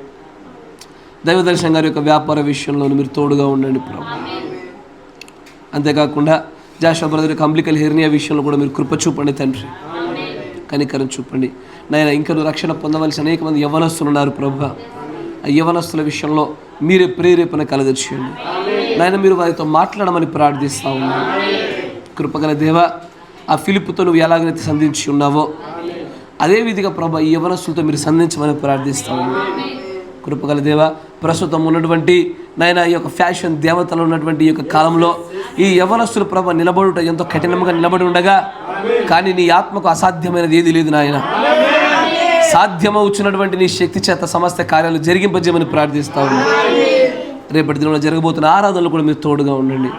దైవదర్శనం గారి యొక్క వ్యాపార విషయంలోనూ మీరు తోడుగా ఉండండి ప్రభు. అంతేకాకుండా జాషువా బ్రదర్ అంబ్లికల్ హెర్నియా విషయంలో కూడా మీరు కృప చూపండి తండ్రి, కనికరం చూపండి నాయన. ఇంకా రక్షణ పొందవలసి అనేక మంది యవ్వనస్తులు ఉన్నారు ప్రభువా. ఆ యవ్వనస్తుల విషయంలో మీరే ప్రేరేపణ కలగచేయండి నాయన. మీరు వారితో మాట్లాడమని ప్రార్థిస్తా ఉన్నాను. కృపగల దేవ, ఆ ఫిలిప్పుతో నువ్వు ఎలాగైతే సంధించి ఉన్నావో అదే విధిగా ప్రభు ఈ యవ్వనస్తులతో మీరు సంధించమని ప్రార్థిస్తా ఉన్నాను. కృపగల దేవ, ప్రస్తుతం ఉన్నటువంటి నాయన ఈ యొక్క ఫ్యాషన్ దేవతలు ఉన్నటువంటి ఈ యొక్క కాలంలో ఈ యవ్వనస్తులు ప్రభు నిలబడుట ఎంతో కఠినంగా నిలబడి ఉండగా, కానీ నీ ఆత్మకు అసాధ్యమైనది ఏది లేదు నాయన. సాధ్యమవుచున్నటువంటి నీ శక్తి చేత సమస్త కార్యాలు జరిగింపజేయమని ప్రార్థిస్తా ఉన్నాను. రేపటి దినంలో జరగబోతున్న ఆరాధనలు కూడా మీరు తోడుగా ఉండండి.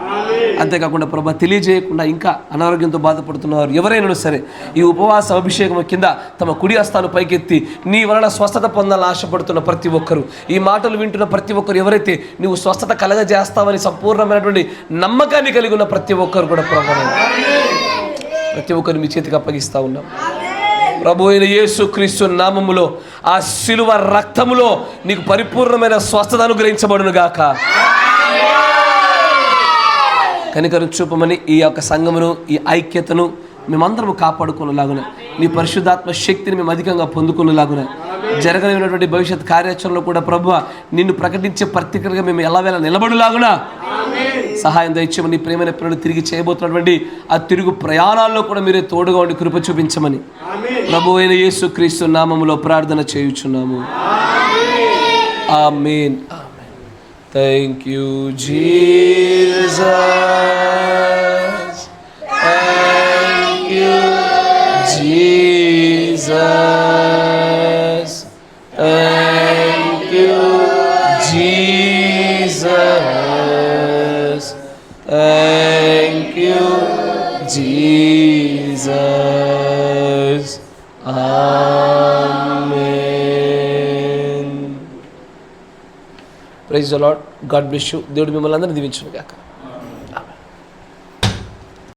అంతేకాకుండా ప్రభా, తెలియజేయకుండా ఇంకా అనారోగ్యంతో బాధపడుతున్నారు ఎవరైనా సరే ఈ ఉపవాస అభిషేకం కింద తమ కుడి హస్తాలు పైకెత్తి నీ వలన స్వస్థత పొందాలని ఆశపడుతున్న ప్రతి ఒక్కరు, ఈ మాటలు వింటున్న ప్రతి ఒక్కరు, ఎవరైతే నువ్వు స్వస్థత కలగజేస్తావని సంపూర్ణమైనటువంటి నమ్మకాన్ని కలిగి ఉన్న ప్రతి ఒక్కరు కూడా ప్రభా, ప్రతి ఒక్కరు మీ చేతికి అప్పగిస్తూ ఉన్నాం. ప్రభు అయిన యేసుక్రీస్తు నామములో ఆ శిలువ రక్తములో నీకు పరిపూర్ణమైన స్వస్థత అనుగ్రహించబడును గాక. కనికరం చూపమని ఈ యొక్క సంఘమును, ఈ ఐక్యతను మేమందరము కాపాడుకునేలాగున, నీ పరిశుద్ధాత్మ శక్తిని మేము అధికంగా పొందుకునేలాగున, జరగనున్నటువంటి భవిష్యత్ కార్యాచరణలో కూడా ప్రభువా నిన్ను ప్రకటించే ప్రత్యేకంగా మేము ఎలావేళ నిలబడులాగున సహాయం దయచేయమని, ప్రేమైన పిల్లలు తిరిగి చేయబోతున్నటువంటి ఆ తిరుగు ప్రయాణాల్లో కూడా మీరే తోడుగా ఉండి కృప చూపించమని ప్రభు అయిన యేసుక్రీస్తు నామములో ప్రార్థన చేయుచున్నాము. ఆమేన్. Thank you, Jesus. Thank you, Jesus. Thank you, Jesus. Thank you, Jesus. Amen. Praise the Lord. God bless you. దేవుడు మిమ్మల్ని అందరినీ దీవించును గాక.